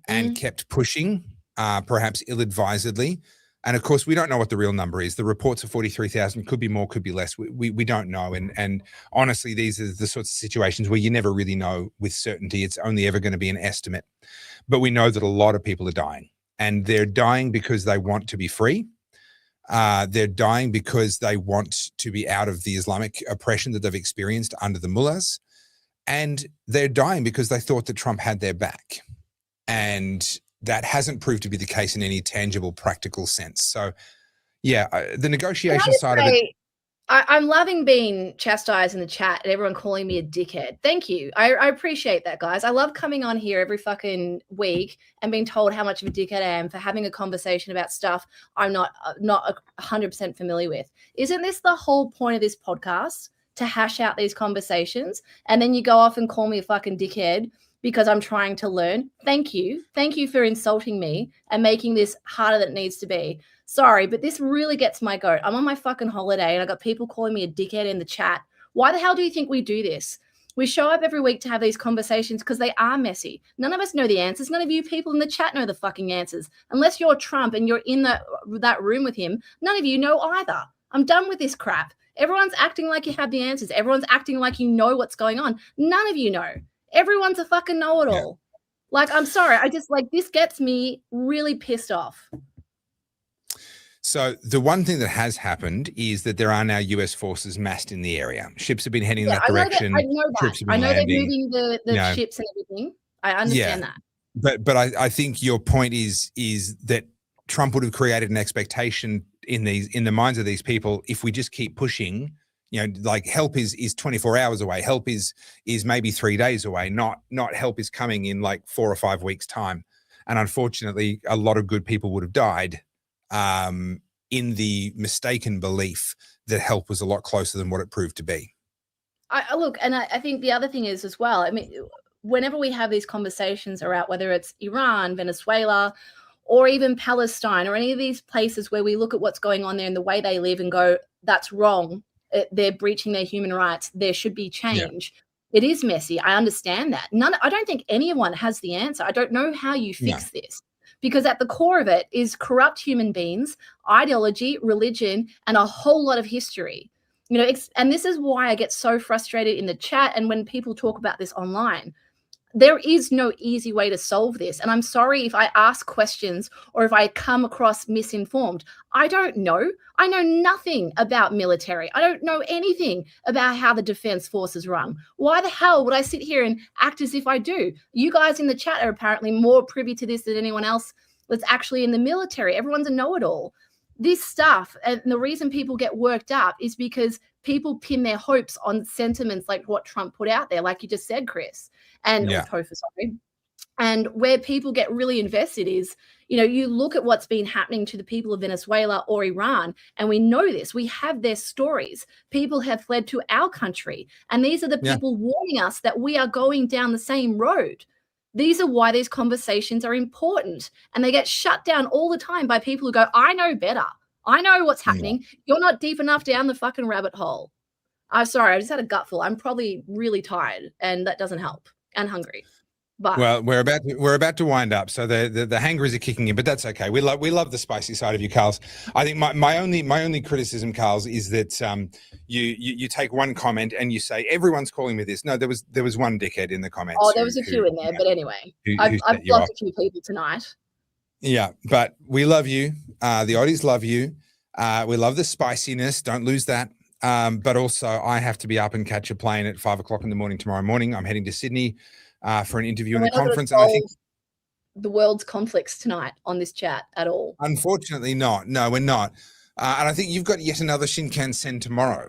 and kept pushing, perhaps ill-advisedly. And of course, we don't know what the real number is. The reports of 43,000 could be more, could be less. We don't know. And honestly, these are the sorts of situations where you never really know with certainty. It's only ever going to be an estimate. But we know that a lot of people are dying, and they're dying because they want to be free. They're dying because they want to be out of the Islamic oppression that they've experienced under the mullahs. And they're dying because they thought that Trump had their back. And that hasn't proved to be the case in any tangible, practical sense. So, yeah, the negotiation side of it. I'm loving being chastised in the chat and everyone calling me a dickhead. Thank you. I appreciate that, guys. I love coming on here every fucking week and being told how much of a dickhead I am for having a conversation about stuff I'm not 100% familiar with. Isn't this the whole point of this podcast? To hash out these conversations, and then you go off and call me a fucking dickhead because I'm trying to learn. Thank you. Thank you for insulting me and making this harder than it needs to be. Sorry, but this really gets my goat. I'm on my fucking holiday and I got people calling me a dickhead in the chat. Why the hell do you think we do this? We show up every week to have these conversations because they are messy. None of us know the answers. None of you people in the chat know the fucking answers. Unless you're Trump and you're in that room with him, none of you know either. I'm done with this crap. Everyone's acting like you have the answers. Everyone's acting like you know what's going on. None of you know. Everyone's a fucking know-it-all. Like, I'm sorry. I just, like, this gets me really pissed off. So the one thing that has happened is that there are now US forces massed in the area. Ships have been heading in that direction. I know that. I know they're moving the ships and everything. I understand that. But I think your point is that Trump would have created an expectation in the minds of these people. If we just keep pushing, you know, like help is 24 hours away. Help is maybe 3 days away. Not help is coming in like 4 or 5 weeks time. And unfortunately, a lot of good people would have died in the mistaken belief that help was a lot closer than what it proved to be. I think the other thing is as well, I mean, whenever we have these conversations about whether it's Iran, Venezuela, or even Palestine, or any of these places where we look at what's going on there and the way they live and go, that's wrong. They're breaching their human rights. There should be change. Yeah. It is messy. I understand that. I don't think anyone has the answer. I don't know how you fix this, because at the core of it is corrupt human beings, ideology, religion, and a whole lot of history. You know, and this is why I get so frustrated in the chat and when people talk about this online. There is no easy way to solve this. And I'm sorry if I ask questions or if I come across misinformed. I don't know. I know nothing about military. I don't know anything about how the defense forces run. Why the hell would I sit here and act as if I do? You guys in the chat are apparently more privy to this than anyone else that's actually in the military. Everyone's a know-it-all. This stuff, and the reason people get worked up is because people pin their hopes on sentiments like what Trump put out there, like you just said, Chris, and or Topher, sorry. And where people get really invested is, you look at what's been happening to the people of Venezuela or Iran, and we know this. We have their stories. People have fled to our country, and these are the people warning us that we are going down the same road. These are why these conversations are important, and they get shut down all the time by people who go, I know better. I know what's happening. You're not deep enough down the fucking rabbit hole. I'm sorry. I just had a gutful. I'm probably really tired, and that doesn't help, and hungry. But well, we're about to wind up, so the hangaries are kicking in, but that's okay. We love the spicy side of you, Carlz. I think my only criticism, Carlz, is that you take one comment and you say everyone's calling me this. No, there was one dickhead in the comments. Oh, there was a few in there, but anyway, I've blocked a few people tonight. Yeah, but we love you. The Oddies love you. We love the spiciness. Don't lose that. But also, I have to be up and catch a plane at 5 o'clock in the morning tomorrow morning. I'm heading to Sydney for an interview in the conference, and I think the world's conflicts tonight on this chat at all. Unfortunately, not. No, we're not. And I think you've got yet another Shinkansen tomorrow.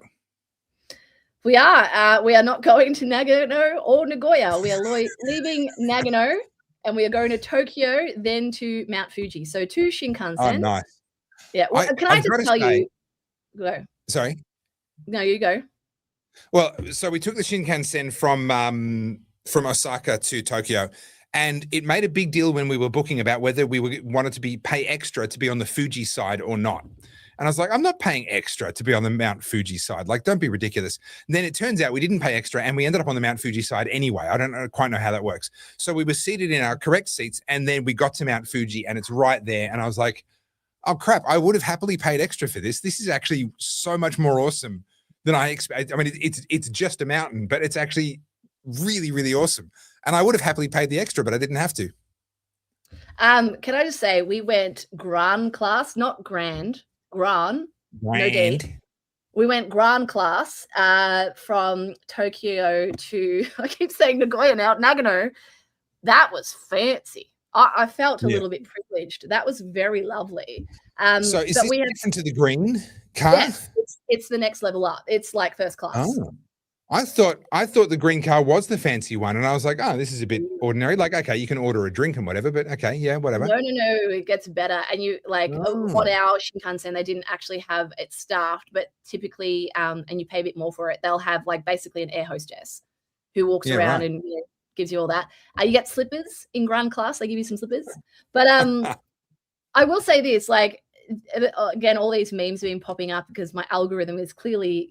We are. We are not going to Nagano or Nagoya. We are leaving Nagano, and we are going to Tokyo, then to Mount Fuji. So 2 Shinkansen. Oh, nice. Yeah. Well, can I just tell you? Go. Sorry. No, you go. Well, so we took the Shinkansen from Osaka to Tokyo, and it made a big deal when we were booking about whether we wanted to pay extra to be on the Fuji side or not. And I was like, I'm not paying extra to be on the Mount Fuji side. Like, don't be ridiculous. And then it turns out we didn't pay extra, and we ended up on the Mount Fuji side anyway. I don't quite know how that works. So we were seated in our correct seats, and then we got to Mount Fuji, and it's right there. And I was like, oh crap, I would have happily paid extra for this. This is actually so much more awesome than I expected. I mean, it's just a mountain, but it's actually really, really awesome. And I would have happily paid the extra, but I didn't have to. Can I just say we went grand class, not grand, grand. No D. We went grand class from Tokyo to, I keep saying Nagoya now, Nagano. That was fancy. I felt a little bit privileged. That was very lovely. So is this different to the green car? Yes, it's the next level up. It's like first class. Oh. I thought the green car was the fancy one, and I was like, oh, this is a bit ordinary. Like, okay, you can order a drink and whatever, but okay, yeah, whatever. No, it gets better. And you like what our Shinkansen, they didn't actually have it staffed, but typically, and you pay a bit more for it. They'll have like basically an air hostess who walks around and gives you all that. You get slippers in grand class. They give you some slippers, but I will say this, like. Again, all these memes have been popping up because my algorithm is clearly,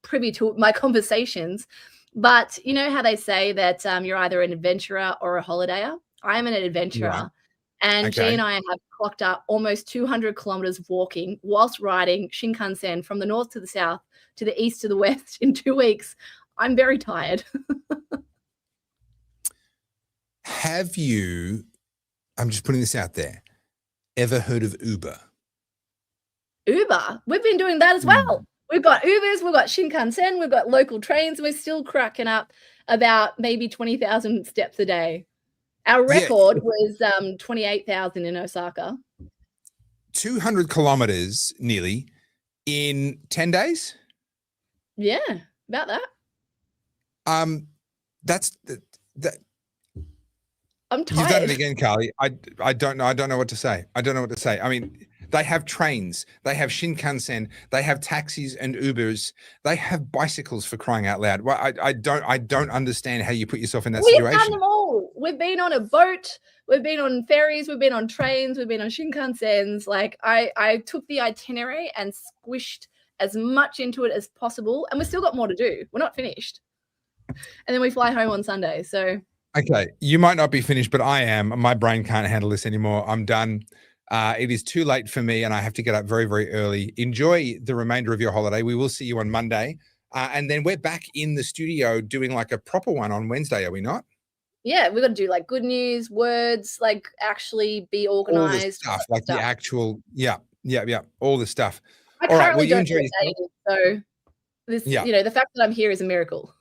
privy to my conversations. But you know how they say that you're either an adventurer or a holidayer? I am an adventurer. And G and I have clocked up almost 200 kilometers walking whilst riding Shinkansen from the north to the south, to the east to the west in 2 weeks. I'm very tired. Have you, I'm just putting this out there, ever heard of Uber? Uber, we've been doing that as well. We've got Ubers, we've got Shinkansen, we've got local trains. We're still cracking up about maybe 20,000 steps a day. Our record was 28,000 in Osaka. 200 kilometers nearly in 10 days? Yeah, about that. That's that. I'm tired. You've done it again, Carly. I don't know. I don't know what to say. I mean, they have trains, they have Shinkansen, they have taxis and Ubers, they have bicycles, for crying out loud. Well, I don't understand how you put yourself in that situation. We've done them all. We've been on a boat, we've been on ferries, we've been on trains, we've been on Shinkansens. Like I took the itinerary and squished as much into it as possible, and we've still got more to do. We're not finished. And then we fly home on Sunday. So okay, you might not be finished, but I am. My brain can't handle this anymore. I'm done. It is too late for me, and I have to get up very, very early. Enjoy the remainder of your holiday. We will see you on Monday. And then we're back in the studio doing like a proper one on Wednesday, are we not? Yeah, we've got to do like good news, words, like actually be organized. All the stuff, like the actual, yeah, all the stuff. I currently don't get dated, so this, the fact that I'm here is a miracle.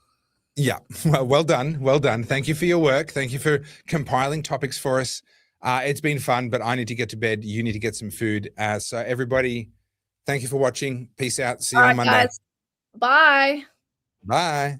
Yeah, well done. Thank you for your work. Thank you for compiling topics for us. It's been fun, but I need to get to bed. You need to get some food. So everybody, thank you for watching. Peace out. See you on Monday. Guys. Bye. Bye.